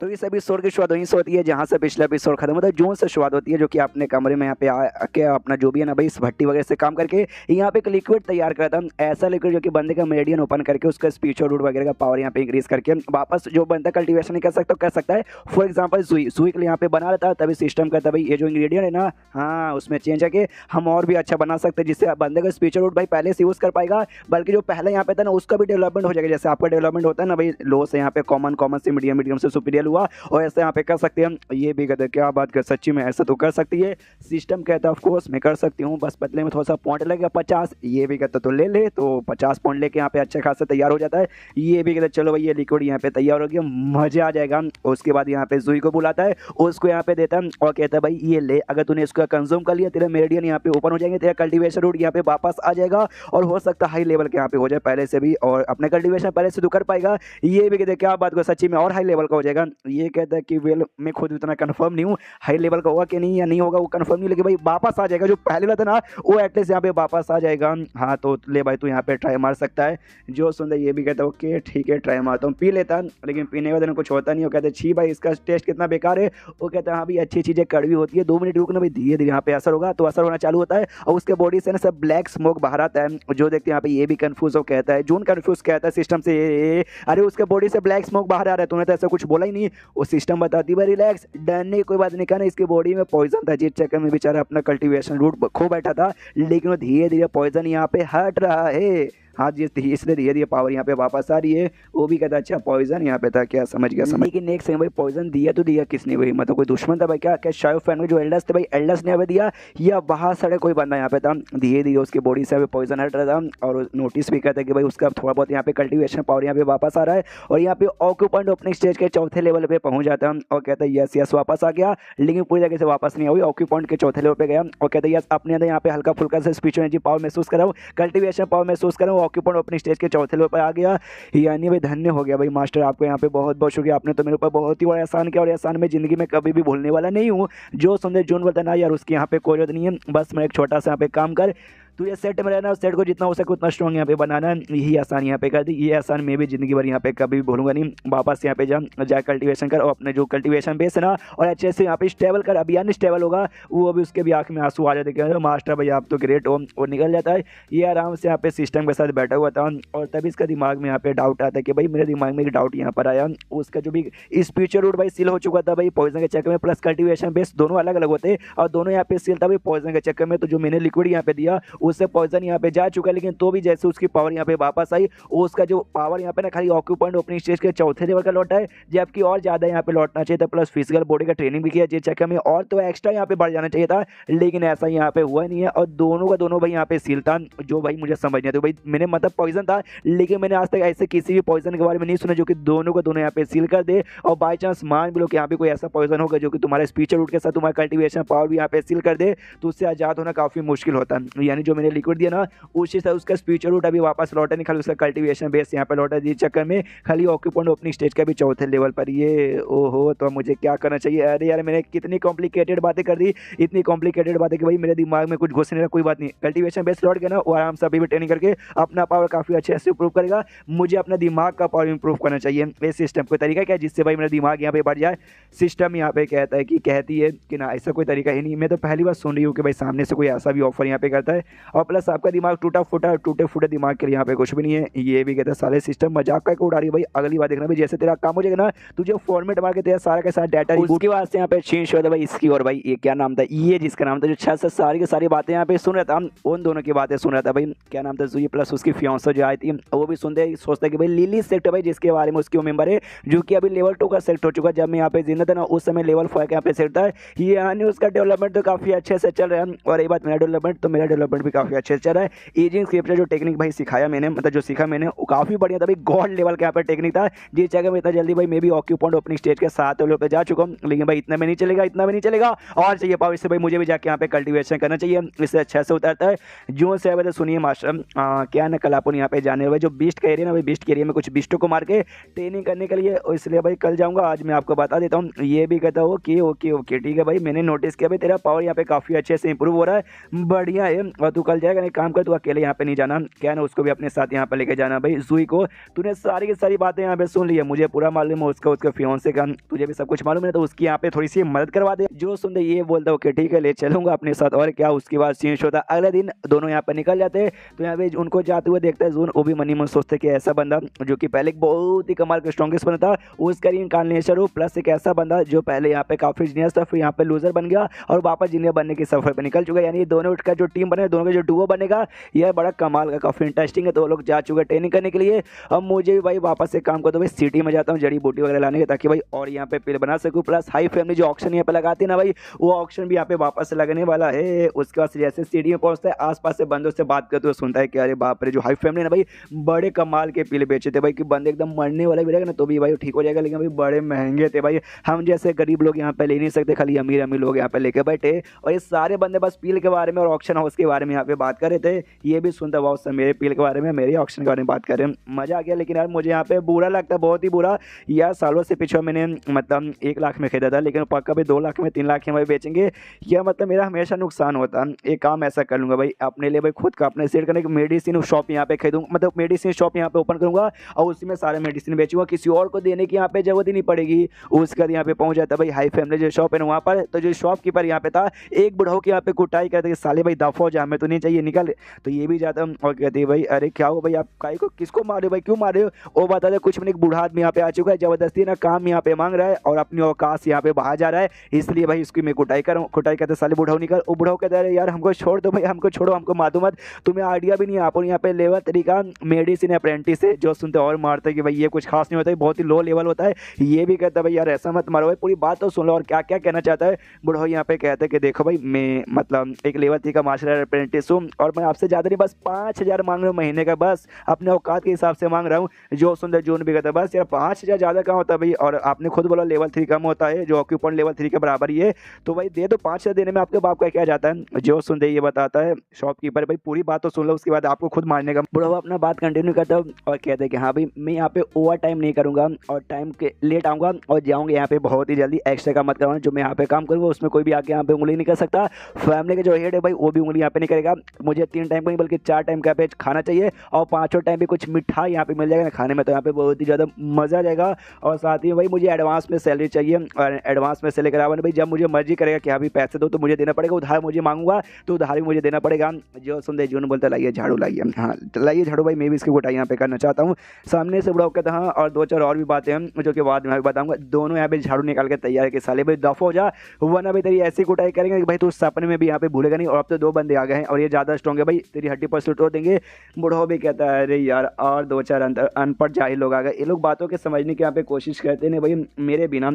तो इस एपिसोड की शुरुआत वहीं से होती है जहाँ से पिछला एपिसोड खत्म होता है, जोन से शुरुआत होती है, जो कि अपने कमरे में यहाँ पे आके अपना जो भी है ना भाई इस भट्टी वगैरह से काम करके यहाँ पे एक लिक्विड तैयार करता है। ऐसा लिक्विड जो कि बंदे का मेरिडियन ओपन करके उसका स्पीच और रूट वगैरह का पावर यहाँ पे इंक्रीज करके वापस जो बंदा कल्टिवेशन नहीं कर सकता है। फॉर एग्जाम्पल सुई के लिए यहाँ पे बना रहता है, तभी सिस्टम करता है भाई ये जो इंग्रीडियंट है ना, हाँ उसमें चेंज करके हम और भी अच्छा बना सकते हैं, जिससे बंदे का स्पीच और रूट भाई पहले से यूज़ कर पाएगा, बल्कि जो पहले यहाँ पे था ना उसका भी डेवलपमेंट हो जाएगा। जैसे आपका डेवलपमेंट होता है ना भाई, लो से यहाँ पे कॉमन से मीडियम से सुपीरियर हुआ, और ऐसे यहाँ पे कर सकते हैं। ये भी कहते हैं क्या बात कर, सच्ची में ऐसा तो कर सकती है। सिस्टम कहता है ऑफ कोर्स मैं कर सकती हूँ, बस बदले में थोड़ा सा पॉइंट लगेगा 50। ये भी कहता तो ले ले, तो 50 पॉइंट लेके यहाँ पे अच्छा खासा तैयार हो जाता है। ये भी कहते चलो भाई ये लिक्विड यहाँ पे तैयार हो गया, मजा आ जाएगा। उसके बाद यहाँ पे जुई को बुलाता है, उसको यहाँ पे देता है और कहता है भाई ये ले, अगर तूने इसको कंज्यूम कर लिया तेरा मेरिडियन यहाँ पे ओपन हो जाएंगे, तेरा कल्टीवेशन रूट यहाँ पे वापस आ जाएगा, और हो सकता है हाई लेवल के यहाँ पे हो जाए पहले से भी, और अपने कल्टीवेशन पहले से तू कर पाएगा। ये भी कहते क्या बात को, सच्ची में और हाई लेवल का हो जाएगा। ये कहता है कि वेल मैं खुद इतना कंफर्म नहीं हूँ हाई लेवल का होगा कि नहीं या नहीं होगा, वो कंफर्म नहीं, लेकिन भाई वापस आ जाएगा, जो पहले वाला था ना वो एटलीस्ट यहाँ पे वापस आ जाएगा। हाँ तो ले भाई तू यहाँ पे ट्राई मार सकता है। जो सुंदर ये भी कहता है ओके ठीक है ट्राई मारता हूँ, पी लेता, लेकिन पीने के बाद कुछ होता नहीं। वो कहते छी भाई इसका टेस्ट कितना बेकार है। वो कहता है हाँ भाई अच्छी चीज़ें कड़वी होती है, 2 मिनट रुकना भाई, धीरे धीरे यहाँ पे असर होगा, तो असर होना चालू होता है और उसके बॉडी से ना सब ब्लैक स्मोक बाहर आता है। जो देखते हैं यहाँ पे ये भी कंफ्यूज हो, कहता है जून कंफ्यूज कहता है सिस्टम से अरे उसके बॉडी से ब्लैक स्मोक बाहर आ रहा है, तूने तो ऐसा कुछ बोला ही नहीं। वो सिस्टम बताती भाई रिलैक्स, डरने की कोई बात नहीं, कहना इसकी बॉडी में पॉइजन था, जिस चक्कर में बेचारा अपना कल्टीवेशन रूट खो बैठा था, लेकिन वो धीरे धीरे पॉइजन यहाँ पे हट रहा है। हाँ जी, इसलिए धीरे धीरे पावर यहाँ पे वापस आ रही है। वो भी कहता अच्छा पॉइजन यहाँ पे था क्या, समझ गया समझ। लेकिन नेक्स्ट भाई पॉइजन दिया तो दिया किसने भाई, मतलब कोई दुश्मन था भाई क्या, क्या शायद फैन में जो एल्डर्स थे भाई एल्डर्स ने यहाँ पे दिया, या बाहर सड़े कोई बंदा यहाँ पे था। धीरे धीरे उसकी बॉडी से पॉइजन हट रहा था, और नोटिस भी करता है कि भाई उसका थोड़ा बहुत यहाँ पे कल्टीवेशन पावर यहाँ पे वापस आ रहा है, और यहाँ पे ऑक्यूपेंट अपने स्टेज के चौथे लेवल पे पहुंच जाता है और कहता है यस यस वापस आ गया, लेकिन पूरी तरीके से वापस नहीं हुई। ऑक्यूपेंट के चौथे लेवल पे गया और कहता है यस अपने अंदर यहाँ पे हल्का फुल्का से स्पीच एनर्जी पावर महसूस कर रहा हूँ, कल्टीवेशन पावर महसूस कर रहा हूँ। ऑक्यूपेंट अपने स्टेज चौथे लेवल पर आ गया, यानी भाई धन्य हो गया भाई मास्टर, आपको यहाँ पे बहुत बहुत शुक्रिया, आपने तो मेरे ऊपर बहुत ही बड़ा एहसान किया, और एहसान में जिंदगी में कभी भी भूलने वाला नहीं हूँ। जो सुंदर जून बोलता ना यार उसकी यहाँ पे कोई जरूरत नहीं है, बस मैं एक छोटा सा यहाँ पे काम कर, तो ये सेट में रहना, सेट को जितना हो सके उतना स्ट्रॉन्ग यहाँ पे बनाना, यही आसान यहाँ पे कर दी। ये आसान मैं भी जिंदगी भर यहाँ पे कभी भी भूलूंगा नहीं। वापस यहाँ पे जा कल्टीवेशन कर, और अपने जो कल्टीवेशन बेस है ना और अच्छे से यहाँ पे स्टेबल कर, अभी अनस्टेबल होगा वो भी उसके भी आँख में आंसू आ जाते हैं, मास्टर भाई आप तो ग्रेट हो, और निकल जाता है। ये आराम से यहाँ पे सिस्टम के साथ बैठा हुआ था, और तभी इसका दिमाग में यहाँ पे डाउट आता है कि भाई मेरे दिमाग में एक डाउट यहाँ पर आया, उसका जो भी स्पीचर रूट भाई सील हो चुका था भाई पॉइजन के चक्कर में, प्लस कल्टीवेशन बेस दोनों अलग अलग होते, और दोनों यहाँ पे सील था भाई पॉइजन के चक्कर में। तो जो मैंने लिक्विड यहाँ पे दिया उससे पॉइजन यहाँ पे जा चुका, लेकिन तो भी जैसे उसकी पावर यहाँ पे वापस आई, उसका जो पावर यहाँ पे ना खाली ऑक्यूपेंट ओपनिंग स्टेज के चौथे लेवल का लौटा है, जबकि और ज्यादा यहाँ पे लौटना चाहिए था, प्लस फिजिकल बॉडी का ट्रेनिंग भी किया जिस चक्कर में, और तो एक्स्ट्रा यहाँ पे बढ़ जाना चाहिए था, लेकिन ऐसा यहाँ पे हुआ नहीं है, और दोनों का दोनों भाई यहाँ पे सील था। जो भाई मुझे समझ नहीं आता भाई, मैंने मतलब पॉइजन था, लेकिन मैंने आज तक ऐसे किसी भी पॉइजन के बारे में नहीं सुना जो कि दोनों को दोनों यहाँ पे सील कर दे, और बाई चांस मान भी लो कि यहाँ पे कोई ऐसा पॉइजन होगा जो कि तुम्हारे स्पीचर रूट के साथ तुम्हारा कल्टीवेशन पावर भी यहाँ पे सील कर दे, तो उससे आजाद होना काफी मुश्किल होता है। यानी जो मैंने लिक्विड दिया ना उसी से उसका स्पीचर रूट अभी वापस लौटा नहीं, खाली उसका कल्टीवेशन बेस यहाँ पे लौटा, जिस चक्कर में खाली ऑक्यूपेंट ओपनिंग स्टेज का भी चौथे लेवल पर ये ओहो, तो मुझे क्या करना चाहिए। अरे यार मैंने कितनी कॉम्प्लिकेटेड बातें कर दी, इतनी कॉम्प्लिकेटेड बातें कि भाई मेरे दिमाग में कुछ घुस नहीं रहा। कोई बात नहीं, कल्टीवेशन बेस लौट गया ना, वो आराम से अभी भी ट्रेनिंग करके अपना पावर काफी अच्छे से इंप्रूव करेगा। मुझे अपना दिमाग का पावर इंप्रूव करना चाहिए। इस सिस्टम कोई तरीका क्या जिससे भाई मेरा दिमाग यहाँ पे बढ़ जाए। सिस्टम यहाँ पे कहता है कि कहती है कि ना ऐसा कोई तरीका ही नहीं, मैं तो पहली बार सुन रही हूँ कि भाई सामने से कोई ऐसा भी ऑफर यहाँ पे करता है, और प्लस आपका दिमाग टूटे फूटे दिमाग के लिए यहाँ पे कुछ भी नहीं है। ये भी कहता है साले सिस्टम मजाक का उड़ा रही है भाई, अगली बार देखना भाई जैसे तेरा काम हो जाएगा ना तुझे फॉर्मेट मार के तेरा सारा का सारा डाटा उसके बाद से यहाँ पे चेंज हो भाई इसकी, और भाई ये क्या नाम था, ये जिसका नाम था जो छह से सारी की सारी बातें यहाँ पे सुन रहा था, उन दोनों की बातें सुन रहा था भाई। क्या नाम था जुई प्लस उसकी फियांसे जो आई थी, वो भी सुनते सोचता कि भाई लिली सेक्ट भाई जिसके बारे में उसकी मेंबर है, जो कि अभी लेवल 2 का सेक्ट हो चुका। जब मैं यहाँ पे जिंदा था ना उस समय लेवल 5 का यहाँ पे सेक्ट था। ये यानी उसका डेवलपमेंट तो काफी अच्छे से चल रहा है, और ये बात मेरा डेवलपमेंट तो मेरा डेवलपमेंट भी काफी अच्छे से चल रहा है। एजिंग स्क्रिप्ट जो टेक्निक भाई सिखाया मैंने, मतलब जो सीखा मैंने वो काफी बढ़िया था भाई, गॉड लेवल का यहाँ पे टेक्निक था, जिस जगह में इतना जल्दी भाई मैं भी ऑक्यूपेंट ओपनिंग स्टेज के 7 लेवल पे जा चुका हूँ, लेकिन भाई इतना में नहीं चलेगा, इतना में नहीं चलेगा, और चाहिए पावर। इससे भाई मुझे भी जाके यहाँ पे कल्टीवेशन करना चाहिए, इससे अच्छा से उतरता है। जो से वजह सुनिए मास्टर क्या ना कल अपन यहाँ पे जाने हुए जो बीस्ट का एरिया ना भाई, बीस्ट के एरिया में कुछ बीस्टों को मार के ट्रेनिंग करने के लिए, इसलिए भाई कल जाऊँगा, आज मैं आपको बता देता हूँ। ये भी कहता हूँ कि ओके ओके ठीक है भाई, मैंने नोटिस किया भाई तेरा पावर यहाँ पे काफी अच्छे से इंप्रूव हो रहा है, बढ़िया है, और तू कल जाएगा, नहीं काम कर, तू अकेले यहाँ पे नहीं जाना, क्या ना उसको भी अपने साथ यहाँ पे लेके जाना भाई जुई को। तूने सारी की सारी बातें यहाँ पे सुन ली है, मुझे पूरा मालूम है उसका, उसके फियांसे का, तुझे भी सब कुछ मालूम है, तो उसकी यहाँ पे थोड़ी सी मदद करवा दे। जो सुनते ये बोलता ओके ठीक है ले चलूंगा अपने साथ, और क्या। उसके बाद चेंज होता, अगले दिन दोनों यहाँ पे निकल जाते। तो यहाँ पे उनको जाते हुए देखता है जून, वो भी मनी मन सोचते कि ऐसा बंदा जो कि पहले एक बहुत ही कमाल का स्ट्रॉन्गेस्ट बना था, उसका इनकार्नेशन हो, प्लस एक ऐसा बंदा जो पहले यहाँ पे काफी जीनियस था, फिर यहाँ पे लूजर बन गया और वापस जीनियर बनने की सफर पे निकल चुका है। यानी दोनों का जो टीम बने, दोनों का जो डुओ बनेगा, यह बड़ा कमाल का, काफी इंटरेस्टिंग है। तो वो लोग जा चुके हैं ट्रेनिंग करने के लिए। अब मुझे भी भाई वापस से काम करता हूँ भाई, सिटी में जाता हूँ जड़ी बूटी वगैरह लाने के, ताकि भाई और यहाँ पे पिल बना सकूँ। प्लस हाई फैमिली जो ऑक्शन यहाँ पे लगाती है ना भाई, वो ऑक्शन भी यहाँ पे वापस से लगने वाला है। उसके बाद जैसे सिटी में पहुंचता है, आसपास से बंदों से बात करते हुए सुनता है कि अरे बाप रे, जो हाई फैमिली ना भाई बड़े कमाल के पिल बेचे थे भाई, कि बंदे एकदम मरने वाला भी रहेगा ना तो भी भाई ठीक हो जाएगा, लेकिन भाई बड़े महंगे थे भाई, हम जैसे गरीब लोग यहाँ पे ले नहीं सकते, खाली अमीर अमीर लोग यहाँ पे लेके बैठे। और ये सारे बंदे बस पील के बारे में और ऑक्शन हाउस के बारे में यहाँ पे बात कर रहे थे। ये भी सुनता बहुत सब मेरे पील के बारे में, मेरे ऑक्शन के बारे में बात कर रहे हैं, मजा आ गया। लेकिन यार मुझे यहाँ पे बुरा लगता है, बहुत ही बुरा। यार सालों से पीछे मैंने मतलब 1 लाख में खरीदा था, लेकिन पक्का भी 2 लाख में 3 लाख में बेचेंगे, या मतलब मेरा हमेशा नुकसान होता। एक काम ऐसा कर लूंगा भाई अपने लिए, भाई खुद का अपने सेट करने की मेडिसिन शॉप यहाँ पे खरीदूंगा, मतलब मेडिसिन शॉप यहाँ पे ओपन करूंगा और उसी में सारे मेडिसिन बेचूंगा, किसी और को देने की यहाँ पे जरूरत ही नहीं पड़ेगी। उसके बाद यहाँ पे पहुंच जाता भाई हाई फैमिली जो शॉप है ना वहाँ पर। तो जो शॉपकीपर यहाँ पे था, एक बुढ़ाऊ के यहाँ पे कुटाई करते साले भाई दफा हो जा, हमें तो नहीं चाहिए निकल। तो ये भी जाता और कहते भाई अरे क्या हो भाई, आप काई को किसको मारे भाई, क्यों मारे हो? वो बता दे कुछ भी, एक बूढ़ा आदमी यहाँ पे आ चुका है, जबरदस्ती ना काम यहाँ पे मांग रहा है और अपनी औकात यहाँ पे बाहर जा रहा है, इसलिए भाई इसकी मैं कुटाई कर रहा हूँ। कुटाई करते साले बुढ़ाऊ निकल, वो बुढ़ाऊ कहता है यार हमको छोड़ दो भाई, हमको छोड़ो, हमको मारो मत, तुम्हें आइडिया भी नहीं है। आप यहाँ पे लेवल तरीका मेडिसिन अप्रेंटिस है, जो सुनते और मारते कि भाई ये कुछ खास नहीं होता है, बहुत ही लो लेवल होता है। ये भी कहता है भाई यार ऐसा मत मारो भाई, पूरी बात तो सुन लो और क्या क्या कहना चाहता है। बुढ़ाऊ यहाँ पे कहते हैं कि देखो भाई मैं मतलब एक लेवल 3 का मार्शल आर्ट अप्रेंटिस हूँ और मैं आपसे ज़्यादा नहीं, बस 5,000 मांग रहा हूँ महीने का, बस अपने औकात के हिसाब से मांग रहा हूँ। जो सुंदर जून भी कहता है बस यार 5,000 ज़्यादा कहाँ होता है भाई, और आपने खुद बोला लेवल 3 कम होता है, जो ऑक्यूपेंट लेवल 3 के बराबर ही है, तो भाई दे दो 5,000 देने में आपके बाप का क्या जाता है। जो सुनते ये बताता है शॉपकीपर भाई पूरी बात तो सुन लो, उसके बाद आपको खुद मारने का। बुढ़ावा अपना बात कंटिन्यू करता है और कहते हैं कि हाँ भाई मैं यहाँ पे ओवर टाइम नहीं करूँगा और टाइम के लेट आऊँगा और जाऊँगा यहाँ पे बहुत ही जल्दी, एक्स्ट्रा का मत करवाना, जो मैं यहाँ पे काम करूँगा उसमें कोई भी आके यहाँ पे उंगली नहीं कर सकता। फैमिली का जो हेड है भाई वो भी उंगली यहाँ पे नहीं करेगा, मुझे 3 टाइम का नहीं बल्कि 4 टाइम का पे खाना चाहिए और 5 टाइम भी कुछ मिठाई यहाँ पे मिल जाएगा ना खाने में, तो यहाँ पे बहुत ही ज़्यादा मज़ा आ जाएगा। और साथ ही भाई मुझे एडवांस में सैलरी चाहिए और एडवांस में से लेकर आवा भाई, जब मुझे मर्जी करेगा कि अभी पैसे दो तो मुझे देना पड़ेगा, उधार मुझे मांगूंगा तो उधार भी मुझे देना पड़ेगा। जो सुनते जून बोलता लाइए झाड़ू लाइए, हाँ लाइए झाड़ू भाई, मैं भी इसकी कुटाई यहाँ पे करना चाहता हूँ। सामने से बुढ़ाऊ कहता हाँ, और 2-4 और भी बातें हैं जो कि बाद में बताऊंगा। दोनों यहाँ पे झाड़ू निकाल के तैयार है कि साले भाई दफा हो जा, वरना भाई तेरी ऐसी कुटाई करेंगे कि भाई तू सपने में भी यहाँ पे भूलेगा नहीं। और अब तो 2 बंदे आ गए हैं और ये ज़्यादा स्ट्रॉन्ग है भाई, तेरी हड्डी पर सुट देंगे। बुढ़ाऊ भी कहता है अरे यार और 2-4 अनपढ़ जाहिल लोग आ गए, ये लोग बातों के समझने की यहाँ पे कोशिश करते हैं भाई। मेरे बिना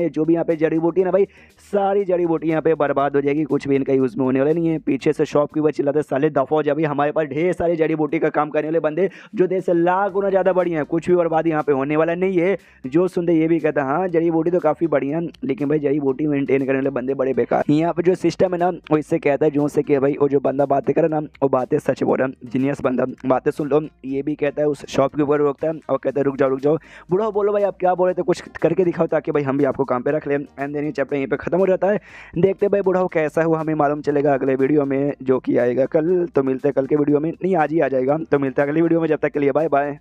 जो भी यहाँ पे जड़ी बूटी है ना भाई, सारी जड़ी बूटी यहाँ पे बर्बाद हो जाएगी, कुछ भी इनका यूज़ में होने वाला नहीं है। पीछे से शॉप की वजह चिल्लाते साले दफा हो जा भाई, हमारे पास ढेर सारी जड़ी बूटी का काम करने वाले बंदे जो देश से लाख गुना ज़्यादा बढ़िया है, कुछ भी बर्बादी यहाँ पे होने वाला नहीं है। जो सुनते ये भी कहता हाँ जड़ी बूटी तो काफ़ी बढ़िया, लेकिन भाई जड़ी बूटी मेंटेन करने वाले बंदे बड़े बेकार। यहाँ पे जो सिस्टम है ना वो इससे कहता है जो से कि भाई वो जो बंदा बातें करे ना वो बातें सच बोल रहा है, जीनियस बंदा, बातें सुन लो। ये भी कहता है उस शॉप के ऊपर रोकता है और कहता है रुक जाओ बुढ़ाओ, बोलो भाई आप क्या बोल रहे थे, कुछ करके दिखाओ ताकि भाई हम भी आपको काम पे रख लें। एंड देन ये चैप्टर यहीं पे खत्म हो जाता है। देखते भाई बुढ़ाओ कैसा हुआ हमें मालूम चलेगा अगले वीडियो में, जो कि आएगा कल। तो मिलते हैं कल के वीडियो में, नहीं आज ही आ जाएगा, तो मिलते हैं अगली वीडियो में, जब तक के लिए बाय बाय।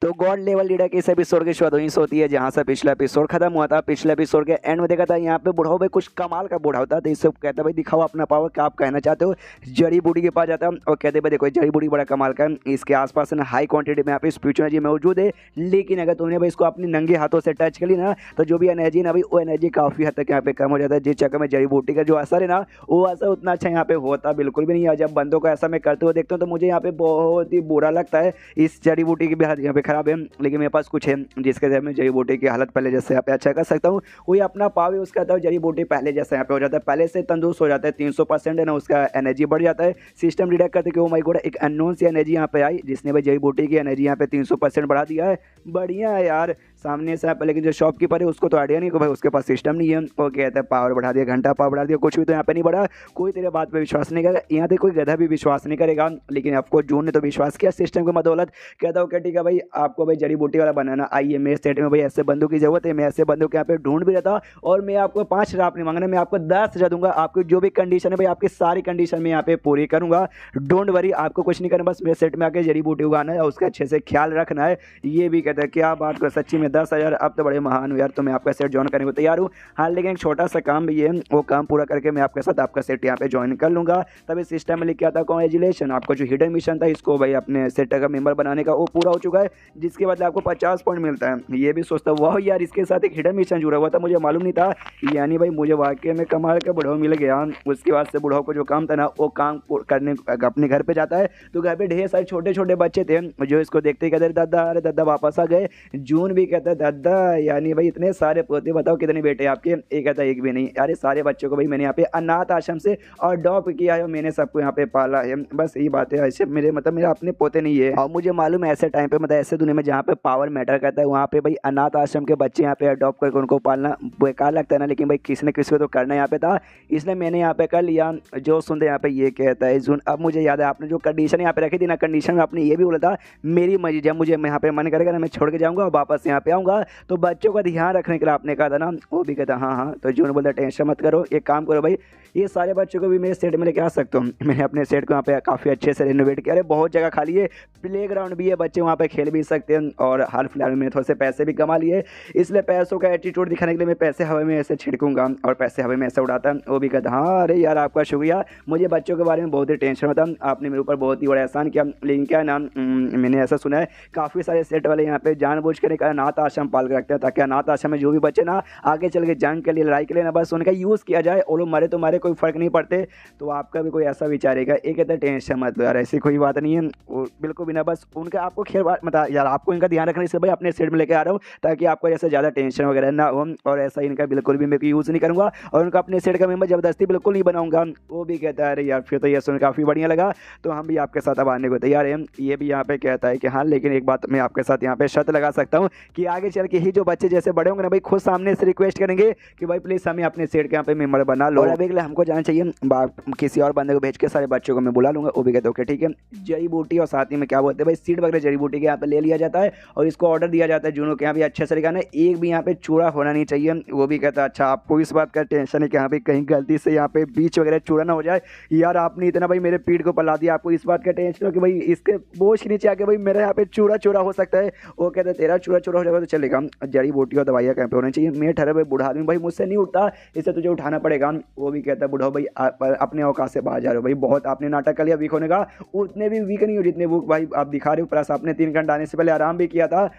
तो गॉड लेवल लीडर के इस एपिसोड की शुरुआत वहीं से होती है जहाँ से पिछला एपिसोड खत्म हुआ था। पिछले एपिसोड के एंड में देखा था यहाँ पे बुढ़ाऊ भाई कुछ कमाल का बुढ़ा होता है, तो इससे कहता है भाई दिखाओ अपना पावर, क्या आप कहना चाहते हो। जड़ी बूटी के पास जाता है और कहते भाई देखो जड़ी बूटी बड़ा कमाल का है, इसके आसपास ना हाई क्वांटिटी में यहाँ पे स्पिरिचुअल एनर्जी मौजूद है, लेकिन अगर तुमने भाई इसको अपने नंगे हाथों से टच कर ली ना तो जो भी एनर्जी ना भाई वो एनर्जी काफ़ी हद तक यहाँ पे कम हो जाता है। जिस चक्कर में जड़ी बूटी का जो असर है ना वो असर उतना अच्छा यहाँ पे होता बिल्कुल भी नहीं है। जब बंदों को ऐसा मैं करते हुए देखता हूँ तो मुझे यहाँ पे बहुत ही बुरा लगता है। इस जड़ी बूटी की भी हालत यहाँ पे खराब है, लेकिन मेरे पास कुछ है जिसके जरिए मैं जड़ी बूटी की हालत पहले जैसे यहाँ पे अच्छा कर सकता हूँ। कोई अपना पाव है उसका तो जड़ी बूटी पहले जैसे यहाँ पे हो जाता है, पहले से तंदुरुस्त हो जाता है, 300% है ना उसका एनर्जी बढ़ जाता है। सिस्टम डिटेक्ट करते कि ओ माय गॉड एक अननोन सी एनर्जी यहाँ पे आई जिसने भाई जड़ी बूटी की एनर्जी यहाँ पे 300% बढ़ा दिया है। बढ़िया है यार। सामने से लेकिन जो शॉपकीपर है उसको तो आइडिया नहीं कि भाई उसके पास सिस्टम नहीं है। वो कहता है पावर बढ़ा दिया, घंटा पावर बढ़ा दिया, कुछ भी तो यहाँ पे नहीं बढ़ा। कोई तेरे बात पे विश्वास नहीं करेगा, यहाँ पे कोई गधा भी विश्वास नहीं करेगा। लेकिन आपको जून ने तो विश्वास किया सिस्टम की बदौलत। कहता हूँ ठीक है भाई, आपको भाई जड़ी बूटी वाला बनाना आइए मेरे सेट में, भाई ऐसे बंदूक की जरूरत है, मैं ऐसे बंदूक यहाँ पे ढूंढ भी रहता। और मैं आपको 5,000 नहीं मांगना, मैं आपको 10,000 दूंगा। आपकी जो भी कंडीशन है भाई, आपकी सारी कंडीशन मैं यहाँ पे पूरी करूंगा। डोंट वरी, आपको कुछ नहीं करना, बस मेरे सेट में आके जड़ी बूटी उगाना है और उसका अच्छे से ख्याल रखना है। ये भी कहता है क्या बात कर, सच्ची में 10,000, अब तो बड़े महान हो यार, तो मैं आपका सेट ज्वाइन करने को तैयार हूँ। हाँ लेकिन एक छोटा सा काम भी है, वो काम पूरा करके मैं आपके साथ आपका सेट यहाँ पे ज्वाइन कर लूँगा। तभी सिस्टम में लिख के आता कांग्रेचुलेशन, आपको जो हिडन मिशन था इसको भाई अपने सेट का मेंबर बनाने का वो पूरा हो चुका है, जिसके बदले आपको 50 पॉइंट मिलता है। ये भी सोचता वाह यार, इसके साथ एक हिडन मिशन जुड़ा हुआ था, मुझे मालूम नहीं था। यानी भाई मुझे वाकई में कमाल का बुढ़ाऊ मिल गया। उसके बाद से बुढ़ाऊ को जो काम था ना, वो काम करने अपने घर पे जाता है, तो घर पे ढेर सारे छोटे छोटे बच्चे थे जो इसको देखते ही कहते दादा, अरे दादा वापस आ गए। जून भी कहता है दादा, यानी भाई इतने सारे पोते, बताओ कितने बेटे आपके? एक कहता है एक भी नहीं। अरे सारे बच्चों को भाई मैंने यहाँ पे अनाथ आश्रम से अडॉप्ट किया है, मैंने सबको यहाँ पे पाला है, बस यही बात है। ऐसे मेरे मतलब मेरे अपने पोते नहीं है। और मुझे मालूम है ऐसे टाइम पे मतलब ऐसे दुनिया में जहाँ पे पावर मैटर करता है, वहाँ पे भाई अनाथ आश्रम के बच्चे यहाँ पे अडॉप्ट करके उनको पालना बेकार लगता है ना, लेकिन भाई किसी न किसी को तो करना यहाँ पे था, इसलिए मैंने यहाँ पे कर लिया। जो सुनते यहाँ पे ये कहता है जून, अब मुझे याद है आपने जो कंडीशन यहाँ पे रखी थी ना, कंडीशन में आपने ये भी बोला था मेरी मर्जी, जब मुझे यहाँ पे मन करेगा ना मैं छोड़ के जाऊँगा और वापस यहाँ पे आऊँगा, तो बच्चों का ध्यान रखने के लिए आपने कहा था ना। वो भी कहता हाँ हाँ, तो जून बोलता टेंशन मत करो, एक काम करो भाई, ये सारे बच्चों को भी मेरे सेट में लेके आ सकते हो। मैंने अपने सेट को यहाँ पे काफ़ी अच्छे से रिनोवेट किया, अरे बहुत जगह खाली है, प्ले ग्राउंड भी है, बच्चे वहाँ पे खेल भी सकते हैं। और हाल फिलहाल में थोड़े से पैसे भी कमा लिए, इसलिए पैसों का एटीट्यूड दिखाने के लिए मैं पैसे हवा में ऐसे छिड़कूंगा और पैसे हवा में ऐसे उड़ाता। वो भी कहता हाँ अरे यार आपका शुक्रिया, मुझे बच्चों के बारे में बहुत ही टेंशन होता, आपने मेरे ऊपर बहुत ही बड़ा एहसान किया। लेकिन क्या ना, मैंने ऐसा सुना है काफ़ी सारे सेट वाले यहाँ पे जानबूझ कर एक अनाथ आश्रम पाल कर रखते हैं, ताकि अनाथ आश्रम में जो भी बच्चे ना आगे चल के जंग के लिए, लड़ाई के लिए ना, बस उनका यूज़ किया जाए, और लोग मरे तो मारे, कोई फर्क नहीं पड़ते। तो आपका भी कोई ऐसा विचारेगा, एक कहता है टेंशन मत लो यार, ऐसी कोई बात नहीं है, बिल्कुल भी ना, बस उनका आपको खेल मतलब यार आपको इनका ध्यान रखने से भाई अपने सेट में लेके आ रहा हूँ, ताकि आपको जैसे ज़्यादा टेंशन वगैरह ना हो। और ऐसा इनका बिल्कुल भी मैं यूज़ नहीं करूँगा, और उनका अपने सेट का मेंबर ज़बरदस्ती बिल्कुल नहीं बनाऊंगा। वो भी कहता है अरे यार फिर तो ये सुन काफ़ी बढ़िया लगा, तो हम भी आपके साथ अब आने को तैयार हैं। ये भी यहाँ पे कहता है कि हाँ लेकिन एक बात मैं आपके साथ यहाँ पे शर्त लगा सकता हूँ कि आगे चल के ही जो बच्चे जैसे बड़े होंगे ना भाई, खुद सामने से रिक्वेस्ट करेंगे कि भाई प्लीज़ हमें अपने सेट के यहाँ पे मेंबर बना लो। और अभी अगले हमको जाना चाहिए, किसी और बंदे को भेज के सारे बच्चों को मैं बुला लूँगा। वो भी कहते ओके ठीक है। जड़ी बूटी और साथ ही में क्या बोलते हैं भाई, सीड वगैरह जड़ी बूटी के यहाँ पे ले लिया जाता है और इसको ऑर्डर दिया जाता है जूनों के यहाँ भी अच्छे से लिखाना है, एक भी यहाँ पे चूड़ा होना नहीं चाहिए। वो भी कहता है अच्छा आपको इस बात का टेंशन है कि यहाँ पे कहीं गलती से यहाँ पे बीच वगैरह चूड़ा ना हो जाए। यार आपने इतना भाई मेरे पीठ को पला दिया, आपको इस बात का टेंशन हो कि भाई इसके बोझ के नीचे आके भाई मेरा यहाँ पे चूड़ा हो सकता है। वो कहते हैं तेरा चूड़ा हो जाएगा तो चलेगा, जड़ी बूटी और दवाइयाँ कहीं पे होनी चाहिए। मैं ठहरे भाई बुढ़ा आदमी भाई, मुझसे नहीं उठता, इससे तुझे उठाना पड़ेगा। वो भी कहता है बुढ़ाओ भाई अपने औकात से बाहर जा रहे हो भाई, बहुत आपने नाटक कर लिया वीक होने का, उतने भी वीक नहीं हो जितने वो भाई आप दिखा रहे हो। प्लस आपने 3 घंटा आने से पहले आराम भी किया था।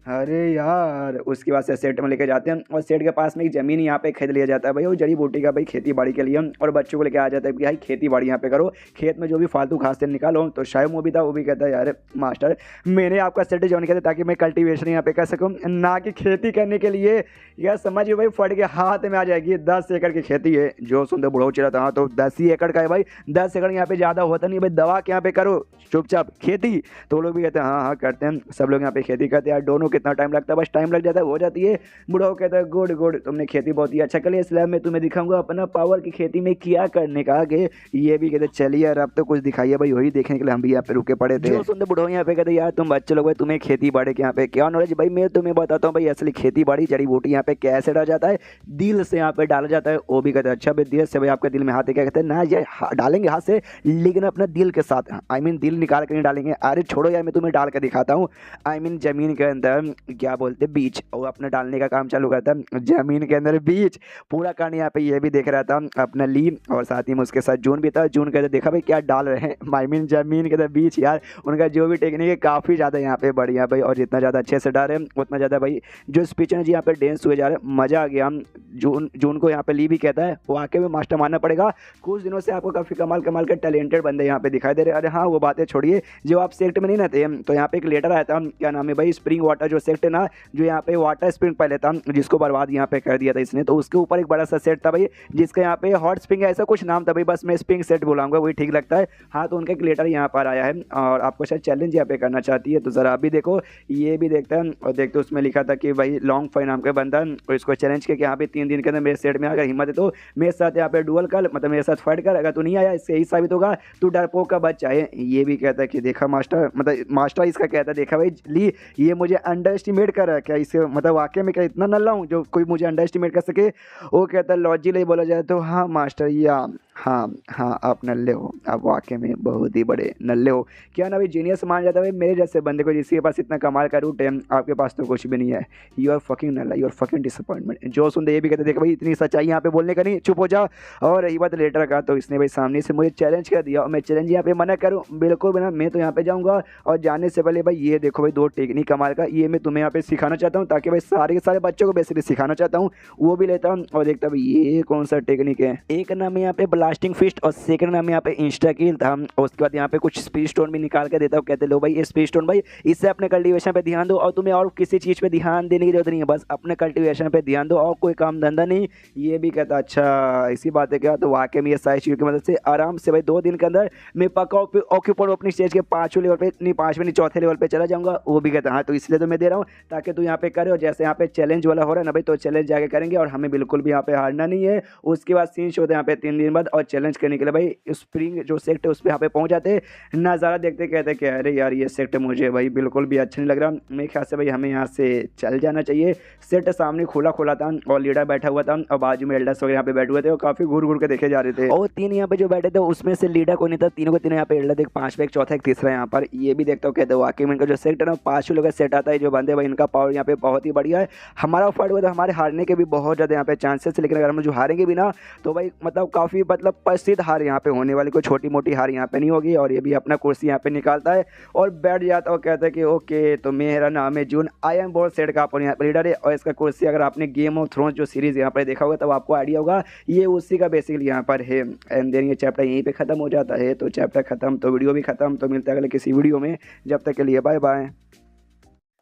अरे यार उसके बाद से सेट में लेके जाते हैं और सेट के पास में एक ज़मीन यहाँ पे खरीद लिया जाता है भाई, वो जड़ी बूटी का भाई खेती बाड़ी के लिए, और बच्चों को लेके आ जाता है कि भाई खेती बाड़ी यहाँ पे करो, खेत में जो भी फालतू घास निकालो। तो शायद वो भी था, वो भी कहता है यार मास्टर मैंने आपका सेट ज्वाइन किया था ताकि मैं कल्टीवेशन यहाँ पे कर सकूँ, ना कि खेती करने के लिए। यार समझिए भाई फट के हाथ में आ जाएगी, 10 एकड़ की खेती है। जो सुनते बुढ़ो चिरा था, हाँ तो 10 ही एकड़ का है भाई, 10 एकड़ यहाँ पे ज़्यादा होता नहीं भाई, दवा के यहाँ पे करो चुपचाप खेती। तो वो लोग भी कहते हैं हाँ हाँ करते हैं, सब लोग यहाँ पे खेती करते हैं। दोनों कितना टाइम लगता है, बस टाइम लग जाता है, हो जाती है। बुढ़ाओ कहता है गुड तुमने खेती बहुत ही अच्छा कर लिया, इसलिए मैं तुम्हें दिखाऊंगा अपना पावर की खेती में क्या करने का आगे। ये भी कहते चलिए यार अब तो कुछ दिखाइए भाई, वही देखने के लिए हम भी यहाँ पे रुके पड़े थे। जो सुनते बुढ़ाओ यहाँ पे कहते यार तुम बच्चे लोग भाई तुम्हें खेती बाड़ी के यहाँ पे क्या नॉलेज। भाई मैं तुम्हें बताता हूँ भाई, असली खेती बाड़ी जड़ी बूटी यहाँ पे कैसे डाला जाता है, दिल से यहाँ पे डाला जाता है। वो भी कहते हैं अच्छा भाई दिल से भाई, आपके दिल में हाथ क्या कहते हैं ना, ये डालेंगे हाथ से लेकिन अपना दिल के साथ, आई मीन दिल निकाल कर नहीं डालेंगे। अरे छोड़ो यार मैं तुम्हें डाल कर दिखाता हूँ। आई मीन जमीन के अंदर क्या बोलते बीज, और अपना डालने का काम चालू करता है जमीन के अंदर बीज। पूरा कहानी यहाँ पे ये भी देख रहा था अपना ली, और साथ ही में उसके साथ जून भी था। जून कहते देखा भाई क्या डाल रहे हैं, आई मीन जमीन के अंदर बीज। यार उनका जो भी टेक्निक है काफ़ी ज़्यादा यहाँ पे बढ़िया भाई, और जितना ज़्यादा अच्छे से डाल रहे हैं उतना ज़्यादा भाई जो स्पीच है जी यहाँ पे डेंस हुए जा रहे हैं, मज़ा आ गया। जून जून को यहाँ पे ली भी कहता है, वाकई में मास्टर मानना पड़ेगा। कुछ दिनों से आपको काफ़ी कमाल कमाल के टैलेंटेड बंदे यहाँ पे दिखाई दे रहे हैं। अरे हाँ, वो बातें छोड़िए, जो आप सेक्ट में नहीं रहते, तो यहाँ पे एक लेटर आया था, क्या नाम है भाई, स्प्रिंग वाटर जो सेक्ट है ना, जो यहाँ पे वाटर स्प्रिंग पहले था, जिसको बर्बाद यहाँ पे कर दिया था इसने, तो उसके ऊपर एक बड़ा सा सेट था भाई, जिसका यहाँ पे हॉट स्प्रिंग ऐसा कुछ नाम था भाई, बस मैं स्प्रिंग सेट बुलाऊंगा, वही ठीक लगता है। हाँ, तो उनका एक लेटर यहाँ पर आया है और आपको शायद चैलेंज यहाँ पे करना चाहती है, तो ज़रा आप भी देखो, ये भी देखता है और देखते उसमें लिखा था कि भाई लॉन्ग फाई नाम का बंदा, और इसको चैलेंज किया कि यहाँ पे 3 दिन के अंदर मेरे सेट में अगर हिम्मत है तो मेरे साथ यहाँ पे डुअल कर, मतलब मेरे साथ फाइट कर, अगर तू नहीं आया इससे यही साबित होगा तू डरपोक का बच्चा है। ये भी कहता है कि देखा मास्टर, मतलब मास्टर इसका कहता है, देखा भाई ली, ये मुझे अंडर एस्टिमेट कर रहा है क्या, इसे मतलब वाकई में क्या इतना नल्ला हूँ जो कोई मुझे अंडर एस्टिमेट कर सके। वो कहता है लॉजिकली बोला जाए तो हाँ मास्टर, या हाँ हाँ आप नल्ले हो, आप वाकई में बहुत ही बड़े नल्ले हो। क्या ना भाई जीनियस मान जाता है मेरे जैसे बंदे को, जिसके पास इतना कमाल का रूट है, आपके पास तो कुछ भी नहीं है। यू आर फकिंग नल्ला, यू आर फकिंग डिसअपॉइंटमेंट। जो सुनते ये भी कहते देखो भाई इतनी सच्चाई यहाँ पे बोलने का नहीं, चुप हो जा। और रही बात लेटर का, तो इसने भाई सामने से मुझे चैलेंज कर दिया और मैं चैलेंज यहाँ पे मना करूँ बिल्कुल भी ना, मैं तो यहाँ पे जाऊँगा। और जाने से पहले भाई ये देखो भाई 2 टेक्निक कमाल का, ये मैं तुम्हें यहाँ पे सिखाना चाहता हूँ, ताकि भाई सारे के सारे बच्चों को बेसिकली सिखाना चाहता हूँ, वो भी लेता हूँ और देखता भाई ये कौन सा टेक्निक है। एक नाम है यहाँ पे ब्लास्टिंग फिस्ट और सेकंड नाम यहाँ पे इंस्टा किल था। और उसके बाद यहाँ पे कुछ स्पीड स्टोन भी निकाल के देता हूँ, कहते लो भाई ये स्पीड स्टोन भाई, इससे अपने कल्टीवेशन पे ध्यान दो और तुम्हें और किसी चीज़ पे ध्यान देने की जरूरत नहीं है, बस अपने कल्टीवेशन पे ध्यान दो और कोई काम धंधा नहीं। ये भी कहता अच्छा इसी बात है क्या, तो वाकई में ये सारी चीज़ों की मदद से आराम से भाई 2 दिन के अंदर मैं पक्का ऑक्यूपर अपनी स्टेज के 5वें लेवल पे, नहीं 5वें नहीं 4थे लेवल पे चला जाऊँगा। वो भी कहता हाँ, तो इसलिए तो मैं दे रहा हूँ ताकि तू यहाँ पे करे, और जैसे यहाँ पे चैलेंज वाला हो रहा है ना भाई, तो चैलेंज जाके करेंगे और हमें बिल्कुल भी यहाँ पे हारना नहीं है। उसके बाद सीन शो होता है यहाँ पे 3 दिन बाद, और चैलेंज करने के लिए भाई स्प्रिंग जो सेक्ट है उस पर यहाँ पे पहुँच जाते, नज़ारा देखते कहते कि अरे यार ये सेक्ट मुझे भाई बिल्कुल भी अच्छा नहीं लग रहा, मेरे ख्याल से भाई हमें यहाँ से चल जाना चाहिए। सेट सामने खुला खुला था और लीडर बैठा हुआ था और बाजू में एल्डर्स वगैरह यहाँ पे बैठे हुए थे और काफ़ी घूर घूर के देखे जा रहे थे। और 3 यहाँ पे जो बैठे थे उसमें से लीडर को नहीं था, तीनों को तीनों यहाँ पे एल्डर, एक 5वां एक चौथा एक तीसरा यहाँ पर। ये भी देखता हूँ कहते हो वाकई में इनका जो सेट है ना 5 लोग का सेट आता है, जो बंदे भाई इनका पावर यहाँ पे बहुत ही बढ़िया है। हमारा फाइट हुआ तो हमारे हारने के भी बहुत ज़्यादा यहाँ पे चांसेस है, लेकिन अगर हम जो हारेंगे भी ना तो भाई मतलब काफ़ी मतलब प्रसिद्ध हार यहाँ पे होने वाली, कोई छोटी मोटी हार यहाँ पे नहीं होगी। और ये भी अपना कुर्सी यहाँ पे निकालता है और बैठ जाता है और कहता है कि ओके तो मेरा नाम है जून, आई एम बोर्ड सेट का अपन यहाँ पर लीडर है। और इसका कुर्सी अगर आपने गेम ऑफ थ्रोन्स जो सीरीज़ यहाँ पर देखा होगा तब आपको आइडिया होगा, ये उसी का बेसिकली यहाँ पर है। एंड देन ये चैप्टर यहीं पे ख़त्म हो जाता है। तो चैप्टर ख़त्म तो वीडियो भी ख़त्म, तो मिलता है अगले किसी वीडियो में, जब तक के लिए बाय बाय।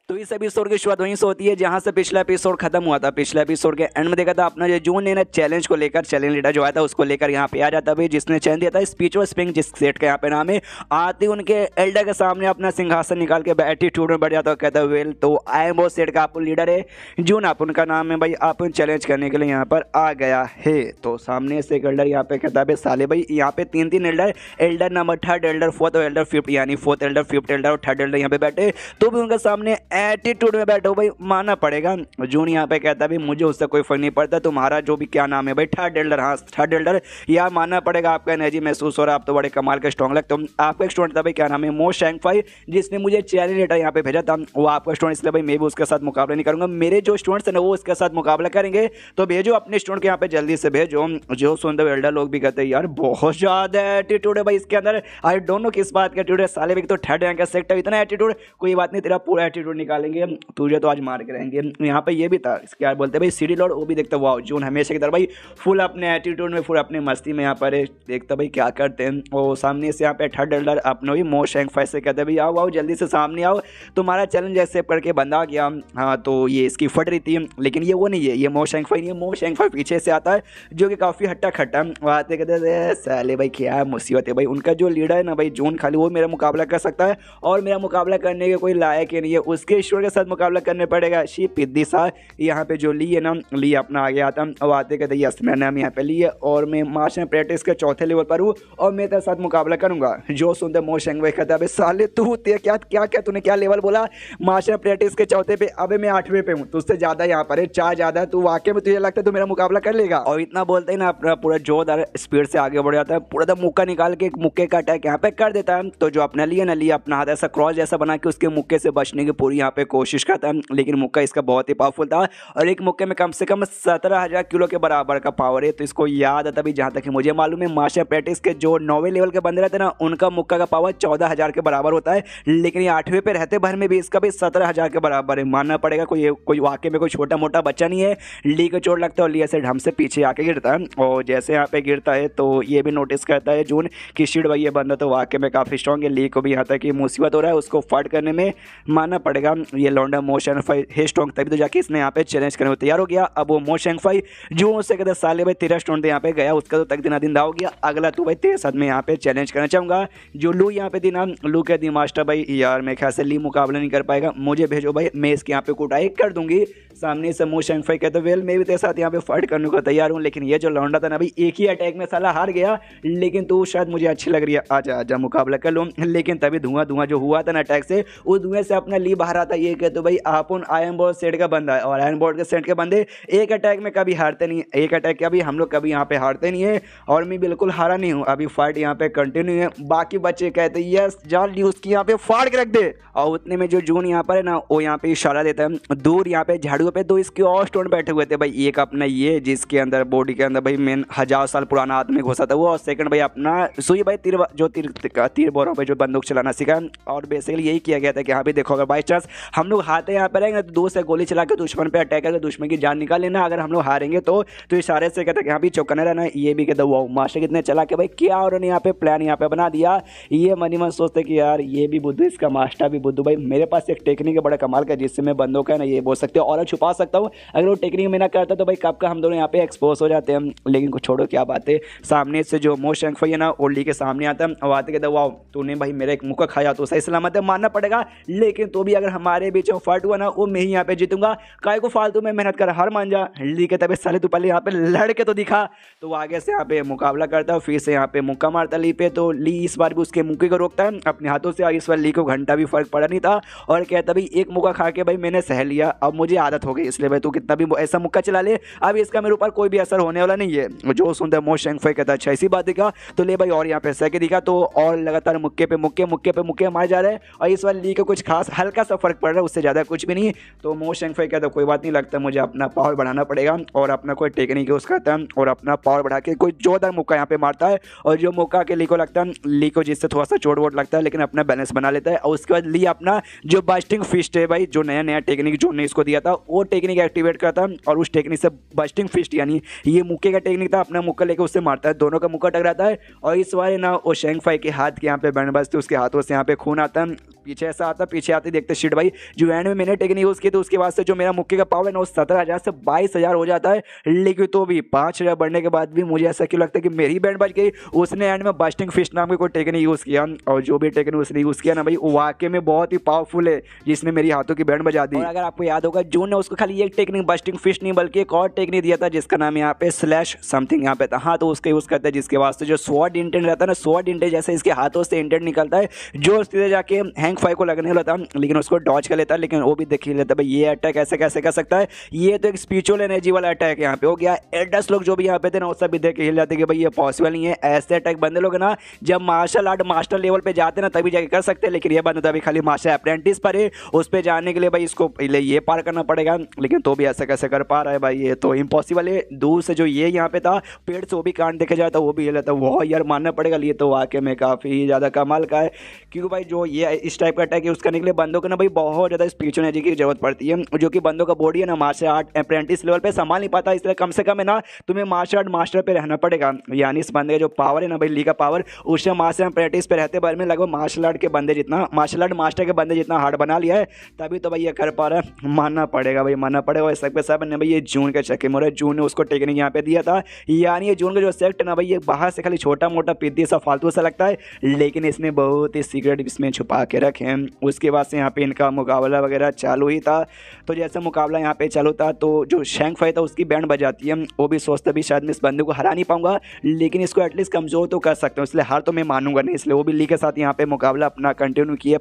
तो इस एपिसोड की शुरुआत वहीं से होती है जहां से पिछला एपिसोड खत्म हुआ था। पिछला एपिसोड के एंड में देखा था अपना जो जून ने ना चैलेंज को लेकर, चैलेंज लीडर जो आया था उसको लेकर यहाँ पे आ जाता है, जिसने चैलेंज दिया था स्पीचुअल स्प्रिंग, जिस सेट का यहाँ पे नाम है। आते उनके एल्डर के सामने अपना सिंहासन निकाल के एटीट्यूड में बैठ जाता है, कहता है वेल तो आई एम वो सेट का आप लीडर है जून, आप उनका नाम है भाई, आप चैलेंज करने के लिए यहाँ पर आ गया है। तो सामने से एक एल्डर यहाँ पे कहता है साले भाई यहाँ पे 3 Elder, Elder number 3rd Elder 4th और एल्डर 5th, यानी 4th एल्डर 5th एल्डर और 3rd एल्डर यहाँ पे बैठे, तो भी उनके सामने एटीट्यूड में बैठो भाई, मानना पड़ेगा। जून यहाँ पे कहता है मुझे उससे कोई फर्क नहीं पड़ता, तुम्हारा जो भी क्या नाम है भाई 3rd एल्डर, हाँ 3rd एल्डर, यह मानना पड़ेगा। आपका एनर्जी महसूस हो रहा है, आप तो बड़े कमाल के स्ट्रॉन्ग लगते हो। आपका एक स्टूडेंट था भाई क्या नाम है मो शैंगफाई, जिसने मुझे चैलेंज लेटर यहाँ पे भेजा था, वो आपका स्टूडेंट, इसलिए भाई मैं भी उसके साथ मुकाबला नहीं करूंगा। मेरे जो स्टूडेंट्स हैं ना वो उसके साथ मुकाबला करेंगे, तो भेजो अपने स्टूडेंट के यहाँ पे जल्दी से भेजो। जो सुंदर एल्डर लोग भी कहते हैं यार बहुत ज्यादा एटीट्यूड है भाई इसके अंदर, आई डोंट नो किस बात का एटीट्यूड है साले भाई, तो 3rd रैंक का सेक्टर इतना एटीट्यूड, कोई बात नहीं तेरा पूरा एटीट्यूड निकालेंगे, तुझे तो आज मार के रहेंगे। यहाँ पे ये भी था इसके क्या बोलते हैं भाई सीडी लॉर्ड, वो भी देखता वाह जून हमेशा की तरह भाई फुल अपने एटीट्यूड में, फुल अपनी मस्ती में यहाँ पर देखता भाई क्या करते हैं। और सामने से यहाँ पे 3rd एल्डर अपने भी मो शैंगफाई से कहते हैं भाई आओ आओ जल्दी से सामने आओ, तुम्हारा चैलेंज एक्सेप्ट करके बंदा आ गया। हाँ तो ये इसकी फट रही थी, लेकिन ये वो नहीं है, ये मो शैंगफाई नहीं है, मो शैंगफाई पीछे से आता है जो कि काफ़ी हट्टा खट्टा आते कहते साले भाई क्या मुसीबत है भाई, उनका जो लीडर है ना भाई जून, खाली वो मेरा मुकाबला कर सकता है और मेरा मुकाबला करने के कोई लायक ही नहीं है, उसके ईश्वर के साथ मुकाबला करने पड़ेगा। शी पिद्दी सा यहाँ पे जो ली है ना, ली अपना आ गया था, अब आते कहते यस मेरा नाम यहाँ पे ली है और मैं मार्च में प्रैक्टिस के 4थे लेवल पर हूँ और मैं तेरे साथ मुकाबला करूंगा। जो सुनते मो शैंगफाई कहता है साले तू क्या क्या क्या तूने क्या लेवल बोला, मार्च में प्रैक्टिस के 4थे पे, अबे मैं 8वें पे हूँ, तुझसे ज़्यादा यहाँ पर है, 4 ज़्यादा है, तू वाकई में तुझे लगता है तू मेरा मुकाबला कर लेगा। और इतना बोलते ही ना अपना पूरा जोरदार स्पीड से आगे बढ़ जाता है, पूरा दम मुक्का निकाल के एक मुक्के का अटैक यहाँ पे कर देता है। तो जो अपना लिए ना, लिए अपना हाथ ऐसा क्रॉस जैसा बना के उसके मुक्के से बचने की पूरी यहाँ पे कोशिश करता है, लेकिन मुक्का इसका बहुत ही पावरफुल था और एक मुक्के में कम से कम 17,000 किलो के बराबर का पावर है। तो इसको याद आता भी, जहाँ तक मुझे मालूम है मार्शल प्रैक्टिस के जो 9वें लेवल के बंदे रहते हैं ना, उनका मुक्का का पावर 14,000 के बराबर होता है, लेकिन ये 8वें पे रहते भर में भी इसका भी 17,000 के बराबर है। मानना पड़ेगा कोई वाकई में कोई छोटा मोटा बच्चा नहीं है। ली को चोट लगता है और ली ऐसे ढम से पीछे आके गिरता है और जैसे यहाँ पे गिरता है तो ये भी नोटिस करता है जून कि शिट भाई ये बंदा तो वाकई में काफ़ी स्ट्रॉन्ग है। ली को भी यहाँ तक कि मुसीबत हो रहा है, उसको फाइट करने में मानना पड़ेगा ये लौंडा मोशन फाइट है स्ट्रॉन्ग, तभी तो जाके इसने यहाँ पे चैलेंज करने को तैयार हो गया। अब वो मोशन फाइट जो उससे कहते साले भाई तेरा स्टोन यहाँ पे गया, उसका तो तक दिन दिन हो गया। अगला तो भाई तेरे साथ में यहाँ पे चैलेंज करना चाहूँगा। जो लू यहाँ पे दिन लू कह दी मास्टर भाई यार मैं ख्याल से ली मुकाबला नहीं कर पाएगा, मुझे भेजो भाई, मैं इसके यहाँ पे कुटाई कर दूंगी। सामने से मोशन फाइट कहते वेल मैं भी तेरे साथ यहाँ पे फाइट करने को तैयार हूँ, लेकिन ये जो लौंडा था ना भाई एक ही अटैक में साला हार गया, लेकिन तू शायद मुझे अच्छी लग रही है, आजा आजा मुकाबला कर लूँ। लेकिन तभी धुआं जो हुआ था ना अटैक से, उस धुएं से अपना ली बाहर आता। ये कहते भाई आपन आयरन बोर्ड सेट का बंदा है और आयरन बोर्ड के सेट के बंदे एक अटैक में कभी हारते नहीं, एक अटैक का भी हम लोग कभी यहाँ पे हारते नहीं है और मैं बिल्कुल हारा नहीं हूँ। अभी फाइट यहाँ पे कंटिन्यू है। बाकी बच्चे कहते यस जान ली उसकी यहाँ पे फाड़ के रख दे, और उतने में जो जून यहाँ पर है ना वो यहाँ पे इशारा देता है दूर यहाँ पे झाड़ू पे, तो इसके और स्टोन बैठे हुए थे भाई। एक अपना ये जिसके अंदर बॉडी के अंदर भाई मेन 1000 साल पुराना आदमी घुसा था वो, और सेकंड भाई अपना सुई भाई तीर बोरों पे जो बंदूक चलाना सीखा। और बेसिकली यही किया गया था कि हाँ भी देखो अगर बाई चांस हम लोग हारते यहाँ पर रहेंगे तो दूर से गोली चला के दुश्मन पे अटैक करके दुश्मन की जान निकाल लेना, अगर हम लोग हारेंगे तो इशारे से कहता कि यहाँ भी चौकने रहना। ये भी कहता वो मास्टर कितने चला के भाई क्या और यहाँ पे प्लान यहाँ पे बना दिया। ये मनी मन सोचते कि यार ये भी बुद्धू, इसका मास्टर भी बुद्धू भाई, मेरे पास एक टेक्निक है बड़ा कमाल का जिससे मैं बंदों का ना ये बोल सकते हो और छुपा सकता हूँ। अगर वो टेक्निक में ना करता तो भाई कब का हम दोनों यहाँ पे एक्सपोज हो जाते हैं। लेकिन कुछ छोड़ो क्या बात है, सामने से जो मोशन फाइट है ना ओली के सामने आता है और आते कहते वाह तूने भाई मेरा एक मुक्का खाया तो सही सलामत है, मानना पड़ेगा। लेकिन तो भी अगर हमारे बीच में फाइट हुआ ना वो मैं ही यहाँ पे जीतूंगा, काय को फालतू में मेहनत कर, हार मान जा। ली के तबीयत साले तू पहले यहाँ पे लड़ के तो दिखा। तो आगे से यहाँ पे मुकाबला करता है, फिर से यहाँ पे मुक्का मारता ली पे, तो ली इस बार भी उसके मुक्के को रोकता है अपने हाथों से। और इस बार ली को घंटा भी फर्क पड़ा नहीं था और कहता भाई एक मुक्का खा के भाई मैंने सह लिया, अब मुझे आदत हो गई, इसलिए भाई तू कितना भी ऐसा मुक्का चला ले अब इसका मेरे ऊपर कोई भी असर होने वाला नहीं है। जो सुनता है मोशन फाइट कहता अच्छा ऐसी बात दिखा तो ले भाई और यहाँ पे सह के दिखा, तो और लगातार मुक्के पे मुक्के मार जा रहे हैं। और इस बार ली को कुछ खास हल्का सा फर्क पड़ रहा है, उससे ज़्यादा कुछ भी नहीं। तो मोशन फाइट कहता कोई बात नहीं, लगता मुझे अपना पावर बढ़ाना पड़ेगा और अपना कोई टेक्निक यूज़ करता है और अपना पावर बढ़ा के कोई जोरदार मुक्का यहाँ पे मारता है। और जो मुक्का के ली को लगता है, ली को जिससे थोड़ा सा चोट वोट लगता है लेकिन अपना बैलेंस बना लेता है। और उसके बाद ली अपना जो बस्टिंग फिस्ट है भाई, जो नया टेक्निक जो ने इसको दिया था वो टेक्निक एक्टिवेट करता है और उस टेक्निक से बस्टिंग फिस्ट यानी ये मुक्के का टेक्निक था, अपना मुक्का लेके उससे मारता है, दोनों का मुक्का टकराता है। और इस बार ना वो शेंग फाई के हाथ के यहाँ पे बैंड बजते, उसके हाथों से यहाँ पे खून आता है, पीछे ऐसा आता, पीछे आते देखते शिट भाई जो एंड में मैंने टेक्निक यूज़ की तो उसके बाद से जो मेरा मुक्के का पावर है ना वो 17,000 से 22,000 हो जाता है। लेकिन तो भी 5,000 बढ़ने के बाद भी मुझे ऐसा क्यों लगता है कि मेरी बैंड बज गई। उसने एंड में बस्टिंग फिस्ट नाम की कोई टेक्निक यूज़ किया और जो भी टेक्निक उसने यूज़ किया ना भाई वो वाकई में बहुत ही पावरफुल है, जिसने मेरी हाथों की बैंड बजा दी। और अगर आपको याद होगा जून ने उसको खाली एक टेक्निक बस्टिंग फिस्ट नहीं बल्कि एक और टेक्निक दिया था जिसका नाम यहाँ पे स्लैश समथिंग यहाँ पे था। हाँ तो उसका यूज़ करता है जिसके वास्ते जो स्वॉर्ड इंटेंट रहता है ना, स्वॉर्ड इंटेंट जैसे इसके हाथों से इंटेंट निकलता है जो सीधे जाके हैंग फाई को लगने वाला था, लेकिन उसको डॉज कर लेता है। लेकिन वो भी देख ही लेता है भाई ये अटैक ऐसे कैसे कर सकता है, ये तो एक स्पिरिचुअल एनर्जी वाला अटैक यहाँ पे हो गया। 10 लोग जो भी यहाँ पे थे ना वो सब भी देख के हिल जाते कि भाई ये पॉसिबल नहीं है। ऐसे अटैक बंदे लोग ना जब मार्शल आर्ट मास्टर लेवल पे जाते ना तभी जाके कर सकते हैं, लेकिन ये बंदा अभी खाली मास्टर अप्रेंटिस पर है, उस पर जाने के लिए भाई इसको पहले ये पार करना पड़ेगा। लेकिन तो भी ऐसा कैसे कर पा रहा है भाई, ये तो इम्पॉसिबल है। दूर से जो ये यहाँ पे था पेड़ से वो भी कांड देखा जाता वो भी हिल जाता, वो यार मानना पड़ेगा ये तो वाकई में काफ़ी ज़्यादा कमाल का है। क्योंकि भाई जो ये इस टाइप का अटैक यूज़ करने के लिए बंदों को ना भाई बहुत ज़्यादा स्पिरिचुअल एनर्जी की जरूरत पड़ती है, जो कि बंदों का बॉडी है ना मार्शल आर्ट अप्रेंटिस लेवल पे संभाल नहीं पाता। इसलिए कम से कम है ना तुम्हें मार्शल आर्ट मास्टर पे रहना पड़ेगा, यानी इस बंदे का जो पावर है ना भाई ली का पावर उससे मार्शल अप्रेंटिस पे रहते बारे में लगभग मार्शल आर्ट के बंदे जितना मार्शल आर्ट मास्टर के बंदे जितना हार्ड बना लिया है, तभी तो भाई ये कर पा रहा है। मानना पड़ेगा भाई, मानना पड़ेगा। सब पे सब ने भाई ये जून के चक्के में जून ने उसको टेक्निक यहाँ पे दिया था, यानी ये जून का जो सेक्ट ना भाई ये बाहर से खाली छोटा मोटा पिद्दी सा फालतू सा लगता है, लेकिन इसने बहुत ही सीक्रेट इसमें छुपा के रखे हैं। उसके बाद से यहाँ पे इनका मुकाबला वगैरह चालू ही था। तो जैसे मुकाबला यहाँ पे चालू था तो जो शेंग फाई था उसकी बैंड बजाती है, वो भी सोचता भी शायद मैं इस बंदे को हरा नहीं पाऊंगा लेकिन इसको एटलीस्ट कमज़ोर तो कर सकता हूँ, इसलिए हार तो मैं मानूंगा नहीं। इसलिए वो भी ली के साथ यहाँ पे मुकाबला अपना कंटिन्यू किए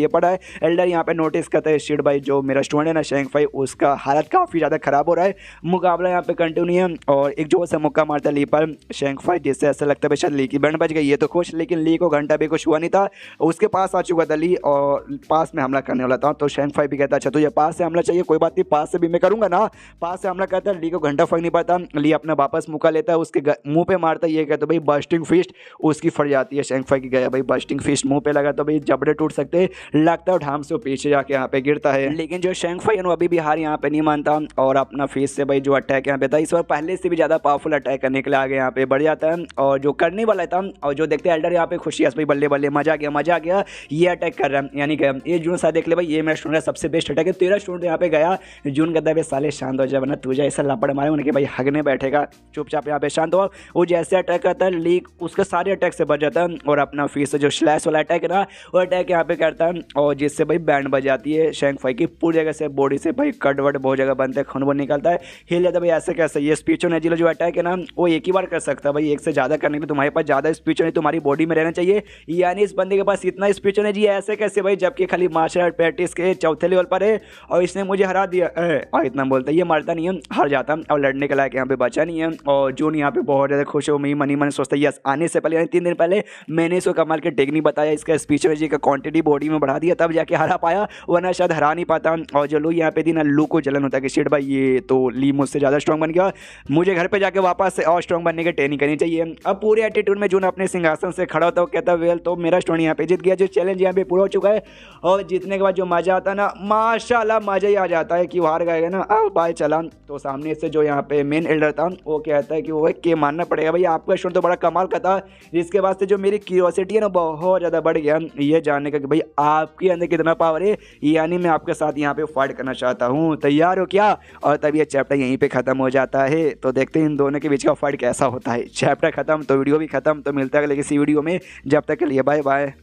पड़ा है। एल्डर यहाँ पे नोटिस करता है शिट भाई जो मेरा स्टूडेंट है ना शेंग फाई उसका हालत काफ़ी ज़्यादा ख़राब हो रहा है। मुकाबला यहाँ पे कंटिन्यू है और एक जोर से मुक्का मारता ली पर शेंग फाई, जिससे ऐसा लगता है शायद ली की बैंड बच गई। ये तो खुश, लेकिन ली को घंटा भी कुछ हुआ नहीं था। उसके पास आ चुका था ली और पास में हमला करने वाला था। तो शेंग फाई भी कहता अच्छा तुझे पास से हमला चाहिए, कोई बात नहीं, पास से भी मैं करूँगा ना। पास से हमला करता है, ली को घंटा फर्क नहीं पड़ता। ली अपना वापस मुक्का लेता है, उसके मुँह पे मारता है। ये कहता भाई बस्टिंग फिस्ट, उसकी फट जाती है। शेंग फाई की गया भाई बस्टिंग फिस्ट मुँह पे लगा तो भाई जबड़े टूट सकते, लगता है ढाम से वो पीछे जाके यहाँ पे गिरता है। लेकिन जो शेंग फाई है अभी भी हार यहाँ पे नहीं मानता और अपना फेस से भाई जो अटैक यहाँ पे था इस बार पहले से भी ज़्यादा पावरफुल अटैक करने के लिए आगे यहाँ पे बढ़ जाता है। और जो करने वाला था और जो देखते हैं एल्डर यहाँ पे खुशी है भाई, बल्ले बल्ले मजा आ गया ये अटैक कर रहा है। यानी कि ये जून सा देख ले भाई, ये मेरा स्टूडेंट सबसे बेस्ट अटैक है। तेरा स्टूडेंट यहाँ पे गया, जून कहता है साले शांत हो जाए वरना तुझे ऐसा लापड़ मारे उनके भाई हगने बैठेगा, चुपचाप यहाँ पे शांत हो। वो जैसे अटैक करता है लीक उसके सारे अटैक से बच जाता है और अपना फेस से जो स्लैश वाला अटैक है ना वो अटैक यहाँ पे करता है और जिससे भाई बैंड बज जाती है शेंग फाई की पूरी जगह से, बॉडी से भाई कट वट बहुत जगह बनते हैं, खून वो निकलता है, हिल जाता है भाई। ऐसे कैसे ये स्पीचो नेजिलो जो अटैक है ना वो एक ही बार कर सकता है भाई, एक से ज़्यादा करने के लिए तुम्हारे पास ज़्यादा स्पीचो नहीं तुम्हारी बॉडी में रहना चाहिए। यानी इस बंदे के पास इतना स्पीचो नहीं जी, ऐसे कैसे भाई, जबकि खाली मार्शल आर्ट प्रैक्टिस के चौथे लेवल पर है और इसने मुझे हरा दिया। और इतना बोलता है, ये मरता नहीं है, हार जाता और लड़ने के लायक यहाँ पे बचा नहीं है। और जून यहाँ पे बहुत ज़्यादा खुश हो, मनी मन सोचता है यस आने से पहले 3 दिन पहले मैंने इसको कमाल के टेक्निक बताया, इसका स्पीच जी का क्वांटिटी बॉडी में बढ़ा दिया तब जाके हरा पाया, वरना शायद हरा नहीं पाता। और जो लू यहाँ पे थी ना, लू को जलन होता है कि शिट भाई ये तो ली मुझसे ज़्यादा स्ट्रॉन्ग बन गया, मुझे घर पे जाके वापस से और स्ट्रॉन्ग बनने की ट्रेनिंग करनी चाहिए। अब पूरे एटीट्यूड में जून अपने सिंहासन से खड़ा होता है, कहता है वेल तो मेरा स्टोन यहाँ पे जीत गया, जो चैलेंज यहाँ पे पूरा हो चुका है। और जीतने के बाद जो मज़ा आता है ना माशाल्लाह मज़ा ही आ जाता है कि हार गए ना। अब बाय चला तो सामने से जो यहाँ पे मेन एल्डर था वो कहता है कि वो के मानना पड़ेगा भाई आपका स्टोन तो बड़ा कमाल का था, जिसके बाद से जो मेरी क्यूरियोसिटी है ना बहुत ज़्यादा बढ़ गया ये जानने का कि भाई आपके अंदर कितना पावर है, यानी मैं आपके साथ यहाँ पे फाइट करना चाहता हूँ, तैयार हो क्या। और तब ये चैप्टर यहीं पे ख़त्म हो जाता है। तो देखते हैं इन दोनों के बीच का फाइट कैसा होता है। चैप्टर ख़त्म तो वीडियो भी ख़त्म, तो मिलता है अगले किसी वीडियो में, जब तक के लिए बाय बाय।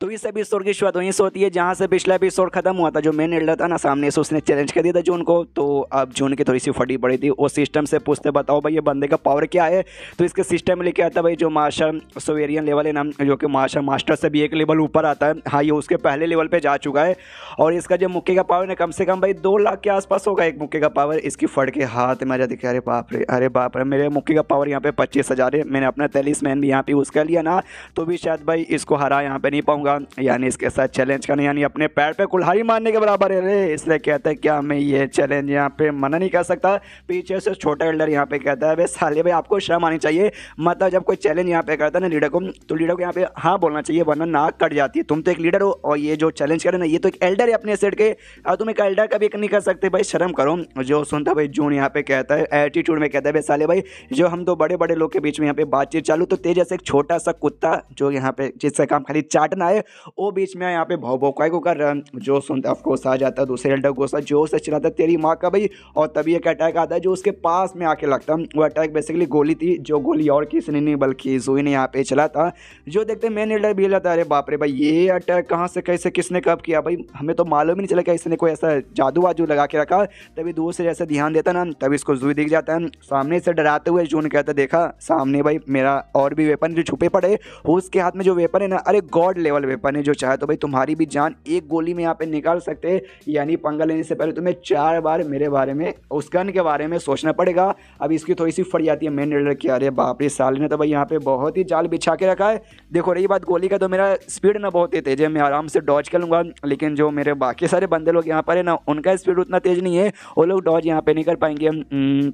तो इस एपिसोड की शुरुआत वहीं से होती है जहाँ से पिछला एपिसोड खत्म हुआ था। जो मेन एल्डर था ना सामने से उसने चैलेंज कर दिया था जून को, तो अब जून की थोड़ी सी फटी पड़ी थी, वो सिस्टम से पूछते बताओ भाई ये बंदे का पावर क्या है। तो इसके सिस्टम में लिखा आता भाई जो मार्शल सोवेरियन लेवल है ना, जो कि मार्शल मास्टर से भी एक लेवल ऊपर आता है, हाँ ये उसके पहले लेवल पर जा चुका है। और इसका जो मुक्के का पावर है कम से कम भाई 2 लाख के आसपास होगा एक मुक्के का पावर। इसकी फट के हाथ में दिखे, अरे बाप रे, मेरे मुक्के का पावर यहाँ पे 25,000 है। मैंने अपना टेलिस्मैन भी यहाँ पे यूज़ कर लिया ना, तो भी शायद भाई इसको हरा यहाँ पे नहीं पाऊंगा, यानी इसके साथ चैलेंज करना यानी अपने पैर पे कुल्हाड़ी मारने के बराबर है रे। इसलिए कहता है क्या मैं ये चैलेंज यहाँ पे मना नहीं कर सकता। पीछे से छोटा एल्डर यहाँ पे कहता है भाई साले भाई आपको शर्म आनी चाहिए, मतलब जब कोई चैलेंज यहाँ पे करता है ना लीडर को, तो लीडर को यहाँ पे हाँ बोलना चाहिए वरना नाक कट जाती है। तुम तो एक लीडर हो और ये जो चैलेंज करे ना ये तो एक एल्डर है अपने सेट के, और तुम एक एल्डर का भी नहीं कर सकते भाई, शर्म करो। जो सुनता भाई जून यहाँ पे कहता है एटीट्यूड में कहता है भाई साले भाई जो हम तो बड़े बड़े लोग के बीच में यहाँ पे बातचीत चालू, तो तेज जैसे एक छोटा सा कुत्ता जो यहाँ पे जिससे काम खाली चाटना है वो बीच में यहाँ पे भौकाई को कर रहा है। जो सुनता ऑफकोर्स आ जाता है दूसरे एल्डर गुस्सा जो से चिल्लाता है तेरी माँ का भाई, और तभी एक अटैक आता है जो उसके पास में आके लगता है। वो अटैक बेसिकली गोली थी, जो गोली और किसी ने नहीं बल्कि जुई ने यहाँ पे चला था। जो देखते मेन एल्डर भी जाता है अरे बाप रे भाई ये अटैक कहाँ से कैसे किसने कब किया भाई, हमें तो मालूम ही नहीं चला कि इसने कोई ऐसा जादू वादू लगा के रखा। तभी दूर से जैसे ध्यान देता ना तभी इसको जुई दिख जाता है। सामने से डराते हुए जून कहता देखा सामने भाई मेरा और भी वेपन जो छुपे पड़े, उसके हाथ में जो वेपन है ना अरे गॉड लेवल वेपन है, जो चाहे तो भाई तुम्हारी भी जान एक गोली में यहाँ पे निकाल सकते हैं। यानी पंगा लेने से पहले तुम्हें 4 बार मेरे बारे में उस गन के बारे में सोचना पड़ेगा। अब इसकी थोड़ी सी फट जाती है मेन एल्डर की, अरे बाप रे साले ने तो भाई यहाँ पे बहुत ही जाल बिछा के रखा है। देखो रही बात गोली का, तो मेरा स्पीड ना बहुत ही तेज है, मैं आराम से डॉज कर लूँगा, लेकिन जो मेरे बाकी सारे बंदे लोग यहाँ पर है ना उनका स्पीड उतना तेज नहीं है, वो लोग डॉज यहाँ पे नहीं कर पाएंगे।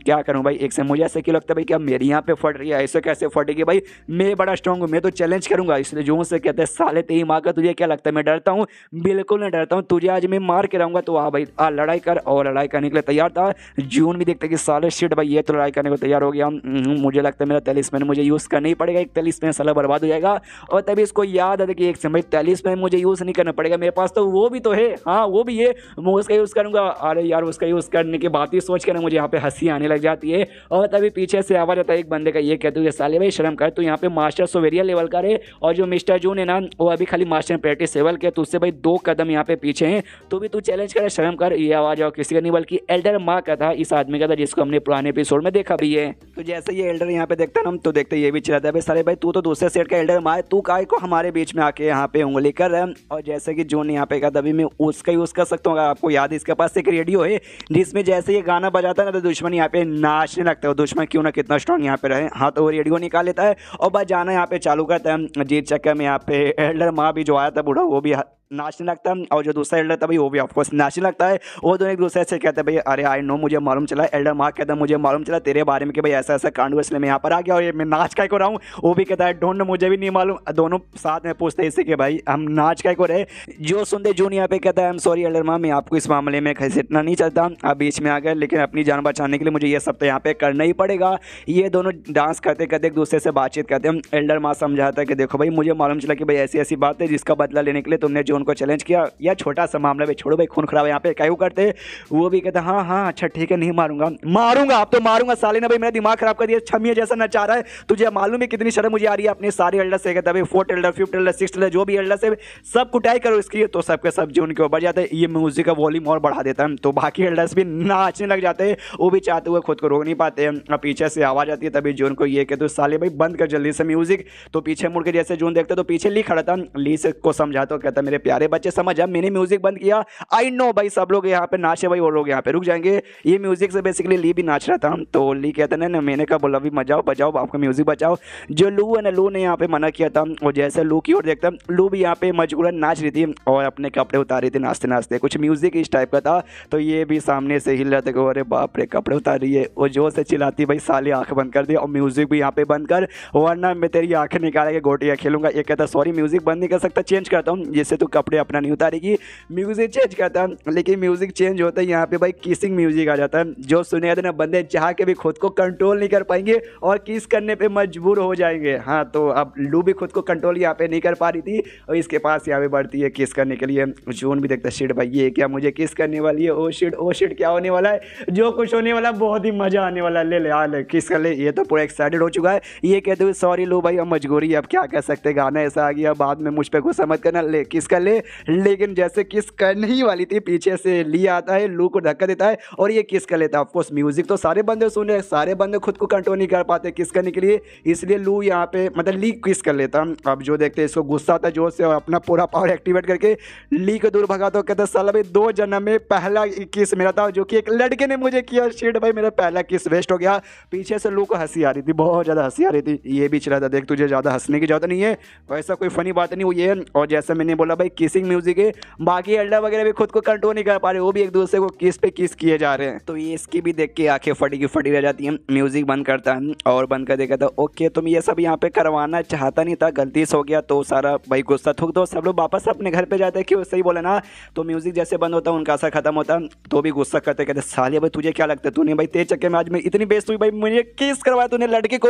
क्या करूँ भाई, एक से मुझे ऐसे क्यों लगता है भाई क्या मेरी यहाँ पे फट रही है, ऐसे कैसे फटेगी भाई, मैं बड़ा स्ट्रॉन्ग हूँ, मैं तो चैलेंज करूँगा। इसलिए जो से कहते हैं साले तेरी माँ का तुझे क्या लगता है मैं डरता हूँ, बिल्कुल नहीं डरता हूँ, तुझे आज मैं मार के रहूँगा। तो आ भाई आ लड़ाई कर, और लड़ाई करने के लिए तैयार था। जून भी देखते हैं कि साले शिट भाई ये तो लड़ाई करने को तैयार हो गया, मुझे लगता है मेरा टेलिस्मैन मुझे यूज़ करना ही पड़ेगा, एक टेलिस्मैन साला बर्बाद हो जाएगा। और तभी इसको याद है कि एक समय टेलिस्मैन मुझे यूज़ नहीं करना पड़ेगा, मेरे पास तो वो भी तो है, हाँ वो भी है, मैं उसका यूज़ करूँगा। अरे यार उसका यूज़ करने की बात ही सोच कर ना मुझे यहाँ पे हंसी आने लग जाती है। और तभी पीछे से आवाज़ आता है एक बंदे का, ये कहते हुए साले भाई शर्म कर, तू यहाँ पे मास्टर सोवेरिया लेवल का है, और जो मिस्टर जून है ना वो अभी खाली मास्टर ने प्रैक्टिस सेवल किया, तुझसे भाई 2 कदम यहाँ पे पीछे हैं, तो भी तू चैलेंज करे, शर्म कर। ये आवाज और किसी का नहीं बल्कि एल्डर मा का था, इस आदमी का था जिसको हमने पुराने एपिसोड में देखा भी है। तो जैसे ये एल्डर यहाँ पे देखता ना, तो देखते ये भी चिल्लाता है भाई साले भाई तू तो दूसरे सेट का एल्डर मा है, तू काय को हमारे बीच में आके यहाँ पे उंगली कर रहा है। और जैसे कि जोन यहाँ पे कहता, अभी मैं उसका यूज कर सकता हूँ। आपको याद है इसके पास एक रेडियो है जिसमें जैसे ये गाना बजाता है ना तो दुश्मन यहाँ पे नाचने लगता है। दुश्मन क्यों ना कितना स्ट्रॉन्ग यहाँ पे रहे, हाँ तो वो रेडियो निकाल लेता है और बजाना यहाँ पे चालू करता है। जीत चक्कर में यहाँ पे एल्डर माँ भी जो आया था बूढ़ा, वो भी नाचने लगता है और जो दूसरा एल्डर था भाई वो भी ऑफकोर्स नाचने लगता है। वो दोनों एक दूसरे से कहते हैं भाई अरे आई नो, मुझे मालूम चला। एल्डर मार्क कहता है मुझे मालूम चला तेरे बारे में कि भाई ऐसा ऐसा कांड हुआ, इसलिए मैं यहाँ पर आ गया और ये मैं नाच काय को रहा हूँ। वो भी कहता है डोंट नो, मुझे भी नहीं मालूम। दोनों साथ में पूछते हैं इसे कि भाई हम नाच काय को रहे। जो सुनते जून यहाँ पे कहता है आई एम सॉरी एल्डर माँ, मैं आपको इस मामले में घसीटना नहीं चाहता, आप बीच में आ गए, लेकिन अपनी जान बचाने के लिए मुझे ये सब तो यहाँ पे करना ही पड़ेगा। ये दोनों डांस करते करते एक दूसरे से बातचीत करते हैं। एल्डर माँ समझाता है कि देखो भाई मुझे मालूम चला कि भाई ऐसी ऐसी बात है जिसका बदला लेने के लिए तुमने जोन को चैलेंज किया, या छोटा सा मामला भाई छोड़ो भाई, खून खराब है यहाँ पे क्या करते। वो भी कहता हाँ हाँ अच्छा ठीक है, नहीं मारूंगा, मारूंगा आप तो मारूंगा। साले ने भाई मेरा दिमाग खराब कर दिया, छमिया जैसा नचा रहा है, तुझे मालूम है कितनी शर्म मुझे आ रही है अपने सारे एल्डर से। कहता भाई 4th Elder 5th Elder 6th Elder जो भी एल्डर से सब कुटाई करो इसकी, तो सबके सब जोन के ऊपर जाते हैं। ये म्यूजिक का वॉल्यूम और बढ़ा देता है तो बाकी एल्डर्स भी नाचने लग जाते हैं। वो भी चाहते हुए खुद को रोक नहीं पाते हैं। पीछे से आवाज आती है, तभी जोन को ये कहते साले भाई बंद कर जल्दी से म्यूजिक। तो पीछे मुड़ के जैसे जोन देखते तो पीछे ली खड़ा था, ली से को समझाता, कहता मेरे प्यारे बच्चे समझ जा, मैंने म्यूजिक बंद किया, आई नो भाई सब लोग यहाँ पे नाचे भाई, वो लोग यहाँ पे रुक जाएंगे। ये म्यूजिक से बेसिकली ली भी नाच रहा था, तो ली कहता ना मैंने कहा बोला भी बजाओ बजाओ आपका म्यूजिक बचाओ। जो लू है ना, लू ने यहाँ पे मना किया था और जैसे लू की ओर देखता, लू भी यहाँ पे मजबूरन नाच रही थी और अपने कपड़े उतार रही थी नाचते नाचते, कुछ म्यूजिक इस टाइप का था। तो ये भी सामने से हिल रहा था, अरे बाप रे कपड़े उतार रही है। और जोर से चिल्लाती भाई साली आंख बंद कर दी और म्यूजिक भी यहाँ पे बंद कर, वरना मैं तेरी आंखें निकाल के गोटियाँ खेलूंगा। ये कहता सॉरी म्यूजिक बंद नहीं कर सकता, चेंज करता हूँ जिससे तू कपड़े अपना नहीं उतारेगी। म्यूजिक चेंज करता, लेकिन म्यूजिक चेंज होता है यहाँ पे भाई किसिंग म्यूजिक आ जाता है। जो सुनेगा तो ना बंदे चाह के भी खुद को कंट्रोल नहीं कर पाएंगे और किस करने पे मजबूर हो जाएंगे। हाँ तो अब लू भी खुद को कंट्रोल यहाँ पे नहीं कर पा रही थी और इसके पास यहाँ पे बढ़ती है किस करने के लिए। जोन भी देखता शिट भाई ये क्या मुझे किस करने वाली है, ओ शिट क्या होने वाला है, जो कुछ होने वाला बहुत ही मजा आने वाला है, ले ले आ ले किस कर ले। ये तो पूरा एक्साइटेड हो चुका है। ये कहते हुए सॉरी लू भाई अब मजबूरी है, अब क्या कर सकते, गाना ऐसा आ गया, बाद में मुझ पर गुस्सा मत करना, ले किस कर ले। लेकिन जैसे किस करने ही वाली थी पीछे से ली आता है, लू को धक्का देता है और ये किस कर लेता है। ऑफकोर्स म्यूजिक तो सारे बंदे सुन रहे, सारे बंदे खुद को कंट्रोल नहीं कर पाते किस करने के लिए, इसलिए लू यहाँ पे मतलब ली किस कर लेता। अब जो देखते हैं इसको गुस्सा आता है जोर से और अपना पूरा पावर एक्टिवेट करके ली को दूर भगाता, कहता साला भाई 2 जन्म में पहला किस मेरा था जो कि एक लड़के ने मुझे किया, शिट भाई मेरा पहला किस वेस्ट हो गया। पीछे से लू को हंसी आ रही थी, बहुत ज़्यादा हंसी आ रही थी। ये भी चला था देख तुझे ज़्यादा हंसने की जरूरत नहीं है, वैसा कोई फनी बात नहीं हुई है। और जैसे मैंने बोला भाई किसिंग म्यूजिक है, बाकी एल्डर वगैरह भी खुद को कंट्रोल नहीं कर पा रहे, वो भी एक दूसरे को किस पे किस किए जा रहे हैं। तो ये इसकी भी देख के आंखें फटी की फटी रह जाती हैं। म्यूजिक बंद करता है और बंद कर देगा तो ओके तुम ये सब यहाँ पे करवाना चाहता नहीं था, गलती से हो गया, तो सारा भाई गुस्सा थूक दो, सब लोग वापस अपने घर पे जाते हैं। क्यों सही बोले ना, तो म्यूजिक जैसे बंद होता है उनका असर खत्म होता है, तो भी गुस्सा करते कहते साले भाई तुझे क्या लगता है, तूने भाई तेरे चक्कर में आज मैं इतनी बेइज्जती हुई, भाई मुझे किस करवाया तूने, लड़के को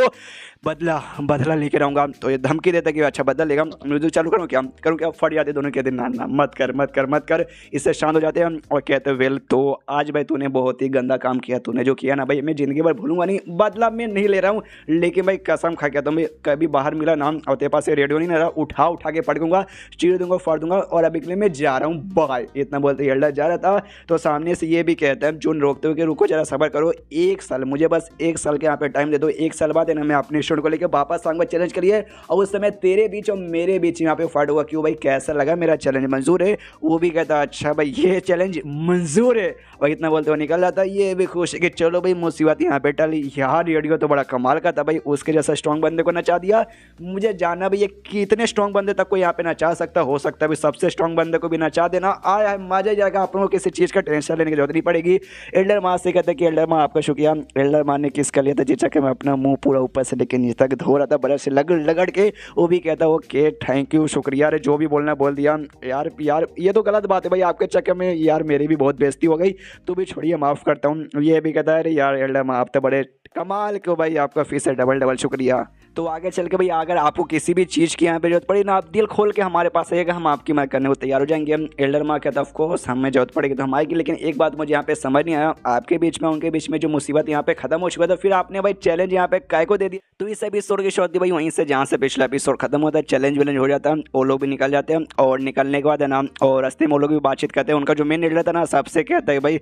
बदला लेके रहूँगा। तो ये धमकी देता कि अच्छा बदला लेगा। म्यूजिक चालू करूँ क्या, फट जाते दोनों, कहते ना ना मत कर, इससे शांत हो जाते हैं और कहते वेल तो आज भाई तूने बहुत ही गंदा काम किया, तूने जो किया ना भाई मैं जिंदगी भर भूलूंगा नहीं, बदला मैं नहीं ले रहा हूँ, लेकिन भाई कसम खा के तो मैं कभी बाहर मिला ना और तेरे पास रेडियो नहीं रहा, उठा के पड़ दूंगा, चीर दूंगा, फाड़ दूंगा और अभी के लिए मैं जा रहा हूँ बाय। इतना बोलते ही एल्डर जा रहा था तो सामने से ये भी कहता है जोन रोकते हुए कि रुको जरा सब्र करो, 1 साल मुझे बस 1 साल के यहाँ पे टाइम दे दो, 1 साल बाद है ना मैं अपने स्टूडेंट को लेकर वापस आऊंगा चैलेंज के लिए और उस समय तेरे बीच और मेरे बीच यहाँ पे फाइट होगा। क्यों भाई कैसा लगा मेरा चैलेंज, मंजूर है? वो भी कहता अच्छा भाई ये चैलेंज मंजूर है। और इतना बोलते हुए निकल जाता। ये भी खुश है कि चलो भाई मुसीबत यहाँ पे टली। यार रेडियो तो बड़ा कमाल का था भाई, उसके जैसा स्ट्रॉन्ग बंदे को नचा दिया। मुझे जानना भाई ये कितने स्ट्रॉन्ग बंदे तक को यहाँ पे नचा सकता, हो सकता है भाई सबसे स्ट्रॉन्ग बंदे को भी नचा देना। आया मजा जाएगा, आप लोगों को किसी चीज़ का टेंशन लेने की जरूरत नहीं पड़ेगी। एल्डर माँ से कहते कि एल्डर माँ आपका शुक्रिया। एल्डर माँ ने किस कर लिया था जिसका कि मैं अपना मुंह पूरा ऊपर से लेकर नीचे तक धो रहा था ब्रश से लगड़ के। वो भी कहता ओके थैंक यू शुक्रिया रे, जो भी बोलना बोल दिया। यार ये तो गलत बात है भाई, आपके चक्कर में यार मेरी भी बहुत बेइज्जती हो गई, तो भी छोड़िए माफ़ करता हूँ। ये भी कहता है अरे यार एल्डर माँ आप तो बड़े कमाल क्यों भाई, आपका फिर से डबल शुक्रिया। तो आगे चल के भाई अगर आपको किसी भी चीज़ की यहाँ पे जरूरत पड़ी ना, आप दिल खोल के हमारे पास आइएगा, हम आपकी मदद करने को तैयार हो जाएंगे। हम एल्डर माँ कहता ऑफ कोर्स हमें जरूरत पड़ेगी तो हम आएगी। लेकिन एक बात मुझे यहाँ पे समझ नहीं आया, आपके बीच में उनके बीच में जो मुसीबत यहाँ पे खत्म हो चुका था, फिर आपने भाई चैलेंज यहाँ पे काय को दे दिया। तो इस एपिसोड की शुरुआत भाई वहीं से जहाँ से पिछला एपिसोड खत्म होता है, चैलेंज वैलेंज हो जाता है, वो लोग भी निकल जाते हैं और निकलने के बाद है ना, और रास्ते में वो लोग भी बातचीत करते हैं। उनका जो मेन लीडर था ना, सबसे कहता है भाई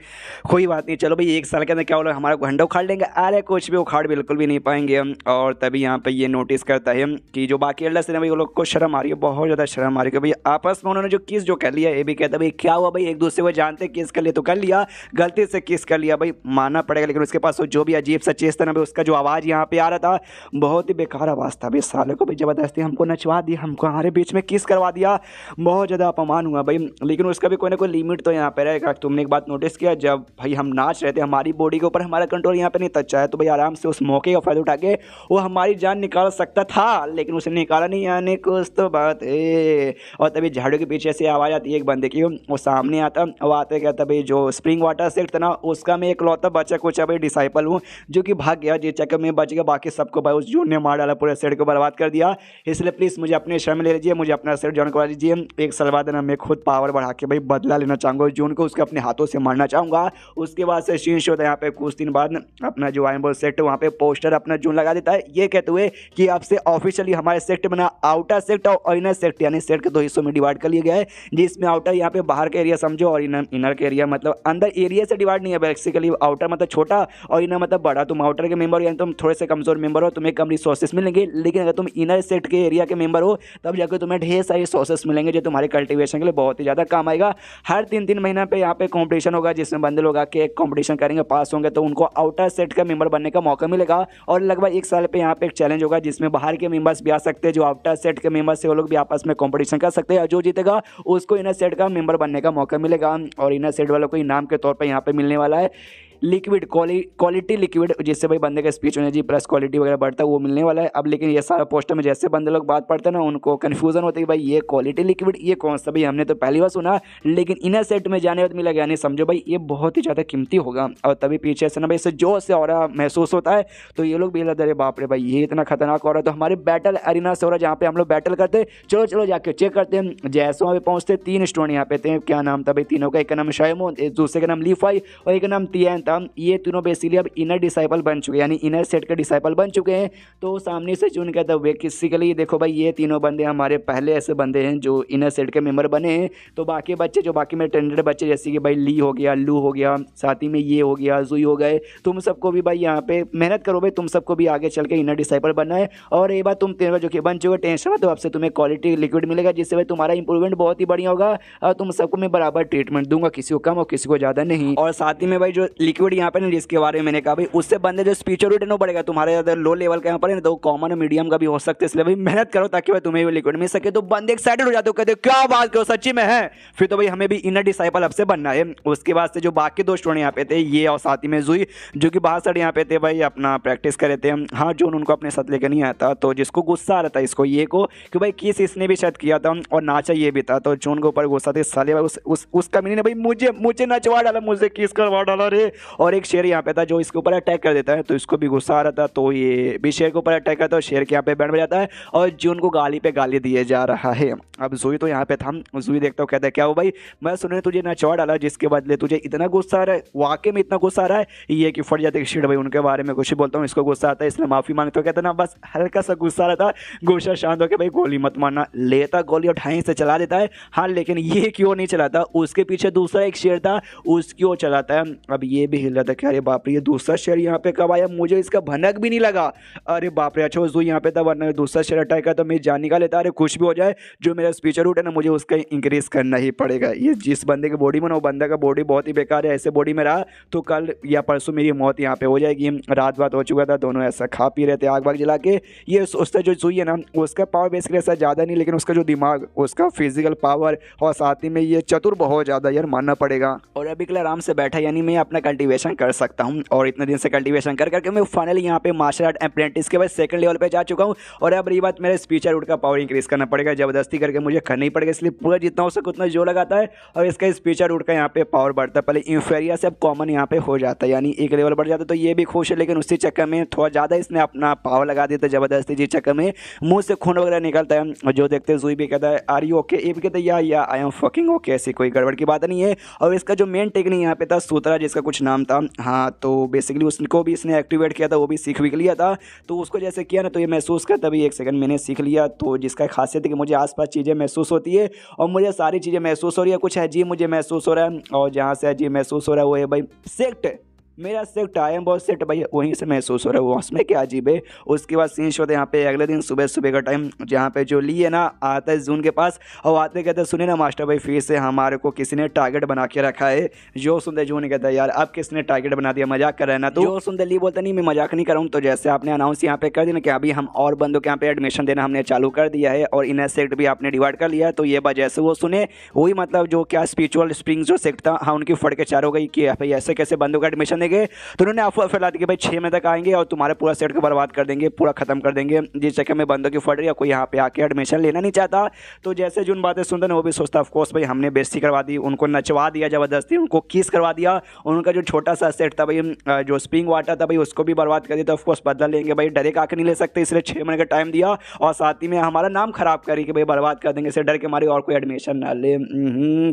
कोई बात नहीं, चलो भाई 1 साल के अंदर क्या हो रहा, हमारा घंटा उखाड़ लेंगे। अरे कुछ भी उखाड़ बिल्कुल भी नहीं पाएंगे हम। और तभी यहाँ पे ये नोटिस करता है कि जो बाकी एल्डर्स है भाई, वो लोग को शर्म आ रही है, बहुत ज़्यादा शर्म आ रही है भाई। आपस में उन्होंने जो किस जो कर लिया, ये भी कहता है भाई क्या हुआ भाई, एक दूसरे को जानते किस कर लिया तो कर लिया, गलती से किस कर लिया भाई, मानना पड़ेगा। लेकिन उसके पास जो भी अजीब सा चीज़ था ना भाई, उसका जो आवाज़ यहाँ पे आ रहा था, बहुत ही बेकार आवाज़ था भाई। साले को भाई ज़बरदस्ती हमको नचवा दिया, हमको हमारे बीच में किस करवा दिया, बहुत ज़्यादा अपमान हुआ भाई। लेकिन उसका भी कोई ना कोई लिमिट तो यहाँ पे रहेगा। तुमने एक बात नोटिस किया, जब भाई हम नाच रहे थे, हमारी बॉडी के ऊपर हमारा कंट्रोल यहाँ पे नहीं टच है, तो भाई आराम से उस मौके का फायदा उठा के वो हमारी जान निकाल सकता था, लेकिन उसने निकाला नहीं। यानी कुछ तो बात है। और तभी झाड़ू के पीछे से आवाज़ आती है एक बंदे की, वो सामने आता, वो आते कहता भाई जो स्प्रिंग वाटर सेट था ना, उसका मैं इकलौता बच्चा कुछ भाई डिसाइपल हूँ जो कि भाग गया, जिस चक्कर में बच गया, बाकी सबको भाई उस जून ने मार डाला, पूरे सेट को बर्बाद कर दिया। इसलिए प्लीज़ मुझे अपने शर्म ले लीजिए, मुझे अपना सेट ज्वाइन करवा लीजिए। 1 साल बाद ना मैं खुद पावर बढ़ा के भाई बदला लेना चाहूँगा, जून को उसके अपने हाथों से मारना चाहूँगा। उसके बाद से सीन शो था यहाँ पे, कुछ दिन बाद अपना जो आयम्बो सेट वहाँ पे पोस्टर अपना जून लगा देता है, ये कहते हुए कि अब से ऑफिशियली हमारे सेट बना आउटर सेट और इनर सेट, यानी सेट के 2 हिस्सों में डिवाइड कर लिया गया है, जिसमें आउटर यहाँ पे बाहर का एरिया समझो, और इनर का एरिया मतलब अंदर एरिया से डिवाइड नहीं है बेसिकली। आउटर मतलब छोटा और इनर मतलब बड़ा। तुम आउटर के मेंबर हो यानी तुम थोड़े से कमजोर मेंबर हो, तुम्हें कम रिसोर्सेस मिलेंगे। लेकिन अगर तुम इनर सेट के एरिया के मेंबर हो, तब जाकर तुम्हें ढेर सारी रिसोर्सेस मिलेंगे, जो तुम्हारे कल्टीवेशन के लिए बहुत ही ज़्यादा काम आएगा। हर 3-3 महीना पे यहाँ पे कॉम्पिटिशन होगा, जिसमें बंदे लोग आके एक कॉम्पिटिशन करेंगे, पास होंगे तो उनको आउटर सेट का मेंबर बनने का मौका मिलेगा। और लगभग 1 साल पे यहाँ पे एक चैलेंज होगा, जिसमें बाहर के मेंबर्स भी आ सकते हैं, जो आउटर सेट के मेंबर्स से वो लोग भी आपस में कॉम्पिटिशन कर सकते हैं। जो जीतेगा उसको इनर सेट का मेंबर बनने का मौका मिलेगा। और इनर सेट वालों को इनाम के तौर पर यहाँ पे मिलने वाला है लिक्विड, क्वालिटी लिक्विड, जिससे भाई बंदे का स्पीच एनर्जी प्लस क्वालिटी वगैरह बढ़ता है, वो मिलने वाला है। अब लेकिन ये सारा पोस्टर में जैसे बंदे लोग बात पढ़ते हैं ना, उनको कन्फ्यूजन होती है भाई ये क्वालिटी लिक्विड ये कौन सा, भाई हमने तो पहली बार सुना, लेकिन इनर सेट में जाने बाद मिला, यानी समझो भाई ये बहुत ही ज़्यादा कीमती होगा। और तभी पीछे से ना भाई इससे जोर से और महसूस होता है, तो ये लोग भी लग अरे बाप रे भाई ये इतना खतरनाक हो रहा है। तो हमारे बैटल अरीना से हो रहा है, जहाँ पे हम लोग बैटल करते, चलो चलो जाके चेक करते हैं। जैसे वहाँ पे पहुँचते 3 स्टूडेंट यहाँ पे थे, क्या नाम था भाई तीनों का, एक का नाम शायमो, दूसरे का नाम लीफाई और एक का नाम तियान था। ये तीनों बेसिकली अब इनर डिसाइपल बन चुके हैं, यानी इनर सेट के डिसाइपल बन चुके हैं। तो सामने से चुन कहता है बेसिकली देखो भाई ये तीनों बंदे हमारे पहले ऐसे बंदे हैं जो इनर सेट के मेंबर बने हैं। तो बाकी बच्चे जो बाकी में टेंडेड बच्चे, जैसे कि भाई ली हो गया, लू हो गया, साथ ही में ये हो गया, जुई हो गए, तुम सबको भी भाई यहाँ पे मेहनत करो भाई, तुम सबको भी आगे चल के इनर डिसाइपल बनना है। और ये बात तुम तीनों जो कि बन चुके, टेंशन मत, तो आपसे तुम्हें क्वालिटी लिक्विड मिलेगा, जिससे भाई तुम्हारा इंप्रूवमेंट बहुत ही बढ़िया होगा। और तुम सबको मैं बराबर ट्रीटमेंट दूंगा, किसी को कम और किसी को ज़्यादा नहीं। और साथ ही में भाई जो लिक्विड यहाँ पे जिसके बारे में मैंने कहा भाई, उससे बंदे जो स्पीचर रिटर्न बढ़ेगा, तुम्हारे ज़्यादा लो लेवल का यहाँ पर है ना, तो कॉमन और मीडियम का भी हो सकता है। इसलिए भाई मेहनत करो ताकि भाई तुम्हें भी लिक्विड मिल सके। तो बंदे एक्साइटेड हो जाते हो, कहते हो क्या बात करो सच्ची में है, फिर तो भाई हमें भी इनर डिसाइपल अब से बनना है। उसके बाद से जो बाकी 2 स्टूडेंट यहाँ पे थे, ये और साथ ही में जुई, जो कि बाहर साइड यहाँ पे थे भाई अपना प्रैक्टिस कर रहे थे। हाँ जोन उनको अपने साथ लेकर नहीं आता, तो जिसको गुस्सा आ रहा था इसको ये को कि भाई किस इसने भी शायद किया था और नाचा ये भी था, तो जोन के ऊपर गुस्सा थे साले भाई उसका मीनिंग भाई मुझे नचवा डाला, मुझे किस करवा डाला रे। और एक शेर यहाँ पे था जो इसके ऊपर अटैक कर देता है, तो इसको भी गुस्सा आ रहा था, तो ये भी शेर के ऊपर अटैक करता है, शेर के यहाँ पे बैंड बजाता है और जून को गाली पे गाली दिए जा रहा है। अब जुई तो यहाँ पे था, जुई देखता हूँ कहता है क्या हो भाई, मैं सुने तुझे नचवा डाला, जिसके बदले तुझे इतना गुस्सा आ रहा है, वाकई में इतना गुस्सा आ रहा है ये कि फट जाते शिट भाई उनके बारे में कुछ ही बोलता हूँ, इसको गुस्सा आता है इसलिए माफी मांगता हूँ। कहता ना बस हल्का सा गुस्सा आ रहा था, गुस्सा शांत होकर भाई गोली मत मारना, लेता गोली और ढाई से चला देता है। हाँ लेकिन ये क्यों नहीं चलाता, उसके पीछे दूसरा एक शेर था उसकी वो चलाता है। अब ये भी हिल रहा था कि अरे बाप रे ये दूसरा शेर यहाँ पे कब आया, मुझे इसका भनक भी नहीं लगा। अरे बाप रे अच्छा जुई यहाँ पे था, वरना दूसरा शेर अटैक का तो मैं जान निकाल लेता। अरे कुछ भी हो जाए जो मेरा स्पीचर रूट है ना, मुझे उसका इंक्रीज करना ही पड़ेगा। ये जिस बंदे की बॉडी में ना, वो बंदा का बॉडी बहुत ही बेकार है, ऐसे बॉडी में रहा तो कल या परसों मेरी मौत यहाँ पे हो जाएगी। रात बात हो चुका था, दोनों ऐसा खा पी रहे थे आग बाग जला के। ये सोचता जो जुई है ना, उसका पावर बेसिकली ऐसा ज़्यादा नहीं, लेकिन उसका जो दिमाग, उसका फिजिकल पावर और साथ ही में ये चतुर बहुत ज़्यादा यार मानना पड़ेगा। और अभी के लिए आराम से बैठा, यानी मैं अपना कल्टीवेशन कर सकता हूँ। और इतने दिन से कल्टीवेशन कर करके मैं फाइनली यहाँ पे मार्शल आर्ट अप्रेंटिस के बाद सेकंड लेवल पे जा चुका हूँ। और अब रही बात मेरे स्पीचर रूट का पावर इंक्रीज करना पड़ेगा, ज़बरदस्ती करके मुझे करना ही पड़ेगा, इसलिए पूरा जितना हो सके उतना जोर लगाता है और इसका स्पीचर रूट का यहाँ पे पावर बढ़ता है। पहले इंफेरिया से अब कॉमन यहाँ पे हो जाता है, यानी एक लेवल बढ़ जाता है, तो ये भी खुश है। लेकिन उसी चक्कर में थोड़ा ज़्यादा इसने अपना पावर लगा दिया था ज़बरदस्ती, जिस चक्कर में मुँह से खून वगैरह निकलता है। और जो देखते जुई भी कहता है आर यू ओके, ये भी कहता है या आई एम फकिंग ओके, ऐसी कोई गड़बड़ की बात नहीं है। और इसका जो मेन टेक्निक यहाँ पे था सूत्रा, जिसका कुछ नाम नाम था। हाँ, तो बेसिकली उसको भी इसने एक्टिवेट किया था, वो भी सीख भी लिया था। तो उसको जैसे किया ना तो ये महसूस करता भी 1 सेकंड मैंने सीख लिया। तो जिसका खासियत है कि मुझे आसपास चीज़ें महसूस होती है और मुझे सारी चीज़ें महसूस हो रही है, कुछ अजीब मुझे महसूस हो रहा है। और जहाँ से अजीब महसूस हो रहा है वो है भाई सेक्ट, मेरा सेक्ट आई एम बहुत सेट भाई, वहीं से महसूस हो रहा है वो, उसमें क्या अजीब है। उसके बाद सीन होते हैं यहाँ पे अगले दिन सुबह सुबह का टाइम, जहाँ पे जो ली है ना आता है जून के पास और आते कहते हैं सुनिए ना मास्टर भाई फिर से हमारे को किसी ने टारगेट बना के रखा है। जो सुनते जून कहता है यार अब किसने टारगेट बना दिया, मजाक कर रहे हैं ना। तो जो सुनते ली बोलता नहीं मैं मजाक नहीं कर रहा हूँ। तो जैसे आपने अनाउंस यहाँ पे कर दिया ना कि अभी हम और बंदों के यहाँ पे एडमिशन देना हमने चालू कर दिया है और इनर सेक्ट भी आपने डिवाइड कर लिया है। तो ये बात जैसे वो सुने वही मतलब जो क्या स्पिरिचुअल स्प्रिंग जो सेक्ट था हाँ उनकी फड़ के चार हो गई कि भाई ऐसे कैसे बंदों का एडमिशन देंगे। तो उन्होंने अफवाह फैला दी कि भाई 6 महीने तक आएंगे और तुम्हारे पूरा सेट को बर्बाद कर देंगे, पूरा खत्म कर देंगे। जिस चक्कर में बंदों की फट रही है, कोई यहाँ पे आके एडमिशन लेना नहीं चाहता। तो जैसे जो उन बातें सुनते ना वो भी सोचता ऑफकोर्स भाई हमने बेइज्जती करवा दी, उनको नचवा दिया ज़बरदस्ती, उनको किस करवा दिया, उनका जो छोटा सा सेट था भाई जो स्प्रिंग वाटर था भाई उसको भी बर्बाद कर दिया। तो ऑफकोर्स बदला लेंगे भाई, डायरेक्ट आके नहीं ले सकते, इसलिए 6 महीने का टाइम दिया और साथ ही में हमारा नाम खराब करी कि भाई बर्बाद कर देंगे, इससे डर के मारे और कोई एडमिशन ना ले।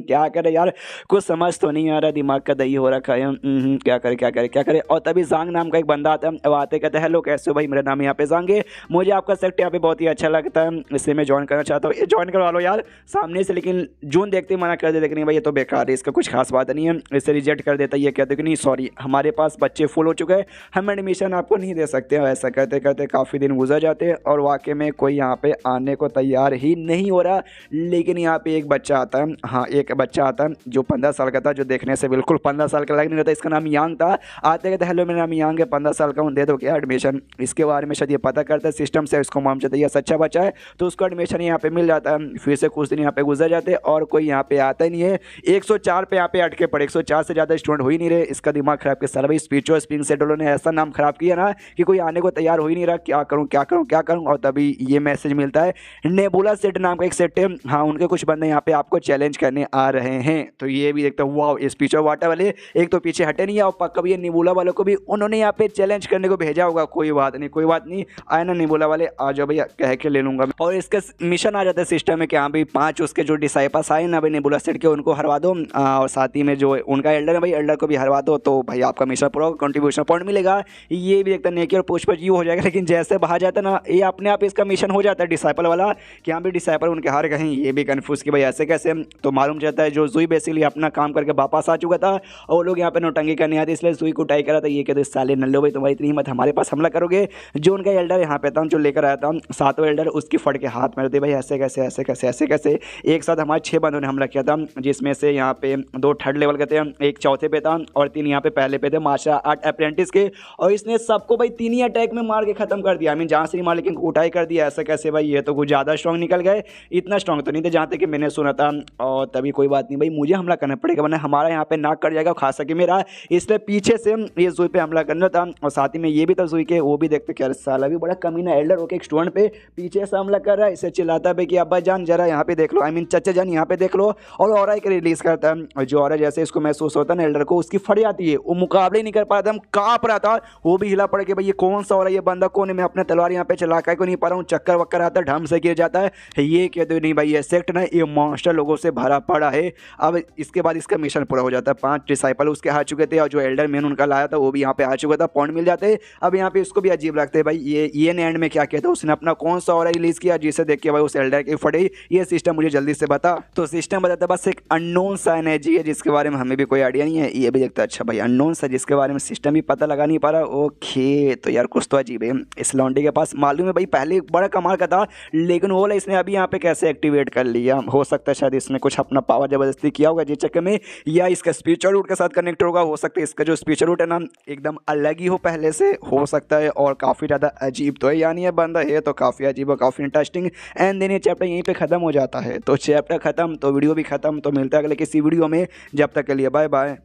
क्या करे यार, कुछ समझ तो नहीं आ रहा, दिमाग का दही हो रखा है। क्या करे क्या करे क्या करे। और तभी जांग नाम का एक बंदा आता है, अब आते कहते हैं हेलो कैसे हो भाई, मेरा नाम यहाँ पे जांगे, मुझे आपका सेक्ट यहाँ पे बहुत ही अच्छा लगता है, इससे मैं ज्वाइन करना चाहता हूँ। ये ज्वाइन करवा लो यार सामने से। लेकिन जून देखते ही मना कर देते कि नहीं भाई ये तो बेकार है, इसका कुछ खास बात नहीं है, इसे रिजेक्ट कर देता है। ये कहते कि नहीं सॉरी हमारे पास बच्चे फुल हो चुके हैं, हम एडमिशन आपको नहीं दे सकते। ऐसा कहते कहते काफ़ी दिन गुजर जाते हैं और वाकई में कोई यहाँ पे आने को तैयार ही नहीं हो रहा। लेकिन यहाँ पे एक बच्चा आता है, हाँ एक बच्चा आता है जो 15 साल का था, जो देखने से बिल्कुल 15 साल का लग नहीं रहता। इसका नाम यांग था। आते कहते हेलो मेरा नाम यांग है, 15 साल का हूँ, दे दो क्या एडमिशन। इसके बारे में शायद ये पता करता है सिस्टम से, इसको मालूम चलता है ये सच्चा बच्चा है तो उसको एडमिशन यहाँ पे मिल जाता है। फिर से कुछ दिन यहाँ पे गुजर जाते और कोई यहाँ पे आता ही नहीं है। 104 पे यहाँ पे अटके पड़े, 104 से ज़्यादा स्टूडेंट हो ही नहीं रहे। इसका दिमाग खराब के सारा भाई स्पिरिचुअल स्प्रिंग सेटलों ने ऐसा नाम खराब किया ना कि कोई आने को तैयार हो ही नहीं रहा, क्या करूँ क्या करूँ क्या करूँ। और तभी ये मैसेज मिलता है, नेबुला सेट नाम का एक सेट है, हाँ उनके कुछ बंदे यहाँ पे आपको चैलेंज करने आ रहे हैं। तो ये भी देखता हूँ वाह, स्पिरिचुअल वाटर वाले एक तो पीछे हटे नहीं है और पक्का भी ये नेबुला वालों को भी उन्होंने यहाँ पे चैलेंज करने को भेजा होगा। कोई बात नहीं कोई बात नहीं, आए ना नेबुला वाले आ जाओ भैया, कह के ले लूंगा। और इसका मिशन आ जाता है सिस्टम में कि हाँ भाई 5 उसके जो डिसाइपल्स आए ना भाई नेबुला सेट के, उनको हरवा दो और साथ ही में जो उनका एल्डर है भाई एल्डर को भी हरवा दो, तो भाई आपका मिशन पूरा कंट्रीब्यूशन पॉइंट मिलेगा। ये भी देखता नेकी और पूछ यू हो जाएगा। लेकिन जैसे बाहर जाता ना ये अपने आप इसका मिशन हो जाता है डिसाइपल वाला कि हाँ भाई डिसाइपल उनके हार गए। ये भी कन्फ्यूज कि भाई ऐसे कैसे। तो मालूम चलता है जो जुई बेसिकली अपना काम करके वापस आ चुका था और वो लोग यहाँ पे नोटंगी करने आते, इसलिए जुई को टाई करा था। ये कहते साले नल्लो भाई तुम्हारी इतनी हिम्मत हमारे पास हमला करोगे। जो उनका एल्डर यहाँ पे था जो लेकर आया था 7वां एल्डर, उसकी फट के हाथ में रहते भाई ऐसे कैसे ऐसे कैसे ऐसे कैसे। एक साथ हमारे 6 बंदों ने हमला किया था, जिसमें से यहाँ पे 2 थर्ड लेवल के थे, एक चौथे पे था और 3 यहाँ पे पहले पे थे मार्शल आर्ट अप्रेंटिस के। और इसने सबको भाई 3 ही अटैक में मार के खत्म कर दिया। आई मीन जहाँ से नहीं मार लेकिन उठाई कर दिया। ऐसा कैसे भाई, ये तो कुछ ज़्यादा स्ट्रॉन्ग निकल गए। इतना स्ट्रॉन्ग तो नहीं थे जहाँ तक कि मैंने सुना था। और तभी कोई बात नहीं भाई, मुझे हमला करना पड़ेगा वरना हमारा यहाँ पे नाक कट जाएगा, खा सके मेरा। इसलिए पीछे से ये जुई पे हमला करना था। और साथ ही में ये भी था जुई के, वो भी देखते क्या साला भी बड़ा कमीना एल्डर होके एक स्टूडेंट पे पीछे से हमला कर रहा है। इसे चिल्लाता है कि अब्बा जान जरा यहाँ पे देख लो, आई मीन चचा जान यहाँ पे देख लो। और ऑरा एक रिलीज करता है और जो ऑरा जैसे इसको महसूस होता है ना एल्डर को, उसकी फट जाती है। वो मुकाबले नहीं कर पा रहा था, हम काँप रहा था। वो भी हिला पड़ा कि भाई ये कौन सा हो रहा है, ये बंदा कौन है, मैं अपने तलवार यहाँ पे चला कर को नहीं पा रहा हूँ। चक्कर वक्कर आता है, ढम से गिर जाता है। ये कहते नहीं भाई ये सेक्ट ना ये मॉन्स्टर लोगों से भरा पड़ा है। अब इसके बाद इसका मिशन पूरा हो जाता है। 5 डिसाइपल उसके आ चुके थे और जो एल्डर मैन उनका लाया था वो भी यहाँ पे आ चुका था, पॉइंट मिल जाते। अब यहाँ पे इसको भी अजीब लगता है भाई ये एंड में क्या कहता है, उसने अपना कौन सा ऑरा रिलीज किया जिसे देख के भाई उस एल्डर की फटे। ये सिस्टम मुझे जल्दी से बता। तो सिस्टम बताता बस एक अननोन सा एनर्जी है जिसके बारे में हमें भी कोई आइडिया नहीं है। ये भी देखता अच्छा भाई अननोन सा जिसके बारे में सिस्टम भी पता लगा नहीं पा रहा। ओके तो यार कुछ तो अजीब है। इस लॉन्डी के पास मालूम है भाई पहले बड़ा कमाल का था, लेकिन वो वाला इसने अभी यहाँ पे कैसे एक्टिवेट कर लिया। हो सकता है शायद इसने कुछ अपना पावर जबरदस्ती किया होगा जिस चक्कर में, या इसका स्पिरिचुअल रूट के साथ कनेक्ट होगा। हो सकता है इसका जो स्पिरिचुअल रूट है ना एकदम अलग ही हो पहले से, हो सकता है। और काफ़ी ज़्यादा अजीब तो है, यानी ये बंदा है तो काफ़ी अजीब और काफ़ी इंटरेस्टिंग। एंड देन ये चैप्टर यहीं पे ख़त्म हो जाता है। तो चैप्टर ख़त्म तो वीडियो भी ख़त्म। तो मिलता है अगले किसी वीडियो में, जब तक के लिए बाय बाय।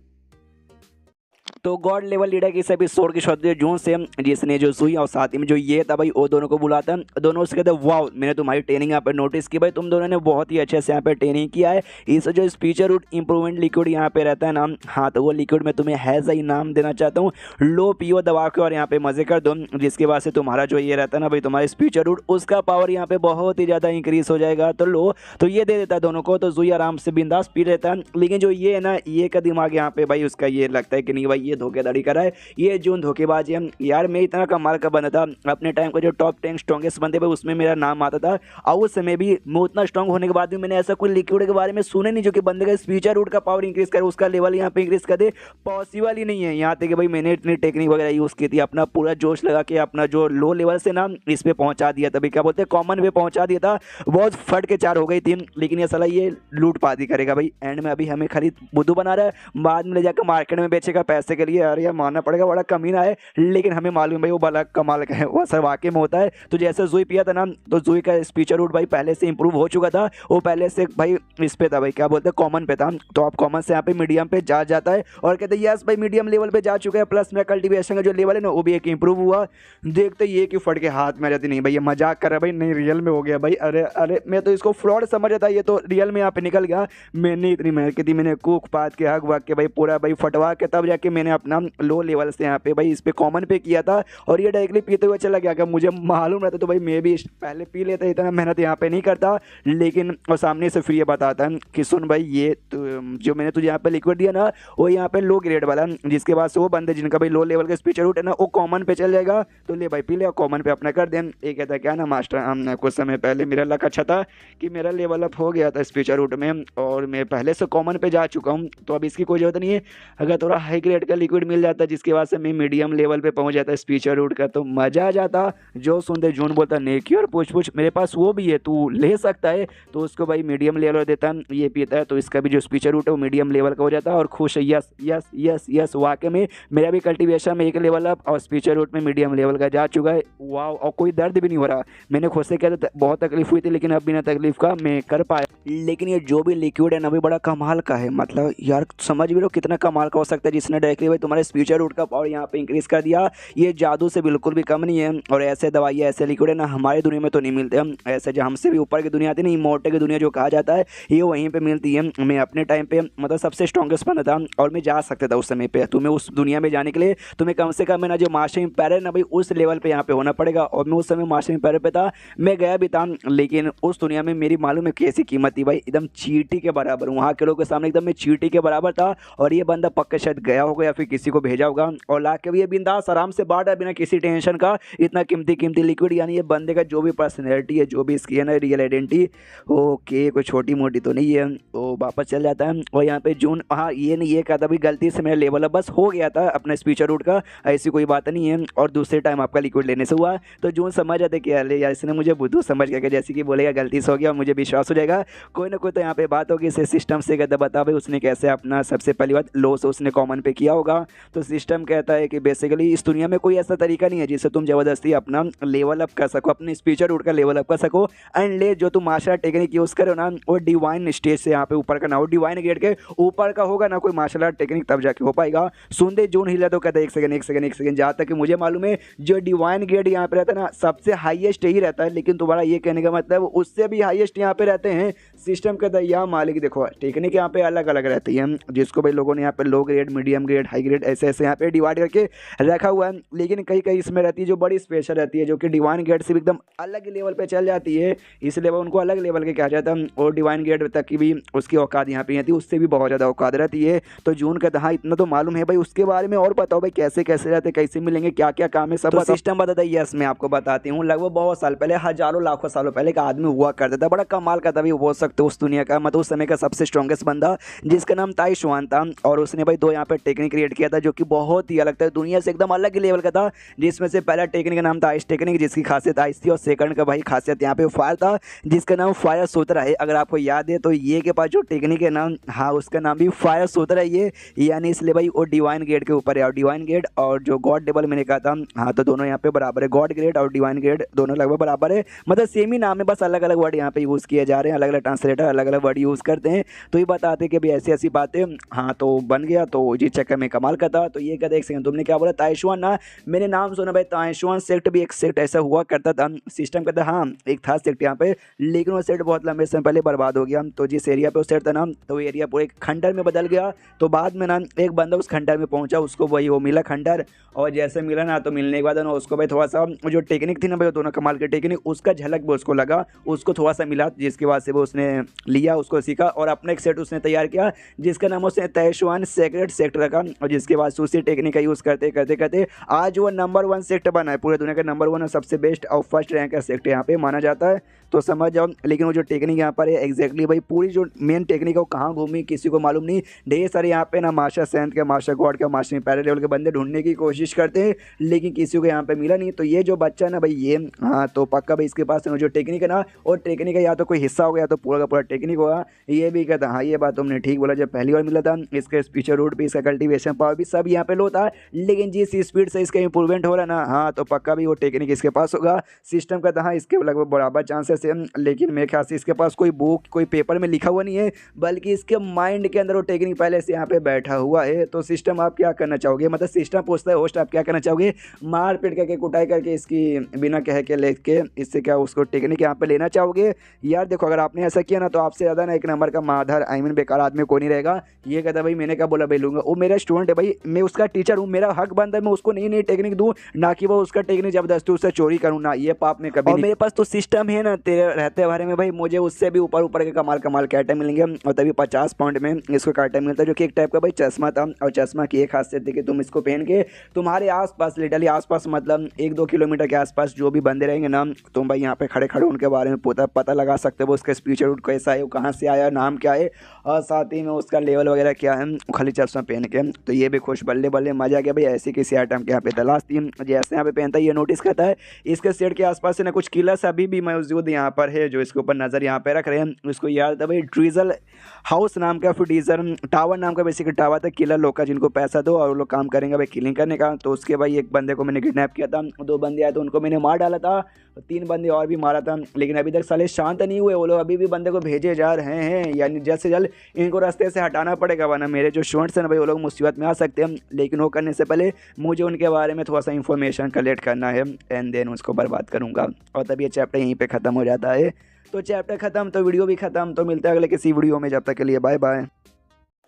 तो गॉड लेवल लीडर की सभी सोर की शब्द जून से जिसने जो सुई और साथ ही में जो ये था भाई वो दोनों को बुलाता है। दोनों उसके कहते वाह मैंने तुम्हारी ट्रेनिंग यहाँ पे नोटिस की भाई, तुम दोनों ने बहुत ही अच्छे से यहाँ पे ट्रेनिंग किया है। इस जो स्पीचर रूट इंप्रूवमेंट लिक्विड यहाँ पे रहता है ना, हाँ तो वो लिक्विड में तुम्हें हैज़ ही नाम देना चाहता हूँ। लो पियो दबा के और यहाँ पे मजे कर दो, जिसके बाद से तुम्हारा जो ये रहता है ना भाई तुम्हारा स्पीचर रूट उसका पावर यहाँ पे बहुत ही ज़्यादा इंक्रीज हो जाएगा। तो लो तो ये दे देता है दोनों को। तो जुई आराम से बिंदास पी रहता है। लेकिन जो ये है ना ये का दिमाग यहाँ पे भाई उसका ये लगता है कि नहीं भाई ये धोखेधड़ी करा है, ये जून धोखेबाज है। यार मैं इतना कमाल का बंदा था, अपने टाइम का जो टॉप 10 स्ट्रॉन्गेस्ट बंदे पे उसमें मेरा नाम आता था। और उस समय भी मैं उतना स्ट्रॉन्ग होने के बाद भी मैंने ऐसा कोई लिक्विड के बारे में सुने नहीं जो कि बंदे का स्पीचर रूट का पावर इंक्रीज करे, उसका लेवल यहाँ पे इंक्रीज कर दे, पॉसिबल ही नहीं है। यहाँ तक कि भाई मैंने इतनी टेक्निक वगैरह यूज़ की थी, अपना पूरा जोश लगा के अपना जो लो लेवल से ना इस पे पहुंचा दिया, तभी क्या बोलते हैं कॉमन पे पहुंचा दिया था, बहुत फट के 4 हो गई थी। लेकिन ये साला ये लूटपाती करेगा भाई, एंड में अभी हमें खाली बुद्धू बना रहा है, बाद में ले जाकर मार्केट में बेचेगा पैसे के लिए। यार यार मानना पड़ेगा बड़ा कमीना है, लेकिन हमें मालूम भाई वो बड़ा कमाल का है, वो सर वाकई में होता है। तो जैसे जूई पिया था ना, तो जूई का स्पीचर रूट भाई पहले से इंप्रूव हो चुका था, वो पहले से भाई इस पे था भाई क्या बोलते हैं कॉमन पे था, तो आप कॉमन से यहाँ पे मीडियम पे जा जाता है और कहते हैं यस भाई मीडियम लेवल पे जा चुका है, प्लस मेरा कल्टीवेशन का जो लेवल है ना वो भी एक इंप्रूव हुआ। देखते ये कि फट के हाथ में रहती, नहीं भाई ये मजाक कर रहा है भाई, नहीं रियल में हो गया भाई। अरे अरे मैं तो इसको फ्रॉड समझ रहा था, ये तो रियल में यहाँ पे निकल गया। मैंने इतनी मेहनत की थी, मैंने कूक पात के हक वक के भाई पूरा भाई फटवा के तब जाके मैंने अपना लो लेवल से यहाँ पे भाई इस पे कॉमन पे किया था, और ये डायरेक्टली पीते हुए चला गया। अगर मुझे मालूम रहता तो भाई मैं भी पहले पी लेता, इतना मेहनत यहाँ पे नहीं करता। लेकिन और सामने से फिर ये बताता कि सुन भाई ये जो मैंने तुझे यहाँ पे लिक्विड दिया ना वो यहाँ पे लो ग्रेड वाला, जिसके बाद से वो बंदे जिनका भाई लो लेवल का स्पीचर रूट है ना वो कॉमन पे चल जाएगा, तो ले भाई पी ले कॉमन पे अपना कर दे। ये कहता है क्या ना मास्टर, हमने कुछ समय पहले मेरा लक अच्छा था कि मेरा लेवल अप हो गया था स्पीचर रूट में, और मैं पहले से कॉमन पे जा चुका हूँ, तो अब इसकी कोई जरूरत नहीं है। अगर थोड़ा हाई ग्रेड का लिक्विड मिल जाता जिसके बाद से मैं मीडियम लेवल पे पहुँच जाता स्पीचर रूट का, तो मज़ा आ जाता। जो सुनते जून बोलता नेकी और पूछ मेरे पास वो भी है, तू ले सकता है। तो उसको भाई मीडियम लेवल देता, ये पीता है, तो इसका भी जो स्पीचर रूट है वो मीडियम लेवल का हो जाता है और खुश है। यस यस यस यस वाकई में मेरा भी कल्टीवेशन में एक लेवल अप और स्पीचर रूट में मीडियम लेवल का जा चुका है। वाह, और कोई दर्द भी नहीं हो रहा। मैंने खुद से किया था, बहुत तकलीफ हुई थी, लेकिन अब बिना तकलीफ का मैं कर पाया। लेकिन ये जो भी लिक्विड है ना भी बड़ा कमाल का है, मतलब यार समझ भी लो कितना कमाल का हो सकता है, जिसने डायरेक्टली भाई तुम्हारे स्पीचर रूट का पावर यहाँ पे इंक्रीज कर दिया। ये जादू से बिल्कुल भी कम नहीं है, और ऐसे दवाइयाँ ऐसे लिक्विड है ना हमारी दुनिया में तो नहीं मिलते। हम ऐसे जो हमसे भी ऊपर की दुनिया आती है ना, इमोर्टल की दुनिया जो कहा जाता है, ये वहीं पे मिलती है। मैं अपने टाइम पे मतलब सबसे स्ट्रॉन्गेस्ट बना था और मैं जा सकता था उस समय पे। तुम्हें उस दुनिया में जाने के लिए तुम्हें कम से कम है ना जो मास्टर एम्पायर है ना भाई उस लेवल पे यहाँ पे होना पड़ेगा, और मैं उस समय मास्टर एम्पायर पे था, मैं गया भी था। लेकिन उस दुनिया में मेरी मालूम है कैसी कीमत थी भाई, एकदम चींटी के बराबर। वहाँ के लोगों के सामने एकदम मैं चींटी के बराबर था, और ये बंदा पक्का शायद गया होगा या फिर किसी को भेजा होगा, और ला के भी ये बिंदास आराम से बांटा बिना किसी टेंशन का इतना कीमती लिक्विड। यानी ये बंदे का जो भी पर्सनैलिटी है, जो भी इसकी है ना रियल आइडेंटिटी, ओके कोई छोटी मोटी तो नहीं है, तो वापस चल जाता है। और यहाँ पे जून हाँ ये नहीं ये कहता भाई गलती से मेरा लेवल अब बस हो गया था अपने स्पीचर रूट का, ऐसी कोई बात नहीं है, और दूसरे टाइम आपका लिक्विड लेने से हुआ। तो जून समझ जाते कि अरे यार इसने मुझे बुद्धू समझ गया, जैसे कि बोलेगा गलती से हो गया और मुझे विश्वास हो जाएगा, कोई ना कोई तो यहाँ पे बात होगी। इसे सिस्टम से कहता बता भाई उसने कैसे अपना सबसे पहली बात लो से उसने कॉमन पे किया होगा। तो सिस्टम कहता है कि बेसिकली इस दुनिया में कोई ऐसा तरीका नहीं है जिससे तुम ज़बरदस्ती अपना लेवल अप कर सको, अपने स्पीचर रूट का लेवल अप कर सको। एंड ले जो तुम मार्शल आर्ट टेक्निक यूज़ करो ना वो डिवाइन स्टेज से यहाँ पे ऊपर का ना हो, डिवाइन गेट के ऊपर का होगा ना कोई मार्शल आर्ट टेक्निक, तब जाके हो पाएगा। सुनते जून हिला तो कहता है एक सेकंड, जहाँ तक कि मुझे मालूम है जो डिवाइन गेट यहाँ पे रहता है ना सबसे हाईएस्ट ही रहता है, लेकिन तुम्हारा ये कहने का मतलब उससे भी हाईएस्ट यहाँ पे रहते हैं। सिस्टम कहता है यहाँ मालिक देखो टेक्निक यहाँ पे अलग अलग रहती है, जिसको भाई लोगों ने यहाँ पे low grade, medium grade, high grade ऐसे ऐसे यहाँ पे डिवाइड करके रखा हुआ है। लेकिन कई कई इसमें रहती है जो बड़ी स्पेशल रहती है, जो कि डिवाइन गेट से भी एकदम अलग लेवल पे चल जाती है, इसलिए उनको अलग लेवल के कहा जाता है। और डिवाइन गेट तक की भी उसकी औकात यहाँ पे आती है, उससे भी बहुत ज़्यादा औकात रहती है। तो जून कहता हाँ इतना तो मालूम है भाई, उसके बारे में और बताओ भाई कैसे कैसे रहते, कैसे मिलेंगे, क्या क्या काम है, सब सिस्टम बताता है। यस मैं आपको बताती हूँ, लगभग बहुत साल पहले, हजारों लाखों सालों पहले का आदमी हुआ करता था, बड़ा कमाल का था भी बोल सकते हो उस दुनिया का, मतलब उस समय का सबसे स्ट्रॉन्गेस्ट बंदा, जिसका नाम ताई शुआन था। और उसने भाई दो यहाँ पे टेक्निक क्रिएट किया था जो कि बहुत ही अलग था, दुनिया से एकदम अलग लेवल का था। जिसमें से पहला टेक्निक का नाम था आइस टेक्निक, जिसकी खासियत आइस थी, और सेकंड का भाई खासियत यहाँ पे फायर था, जिसका नाम फायर सूत्र है। अगर आपको याद है तो ये के पास जो टेक्निक है नाम, हाँ उसका नाम भी फायर सूत्र है ये, यानी इसलिए भाई वो डिवाइन गेट के ऊपर है। और डिवाइन गेट और जो गॉड टेबल मैंने कहा था, हाँ तो दोनों यहाँ पे बराबर है, गॉड ग्रेड और डिवाइन ग्रेड दोनों लगभग बराबर है, मतलब सेम ही नाम है, बस अलग अलग वर्ड यहाँ पे यूज़ किए जा रहे हैं, अलग अलग ट्रांसलेटर अलग अलग वर्ड यूज़ करते हैं। तो ये बताते हैं कि भाई ऐसी ऐसी बातें, हाँ तो बन गया, तो जी चक्कर में कमाल का था। तो ये कहते एक सेकंड तुमने क्या बोला ताइशुआन ना, मैंने नाम सुना भाई ताइशुआन सेक्ट भी एक सेक्ट ऐसा हुआ करता था। सिस्टम कहता हाँ एक था सेक्ट यहाँ पे, लेकिन वो सेक्ट बहुत लंबे समय पहले बर्बाद हो गया। तो जिस एरिया पे वो सेक्ट था ना, तो वो एरिया पूरे एक खंडर में बदल गया। तो बाद में ना एक बंदा उस खंडर में पहुंचा, उसको वही वो मिला खंडर, और जैसे मिला ना तो मिलने के बाद ना उसको भाई थोड़ा सा जो टेक्निक थी ना भाई दोनों कमाल की टेक्निक, उसका झलक भी उसको लगा, उसको थोड़ा सा मिला, जिसके बाद से वो उसने लिया, उसको सीखा और अपना एक सेट उसने तैयार किया, जिसका नाम उसने ताइशुआन सेक्रेट सेक्ट रखा। और जिसके बाद से उसी टेक्निक का यूज़ करते करते करते आज वो नंबर 1 सेक्टर बना है, पूरे दुनिया का नंबर 1 और सबसे बेस्ट और फर्स्ट रैंक का सेक्टर यहाँ पे माना जाता है। तो समझ जाओ। लेकिन वो जो टेक्निक यहाँ पर है एग्जैक्टली भाई पूरी जो मेन टेक्निक है वो कहाँ घूमी किसी को मालूम नहीं। ढेर सारे यहाँ पे ना मास्टर सेंथ के, मास्टर गॉड के, मास्टर पैरा लेवल के बंदे ढूंढने की कोशिश करते हैं लेकिन किसी को यहाँ पे मिला नहीं। तो ये जो बच्चा है ना भाई ये हाँ तो पक्का भाई इसके पास जो टेक्निक है ना और टेक्निक का या तो कोई हिस्सा हो गया तो पूरा का पूरा टेक्निक होगा। ये भी कहता हाँ ये बात तुमने ठीक बोला, जब पहली बार मिला था इसके स्पीचर रूट भी, इसका कल्टीवेशन पावर भी सब यहाँ पे लो था, लेकिन जिस स्पीड से इसका इंप्रूवमेंट हो रहा है ना हाँ तो पक्का भी वो टेक्निक इसके पास होगा। सिस्टम का हाँ इसके लगभग बराबर चांसेस है, लेकिन मेरे ख्याल से इसके पास कोई बुक कोई पेपर में लिखा हुआ नहीं है बल्कि इसके माइंड के अंदर वो टेक्निक पहले से यहाँ पे बैठा हुआ है। तो सिस्टम आप क्या करना चाहोगे, मतलब सिस्टम पूछता है होस्ट आप क्या करना चाहोगे, मार पीट करके कुटाई करके इसकी बिना कह के लेके इससे क्या उसको टेक्निक यहाँ पे लेना चाहोगे। यार देखो अगर आपने ऐसा किया ना तो आपसे ज़्यादा ना एक नंबर का माधर बेकार आदमी कोई नहीं रहेगा। ये कहता भाई मैंने क्या बोला भाई लूँगा, वो मेरा स्टूडेंट है भाई, मैं उसका टीचर हूँ, मेरा हक बनता है मैं उसको नई नई टेक्निक दूँ, ना कि वो उसका टेक्निक जबरदस्ती उससे चोरी करूँ ना, ये पाप में कभी। और मेरे पास तो सिस्टम है ना तेरे रहते बारे में भाई, मुझे उससे भी ऊपर ऊपर के कमाल कमाल के आइटम मिलेंगे और तभी 50 पॉइंट में इसको का आइटम मिलता है जो कि एक टाइप का भाई चश्मा था। और चश्मा की एक खासियत थी कि तुम इसको पहन के तुम्हारे आसपास लिटरली आसपास मतलब 1-2 किलोमीटर के आसपास जो भी बंदे रहेंगे ना तुम भाई यहाँ पे खड़े खड़े उनके बारे में पता लगा सकते हो, उसका स्पीच रूट कैसा है, वो कहाँ से आया, नाम क्या है और साथ ही में उसका लेवल वगैरह क्या है, खाली चश्मा पहन के। तो ये भी खुश बल्ले बल्ले मजा आ गया भाई, ऐसी किसी आइटम के यहाँ पे तलाश थी जैसे यहाँ पे पहनता है। ये नोटिस करता है इसके सेट के आसपास से ना कुछ किलर्स अभी भी मौजूद यहाँ पर है जो इसके ऊपर नज़र यहाँ पे रख रहे हैं। उसको याद था भाई ड्रीजल हाउस नाम का, फिर डीजल टावर नाम का बेसिकली टावर था, किलर लोग का जिनको पैसा दो और वो लोग काम करेंगे भाई किलिंग करने का। तो उसके भाई एक बंदे को मैंने किडनैप किया था, 2 बंदे आए तो उनको मैंने मार डाला था, 3 बंदे और भी मारा था, लेकिन अभी तक साले शांत नहीं हुए वो लोग, अभी भी बंदे को भेजे जा रहे हैं। यानी जल्द से जल्द इनको रास्ते से हटाना पड़ेगा वरना मेरे जो स्टूडेंट्स हैं ना भाई वो लोग मुसीबत में आ सकते हैं। लेकिन वो करने से पहले मुझे उनके बारे में थोड़ा सा इन्फॉर्मेशन कलेक्ट करना है एंड देन उसको बर्बाद करूँगा। और तब ये चैप्टर यहीं पर ख़त्म हो जाता है। तो चैप्टर ख़त्म तो वीडियो भी ख़त्म। तो मिलता है अगले किसी वीडियो में, जब तक के लिए बाय बाय।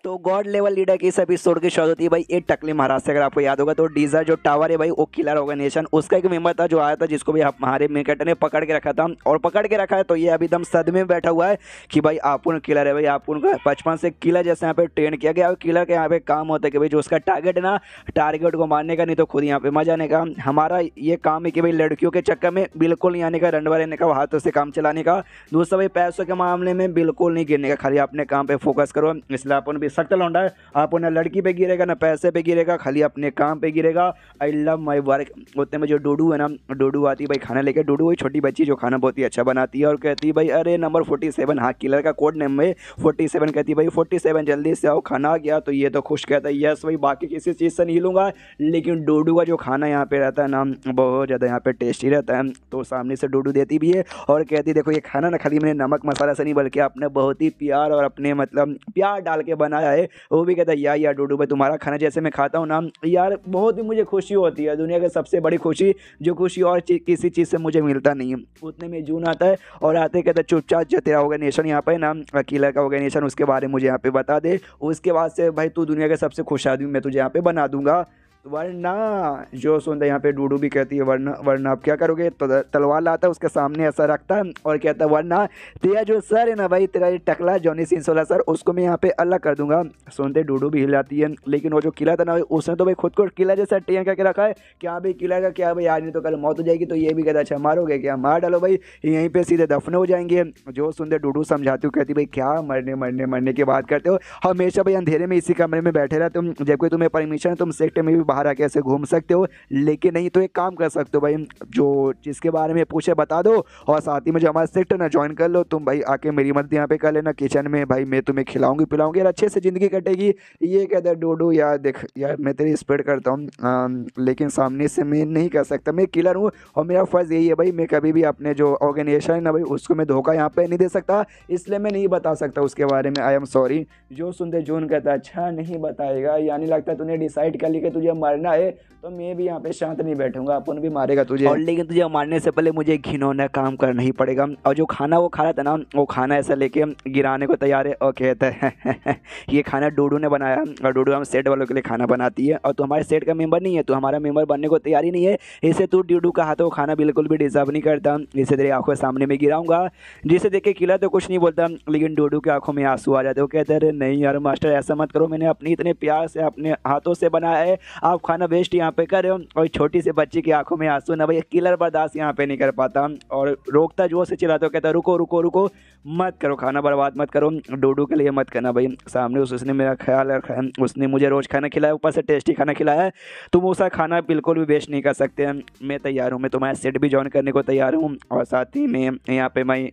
तो गॉड लेवल लीडर की इस एपिसोड की शुरुआत होती है भाई एक टकले महाराज से। अगर आपको याद होगा तो डीजर जो टावर है भाई वो किलर ऑर्गेनाइजेशन उसका एक मेंबर था जो आया था जिसको भी हमारे मेकट ने पकड़ के रखा था और पकड़ के रखा है। तो ये अभी एकदम सदमे में बैठा हुआ है कि भाई आपुन किलर है भाई, आपुन का बचपन से किलर जैसे यहाँ पे ट्रेन किया गया। किलर के यहाँ पे काम होता है कि भाई जो उसका टारगेट है ना टारगेट को मारने का, नहीं तो खुद यहाँ पे मजा आने का। हमारा ये काम है कि भाई लड़कियों के चक्कर में बिल्कुल नहीं आने का, रंडवा रहने का, हाथों से काम चलाने का। दूसरा भाई पैसों के मामले में बिल्कुल नहीं गिरने का, खाली अपने काम पे फोकस करो। इसलिए अपन भी सख्त लौंडा है, आप ना लड़की पे गिरेगा ना पैसे पे गिरेगा, खाली अपने काम पे गिरेगा। I love my work. उतने में जो डूडू है ना, डूडू आती है भाई खाना लेके। डूडू वही छोटी बच्ची जो खाना बहुत ही अच्छा बनाती है और कहती है भाई अरे नंबर 47, हाँ किलर का कोड नेम है 47। कहती है भाई 47 जल्दी से आओ खाना आ गया। तो ये तो खुश कहता है यस भाई बाकी किसी चीज़ से नहीं लूँगा, लेकिन डूडू का जो खाना यहाँ पे रहता है ना बहुत ज़्यादा यहाँ पे टेस्टी रहता है। तो सामने से डूडू देती भी है और कहती देखो ये खाना ना खाली मैंने नमक मसाला से नहीं बल्कि आपने बहुत ही प्यार और अपने मतलब प्यार डाल के बनाया है। वो भी कहता है यार डूडू भाई तुम्हारा खाना जैसे मैं खाता हूँ ना यार बहुत ही मुझे खुशी होती है, दुनिया की सबसे बड़ी खुशी जो खुशी और किसी चीज़ से मुझे मिलता नहीं है। उतने में जून आता है और आते कहता है चुपचाप जो तेरा ऑर्गेनाइजेशन यहाँ पे ना किलर का ऑर्गेनाइजेशन उसके बारे में मुझे यहाँ पे बता दे, उसके बाद से भाई तू दुनिया का सबसे खुश आदमी मैं तुझे यहाँ पे बना दूंगा। वरना जो सुनता यहाँ पे डूडू भी कहती है वरना आप क्या करोगे। तो तलवार लाता है उसके सामने ऐसा रखता है और कहता है वरना तेरा जो सर है ना भाई तेरा ये टकला जॉनी सिंह 16 सर उसको मैं यहाँ पे अलग कर दूंगा। सुनते डूडू भी हिल जाती है, लेकिन वो जो किला था ना उसने तो भाई खुद को किला जैसा टेन करके रखा है क्या भाई किला का क्या भाई आज नहीं तो कल मौत हो जाएगी। तो ये भी कहता अच्छा मारोगे क्या, मार डालो भाई यहीं पर सीधे दफन हो जाएंगे। जो सुनते डूडू समझाती हूँ कहती भाई क्या मरने की बात करते हो, हमेशा भाई अंधेरे में इसी कमरे में बैठे रहते हो, जबकि तुम्हें परमिशन है तुम सेक्टर में भी बाहर आके ऐसे घूम सकते हो। लेकिन नहीं तो एक काम कर सकते हो भाई जो जिसके बारे में पूछे बता दो और साथ ही में जो हमारा सेक्टर ना ज्वाइन कर लो, तुम भाई आके मेरी मदद यहाँ पे कर लेना किचन में, भाई मैं तुम्हें खिलाऊंगी पिलाऊंगी और अच्छे से ज़िंदगी कटेगी। ये कहता है डूडू यार देख यार मैं तेरी स्प्रेड करता हूँ लेकिन सामने से मैं नहीं कर सकता, मैं किलर हूँ और मेरा फ़र्ज़ यही है भाई मैं कभी भी अपने जो ऑर्गेनाइजेशन है ना भाई उसको मैं धोखा यहाँ पे नहीं दे सकता, इसलिए मैं नहीं बता सकता उसके बारे में, आई एम सॉरी। जो सुनते जून कहता अच्छा नहीं बताएगा, यानी लगता है तूने डिसाइड कर ली कि तुझे मरना है तो मैं भी यहाँ पे शांत नहीं बैठूंगा, अपन भी मारेगा तुझे। और लेकिन तुझे मारने से पहले मुझे घिनौना काम करना ही पड़ेगा। और जो खाना वो खा रहा था ना, वो खाना ऐसा लेके गिराने को तैयार है और कहता है ये खाना डूडू ने बनाया, और डूडू हम सेट वालों के लिए खाना बनाती है, और तू हमारे सेट का मेंबर नहीं है, तू हमारा मेंबर बनने को तैयार ही नहीं है, इसे तू डूडू का हाथों खाना बिल्कुल भी डिजर्व नहीं करता, इसे तेरी आंखों के सामने में गिराऊंगा। जिसे देख के किलर तो कुछ नहीं बोलता, लेकिन डूडू की आंखों में आंसू आ जाते। वो कहते हैं अरे नहीं यार मास्टर, ऐसा मत करो, मैंने अपनी इतने प्यार से अपने हाथों से बनाया है, आप खाना वेस्ट यहाँ पे कर रहे हो। और छोटी सी बच्ची की आंखों में आंसू ना भाई, किलर बर्दाश्त यहाँ पे नहीं कर पाता और रोकता, जोर से चिल्लाता, कहता रुको रुको रुको, मत करो, खाना बर्बाद मत करो, डूडू के लिए मत करना भाई। सामने उसने मेरा ख्याल रखा है, उसने मुझे रोज़ खाना खिलाया, ऊपर से टेस्टी खाना खिलाया है, तुम उसका खाना बिल्कुल भी वेस्ट नहीं कर सकते। मैं तैयार हूँ, मैं तुम्हारा सेट भी ज्वाइन करने को तैयार हूँ, और साथ ही में यहाँ पे मैं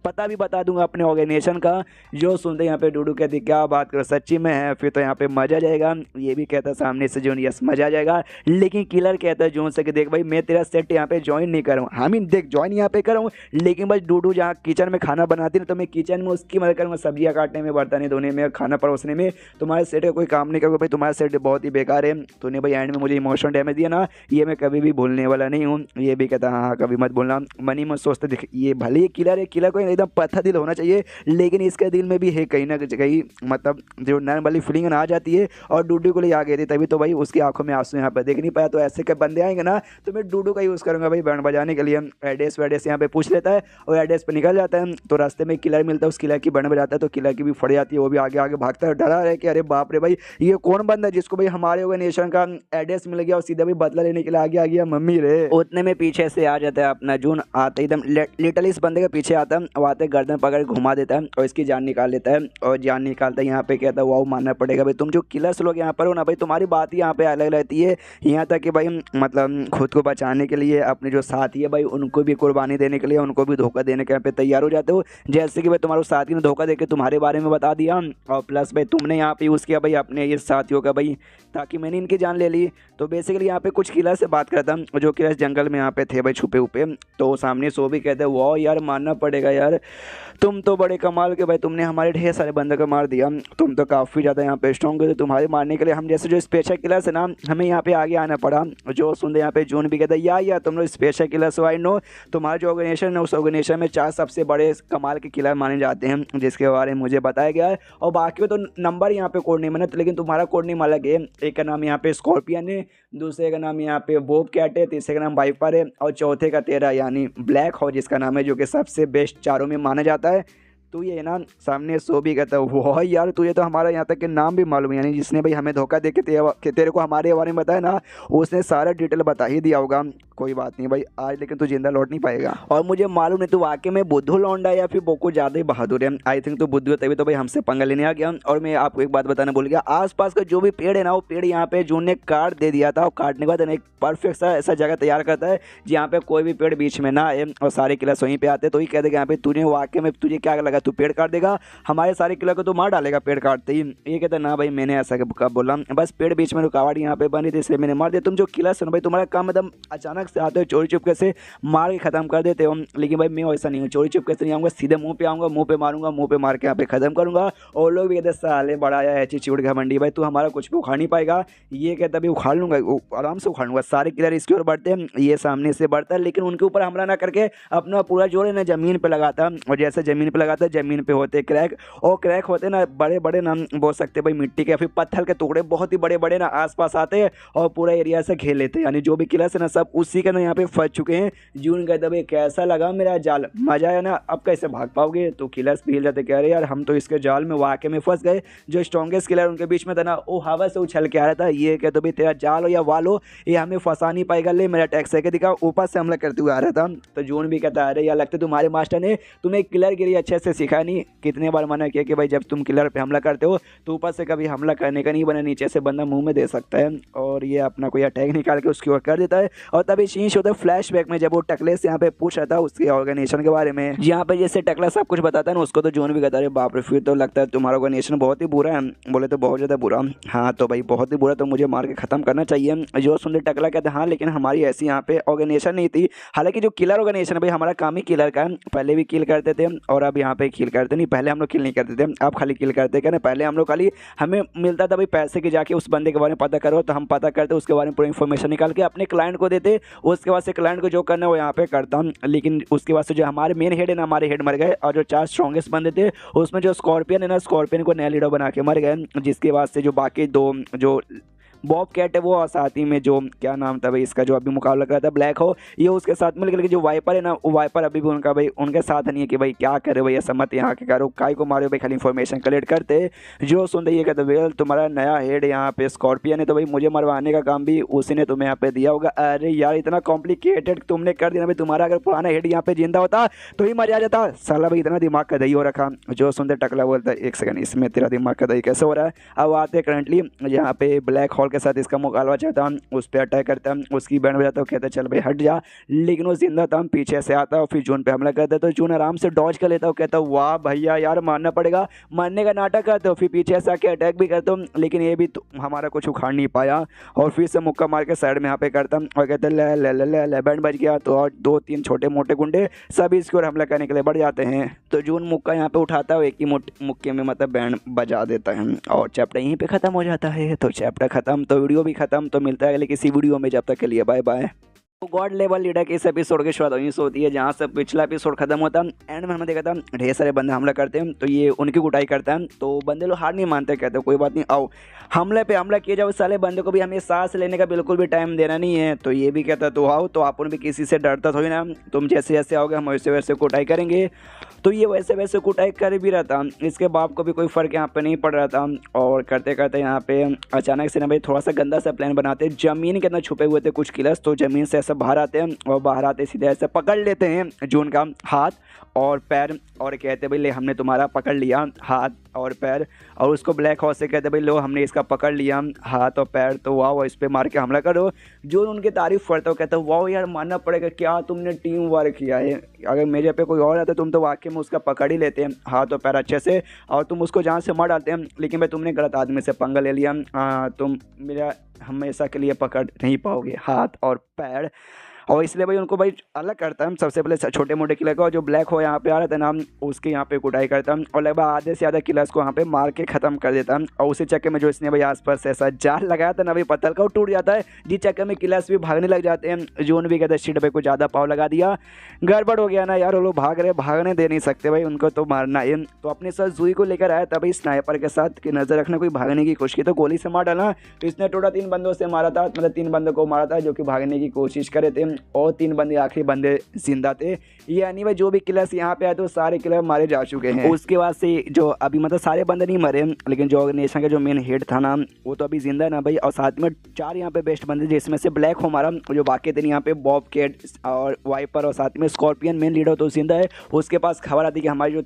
पता भी बता दूंगा अपने ऑर्गेनाइजेशन का। जो सुनते यहाँ पे डूडू कहती क्या बात करो, सच्ची में है, फिर तो यहाँ पे मजा जाएगा। ये भी कहता सामने से जोन, यस मजा आ जाएगा। लेकिन किलर कहता है जोन से कि देख भाई मैं तेरा सेट यहाँ पे ज्वाइन नहीं करूँ, हाँ मीन देख ज्वाइन यहाँ पे करूँ, लेकिन बस डूडू जहाँ किचन में खाना बनाती ना, तो मैं किचन में उसकी मदद करूँगा, सब्जियाँ काटने में, बर्तन धोने में, खाना परोसने में, तुम्हारे सेट का कोई काम नहीं करूँगा भाई, तुम्हारा सेट बहुत ही बेकार है। तूने भाई एंड में मुझे इमोशनल डैमेज दिया ना, ये मैं कभी भी भूलने वाला नहीं हूँ। ये भी कहता हाँ कभी मत भूलना। मनी मत सोचते, देख ये भले ही किलर है, किलर को एकदम पत्थर दिल होना चाहिए, लेकिन इसके दिल में भी है कहीं ना कहीं मतलब जो नर्म वाली फीलिंग आ जाती है, और डूडू को ले आ गई थी, तभी तो भाई उसकी आंखों में आंसू यहाँ पे देख नहीं पाया। तो ऐसे के बंदे आएंगे ना तो मैं डूडू का यूज़ करूँगा भाई बैंड बजाने के लिए। एड्रेस वैड्रेस यहाँ पे पूछ लेता है और एड्रेस पे निकल जाता है, तो रास्ते में किलर मिलता है, उस किलर की बैंड बजाता है, तो किलर की भी फट जाती है, वो भी आगे आगे भागता है, डरा है कि अरे बाप रे भाई ये कौन बंदा है जिसको भाई हमारे ऑर्गेनाइजेशन का एड्रेस मिल गया और सीधा भी बदला लेने के लिए आगे आ गया, मम्मी रे। उतने में पीछे से आ जाता है अपना जून, आते एकदम लिटरली इस बंदे के पीछे आता है, वो आते गर्दन पकड़ घुमा देता है और इसकी जान निकाल लेता है। और जान निकालता है यहाँ पे कहता है वाओ मानना पड़ेगा भाई, तुम जो किलर्स लोग यहाँ पर हो ना भाई, तुम्हारी बात ही यहाँ पे अलग रहती है। यहाँ तक कि भाई मतलब खुद को बचाने के लिए अपने जो साथी है भाई उनको भी कुर्बानी देने के लिए, उनको भी धोखा देने के यहाँ पे तैयार हो जाते हो। जैसे कि भाई तुम्हारे साथी ने धोखा देकर तुम्हारे बारे में बता दिया, और प्लस भाई तुमने यहाँ पे यूज़ किया भाई अपने ये साथियों का भाई, ताकि मैंने इनकी जान ले ली। तो बेसिकली यहाँ पे कुछ किलर से बात करता हूँ, जो किलर जंगल में यहाँ पे थे भाई छुपे हुए, तो सामने सो भी कहते हैं वाह यार मानना पड़ेगा यार, तुम तो बड़े कमाल के भाई, तुमने हमारे ढेर सारे बंदे को मार दिया, तुम तो काफ़ी ज़्यादा यहाँ पे स्ट्रॉन्ग है, तो तुम्हारे मारने के लिए हम जैसे जो स्पेशल किलर्स है ना, हमें यहाँ पे आगे आना पड़ा। जो सुनते यहाँ पे जून भी कहता है या तुम लोग स्पेशल किलर्स हो, आई नो तुम्हारा जो ऑर्गेनाइजेशन है उस ऑर्गेनाइजेशन में 4 सबसे बड़े कमाल के किलर माने जाते हैं, जिसके बारे में मुझे बताया गया है। और बाकी तो नंबर यहाँ पे कोड नेम है, लेकिन तुम्हारा कोड नेम अलग है। एक का नाम यहाँ पे स्कॉर्पियन है, दूसरे का नाम यहाँ पे बॉब कैट है, तीसरे का नाम वाइपर है, और चौथे का तेरा यानी ब्लैक हॉर्स जिसका नाम है, जो कि सबसे बेस्ट चारों में माना जाता है। तो ये ना सामने सो भी कहता है वो यार तुझे तो हमारा यहाँ तक के नाम भी मालूम है, यानी जिसने भाई हमें धोखा दे के तेरे को हमारे बारे में बताया ना, उसने सारा डिटेल बता ही दिया होगा। कोई बात नहीं भाई आज लेकिन तू जिंदा लौट नहीं पाएगा, और मुझे मालूम नहीं तू वाकई में बुद्धू लौंडा है या फिर बहुत ज़्यादा ही बहादुर है। आई थिंक तो बुद्धू है, तभी तो भाई हमसे पंगा लेने आ गया। और मैं आपको एक बात बताना भूल गया, आसपास का जो भी पेड़ है ना, वो पेड़ यहाँ पे जून ने काट दे दिया था, और काटने के बाद एक परफेक्ट सा ऐसा जगह तैयार करता है जहाँ पे कोई भी पेड़ बीच में ना आए, और सारे किलर्स वहीं पे आते। तो ही कहते यहाँ पे तूने वाकई में तुझे क्या लगा तू पेड़ काट देगा, हमारे सारे किलर को तो मार डालेगा पेड़ काटते ही। ये कहता ना भाई मैंने ऐसा कब बोला, बस पेड़ बीच में रुकावट यहाँ पे बनी थी इसलिए मैंने मार दिया। तुम जो किलर सुनो भाई तुम्हारा काम एकदम अचानक से आते हो, चोरी चुपके से मार के खत्म कर देते हो, लेकिन भाई मैं ऐसा नहीं हूँ, चोरी चुपके से नहीं आऊँगा, सीधे मुंह पे आऊँगा, मुंह पे मारूंगा, मुंह पे मार के यहाँ पे खत्म करूँगा। और लोग भी कहते साले बड़ा आया एटीट्यूड घमंडी भाई, तू हमारा कुछ भी उखाड़ नहीं पाएगा। ये कहता भाई उखाड़ लूँगा, आराम से उखाड़ लूँगा। सारे किलर इसकी ओर बढ़ते हैं, ये सामने से बढ़ता है, लेकिन उनके ऊपर हमला ना करके अपना पूरा जोर है ना ज़मीन पर लगाता, और जैसे ज़मीन पर लगाता है ज़मीन पर होते क्रैक, और क्रैक होते ना बड़े बड़े ना बोल सकते भाई मिट्टी के या फिर पत्थर के टुकड़े बहुत ही बड़े बड़े ना आसपास आते हैं और पूरा एरिया से घेर लेते हैं, यानी जो भी किलर्स है ना सब उसी के ना यहाँ पे फंस चुके हैं। जून कहते भाई कैसा लगा मेरा जाल, मजा आया ना, अब कैसे भाग पाओगे। तो किलर्स भी हिल जाते, कह रहे यार हम तो इसके जाल में वाकई में फंस गए। जो स्ट्रॉन्गेस्ट किलर उनके बीच में था ना, वो हवा से उछल के आ रहा था। ये कहते भाई तेरा जाल हो या वाल हो, ये हमें फंसा नहीं पाएगा, ले मेरा टैक्स है दिखा, ऊपर से हमला करते हुए आ रहा था। तो जून भी कहता अरे यार लगता तुम्हारे मास्टर ने तुम्हें किलर गिरी अच्छे से सिखाया नहीं। कितने बार मना किया कि भाई जब तुम किलर पे हमला करते हो तो ऊपर से कभी हमला करने का नहीं बना, नीचे से बंदा मुंह में दे सकता है। और ये अपना कोई अटैक निकाल के उसकी ओर कर देता है, और तभी भाई सीन होता है फ्लैशबैक में, जब वो टकले से यहाँ पे पूछ रहा था उसके ऑर्गेनाइजेशन के बारे में। यहाँ पे जैसे टकला सब कुछ बताता है ना उसको, तो जॉन भी कहता है बाप रे फिर तो लगता है तुम्हारा ऑर्गेनाइजेशन बहुत ही बुरा है। बोले तो बहुत ज़्यादा बुरा। हाँ तो भाई बहुत ही बुरा, तो मुझे मार के ख़त्म करना चाहिए। जो सुनते टकला कहते हैं हाँ लेकिन हमारी ऐसी यहाँ पे ऑर्गेनाइजेशन नहीं थी। हालांकि जो किलर ऑर्गेनाइजेशन है भाई, हमारा काम ही किलर का है। पहले भी किल करते थे और अब यहाँ पे किल करते नहीं, पहले हम लोग किल नहीं करते थे, अब खाली किल करते। क्या ना, पहले हम लोग खाली हमें मिलता था भाई पैसे के, जाके उस बंदे के बारे में पता करो, तो हम पता करते उसके बारे में पूरी इन्फॉर्मेशन निकाल के अपने क्लाइंट को देते। उसके बाद से क्लाइंट को जो करना है वो यहाँ पे करता हूँ। लेकिन उसके बाद से जो हमारे मेन हेड है ना, हमारे हेड मर गए, और जो 4 स्ट्रॉन्गेस्ट बंदे थे उसमें जो स्कॉर्पियन है ना, स्कॉर्पियन को नया लीडर बना के मर गए। जिसके बाद से जो बाकी 2 जो बॉब कैट है वो, और साथ ही में जो क्या नाम था भाई इसका जो अभी मुकाबला कर रहा था ब्लैक हो, ये उसके साथ मिल गया। जो वाइपर है ना, वो वाइपर अभी भी उनका भाई उनके साथ नहीं है कि भाई क्या करे भाई, ऐसा मत यहाँ के करो, काय को मारो भाई, खाली इन्फॉर्मेशन कलेक्ट करते। जो सुनते ये कहते वेल तुम्हारा नया हेड यहाँ पे स्कॉर्पियन है, तो भाई मुझे मरवाने का काम भी उसी ने तुम्हें यहाँ पे दिया होगा। अरे यार इतना कॉम्प्लिकेटेड तुमने कर दिया भाई, तुम्हारा अगर पुराना हेड यहाँ पे जिंदा होता तो ही मर जाता साला भाई, इतना दिमाग का दही हो रखा। जो सुनते टकला बोलता है 1 सेकंड इसमें तेरा दिमाग का दही कैसे हो रहा है। अब आते करंटली यहाँ पे ब्लैक होल के साथ इसका मुकाबला चाहता हूँ, उस पर अटैक करता हूँ, उसकी बैंड बजाता हूँ, कहता चल भाई हट जा, लेकिन वो जिंदा था। पीछे से आता और फिर जून पे हमला करता है, तो जून आराम से डॉज कर लेता हूँ, कहता हूँ वाह भैया यार मारना पड़ेगा, मारने का नाटक करते हो। फिर पीछे से आके अटैक भी करता हूँ, लेकिन ये भी हमारा कुछ उखाड़ नहीं पाया, और फिर से मुक्का मार के साइड में यहाँ पे करता हूँ और कहते ले बैंड बज गया। तो और 2-3 छोटे मोटे गुंडे सभी इसकी ओर हमला करने के लिए बढ़ जाते हैं। तो जून मुक्का यहाँ पे उठाता है, एक ही मुक्के में मतलब बैंड बजा देता है, और चैप्टर यहीं पे खत्म हो जाता है। तो चैप्टर खत्म, तो वीडियो भी खत्म। तो मिलता है अगले किसी वीडियो में, जब तक के लिए बाय बाय। तो गॉड लेवल लीडर के इस एपिसोड की शुरुआत वहीं से होती है जहाँ से पिछला एपिसोड खत्म होता है। एंड में हमने देखा था ढेर सारे बंदे हमला करते हैं, तो ये उनकी कुटाई करता है। तो बंदे लोग हार नहीं मानते, कहते कोई बात नहीं आओ हमले पे हमला किया जाओ, साले बंदे को भी हमें सांस लेने का बिल्कुल भी टाइम देना नहीं है। तो ये भी कहता तो आओ, तो अपन भी किसी से डरता थोड़ी ना, तुम जैसे जैसे आओगे हम वैसे वैसे कुटाई करेंगे। तो ये वैसे वैसे कुटाई कर भी रहा था, इसके बाप को भी कोई फ़र्क यहाँ पे नहीं पड़ रहा था। और करते करते यहाँ पे अचानक से ना भाई थोड़ा सा गंदा सा प्लान बनाते हैं। ज़मीन के अंदर छुपे हुए थे कुछ किलर्स, तो ज़मीन से ऐसा बाहर आते हैं, और बाहर आते सीधे ऐसे पकड़ लेते हैं जून का हाथ और पैर, और कहते भाई ले हमने तुम्हारा पकड़ लिया हाथ और पैर। और उसको ब्लैक हॉर्स से कहते भाई लो हमने इसका पकड़ लिया हाथ और पैर, तो वाह इस पर मार के हमला करो। जो उनकी तारीफ करता हो कहता वाह यार मानना पड़ेगा, क्या तुमने टीम वर्क किया है। अगर मेरे पे कोई और आता तुम तो वाकई में उसका पकड़ ही लेते हैं हाथ और पैर अच्छे से, और तुम उसको जान से मार डालते हैं। लेकिन भाई तुमने गलत आदमी से पंगा ले लिया, तुम मेरा हमेशा के लिए पकड़ नहीं पाओगे हाथ और पैर। और इसलिए भाई उनको भाई अलग करता है। सबसे पहले छोटे मोटे किलर को, जो ब्लैक हो यहाँ पे आ रहा था नाम, उसके यहाँ पे कुटाई करता है, और लगभग आधे से ज़्यादा किलर्स को यहाँ पे मार के ख़त्म कर देता है। और उसी चक्कर में जो इसने भाई आसपास ऐसा जाल लगाया था ना भाई पत्थर का, वो टूट जाता है, जिस चक्कर में किलर्स भी भागने लग जाते हैं। जोन भी कहते हैं शिट भाई को ज़्यादा पाव लगा दिया, गड़बड़ हो गया ना यार, वो लोग भाग रहे, भागने दे नहीं सकते भाई, उनको तो मारना है। तो अपने साथ जुई को लेकर आया था भाई स्नाइपर के साथ कि नज़र रखना कोई भागने की कोशिश की तो गोली से मार डाला। तो इसने टोटल 3 बंदों से मारा था, मतलब 3 बंदों को मारा था जो कि भागने की कोशिश करे थे, और 3 बंदे आखिरी बंदे जिंदा थे। ये यानी भाई जो भी किलर्स यहाँ पे आए तो सारे किलर मारे जा चुके हैं। उसके बाद से जो अभी मतलब सारे बंदे नहीं मरे, लेकिन जो ऑर्गेनाइजेशन का जो मेन हेड था ना वो तो अभी जिंदा है ना भाई, और साथ में 4 यहाँ पे बेस्ट बंदे जिसमें से ब्लैक हो हमारा, जो बाकी थे यहाँ पे बॉब कैट और वाइपर और साथ में स्कॉर्पियन मेन लीडर तो जिंदा है। उसके पास खबर आती है कि हमारे जो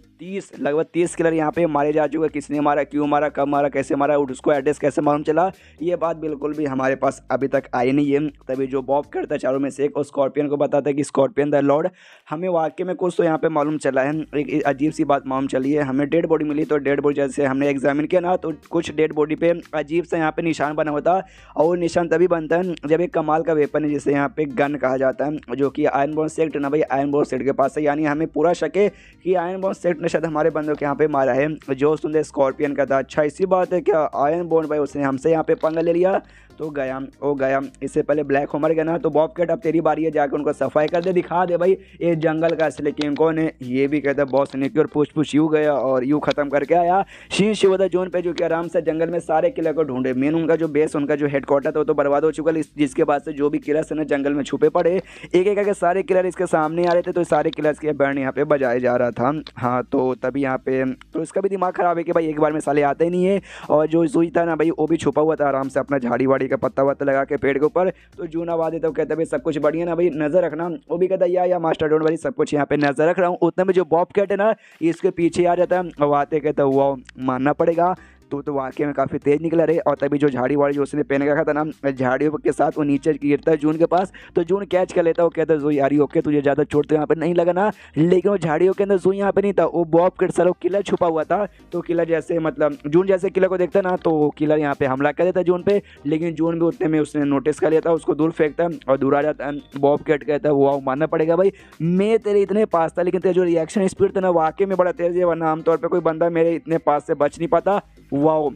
लगभग 30 किलर यहाँ पे मारे जा चुके हैं। किसने मारा, क्यों मारा, कब मारा, कैसे मारा, उसको एड्रेस कैसे मालूम चला, ये बात बिल्कुल भी हमारे पास अभी तक आई नहीं है। तभी जो बॉब करता है चारों में से एक, और स्कॉर्पियन को बताता है कि स्कॉर्पियन द लॉर्ड, हमें वाकई में कुछ तो यहाँ पे मालूम चला है। एक अजीब सी बात मालूम चली है, हमें डेड बॉडी मिली, तो डेड बॉडी जैसे हमने एग्जामिन किया ना, तो कुछ डेड बॉडी पे अजीब सा यहाँ पे निशान बना होता है, और वो निशान तभी बनता है जब एक कमाल का वेपन है जिसे यहाँ पे गन कहा जाता है, जो कि आयरन बोर्न सेक्ट ना भाई आयरन बोर्न सेक्ट के पास है। यानी हमें पूरा शक है कि आयरन बोर्न सेक्ट ने शायद हमारे बंदों के यहाँ पे मारा है। जो सुनते स्कॉर्पियन का था, अच्छा इसी बात है क्या आयरन बोर्न भाई उसने हमसे यहाँ पे पंगा ले लिया, तो गया वो गया। इससे पहले ब्लैक होमर गया ना, तो बॉब कैट अब तेरी बारी है, जाकर उनको सफाई कर दे, दिखा दे भाई ये जंगल का असली किंग कौन है। ये भी कहता है बॉस ने की, और पूछ यूँ गया और यूँ खत्म करके आया शीन शिवदा जोन पे, जो कि आराम से जंगल में सारे किलर को ढूंढे। मेन उनका जो बेस, उनका जो हेडक्वार्टर था वो तो बर्बाद हो चुका, जिसके बाद से जो भी किलर्स है ना जंगल में छुपे पड़े, एक एक करके सारे किलर इसके सामने आ रहे थे, तो सारे किलर्स के बैंड यहाँ पे बजाया जा रहा था। हाँ तो तभी यहाँ पे तो इसका भी दिमाग खराब है कि भाई एक बार में साले आते ही नहीं है। और जो जुई था ना भाई वो भी छुपा हुआ था आराम से अपना झाड़ी वाड़ी का पत्ता वत्ता लगा के पेड़ के ऊपर। तो जून आवाज देता, कहता भाई सब कुछ बढ़िया ना भाई, नजर रखना। वो भी कहता या मास्टर डोंट वरी, सब कुछ यहाँ पे नजर रख रहा हूँ। उतने में जो बॉब कैट है ना इसके पीछे आ जाता है, और आते कहता वाह मानना पड़ेगा तो वाकई में काफ़ी तेज़ निकला रे। और तभी जो झाड़ी वाड़ी जो उसने पहन के रखा था ना, झाड़ियों के साथ वो नीचे गिरता है जून के पास, तो जून कैच कर लेता है। वो कहता है जोई यार ओके, तुझे ज़्यादा चोट तो यहाँ पे नहीं लगा ना। लेकिन वो झाड़ियों के अंदर जोई यहाँ पे नहीं था, वो बॉब कट सालों किलर छुपा हुआ था। तो किलर जैसे मतलब जून जैसे किलर को देखता ना, तो किलर यहाँ पे हमला कर देता जून पे। लेकिन जून भी उतने में उसने नोटिस कर लिया था, उसको दूर फेंकता है और दूर आ जाता है। बॉब कट कहता है वाह मानना पड़ेगा भाई, मैं तेरे इतने पास था, लेकिन तेरा जो रिएक्शन स्पीड था ना वाकई में बड़ा तेज है, वरना आमतौर पर कोई बंदा मेरे इतने पास से बच नहीं पाता। वाह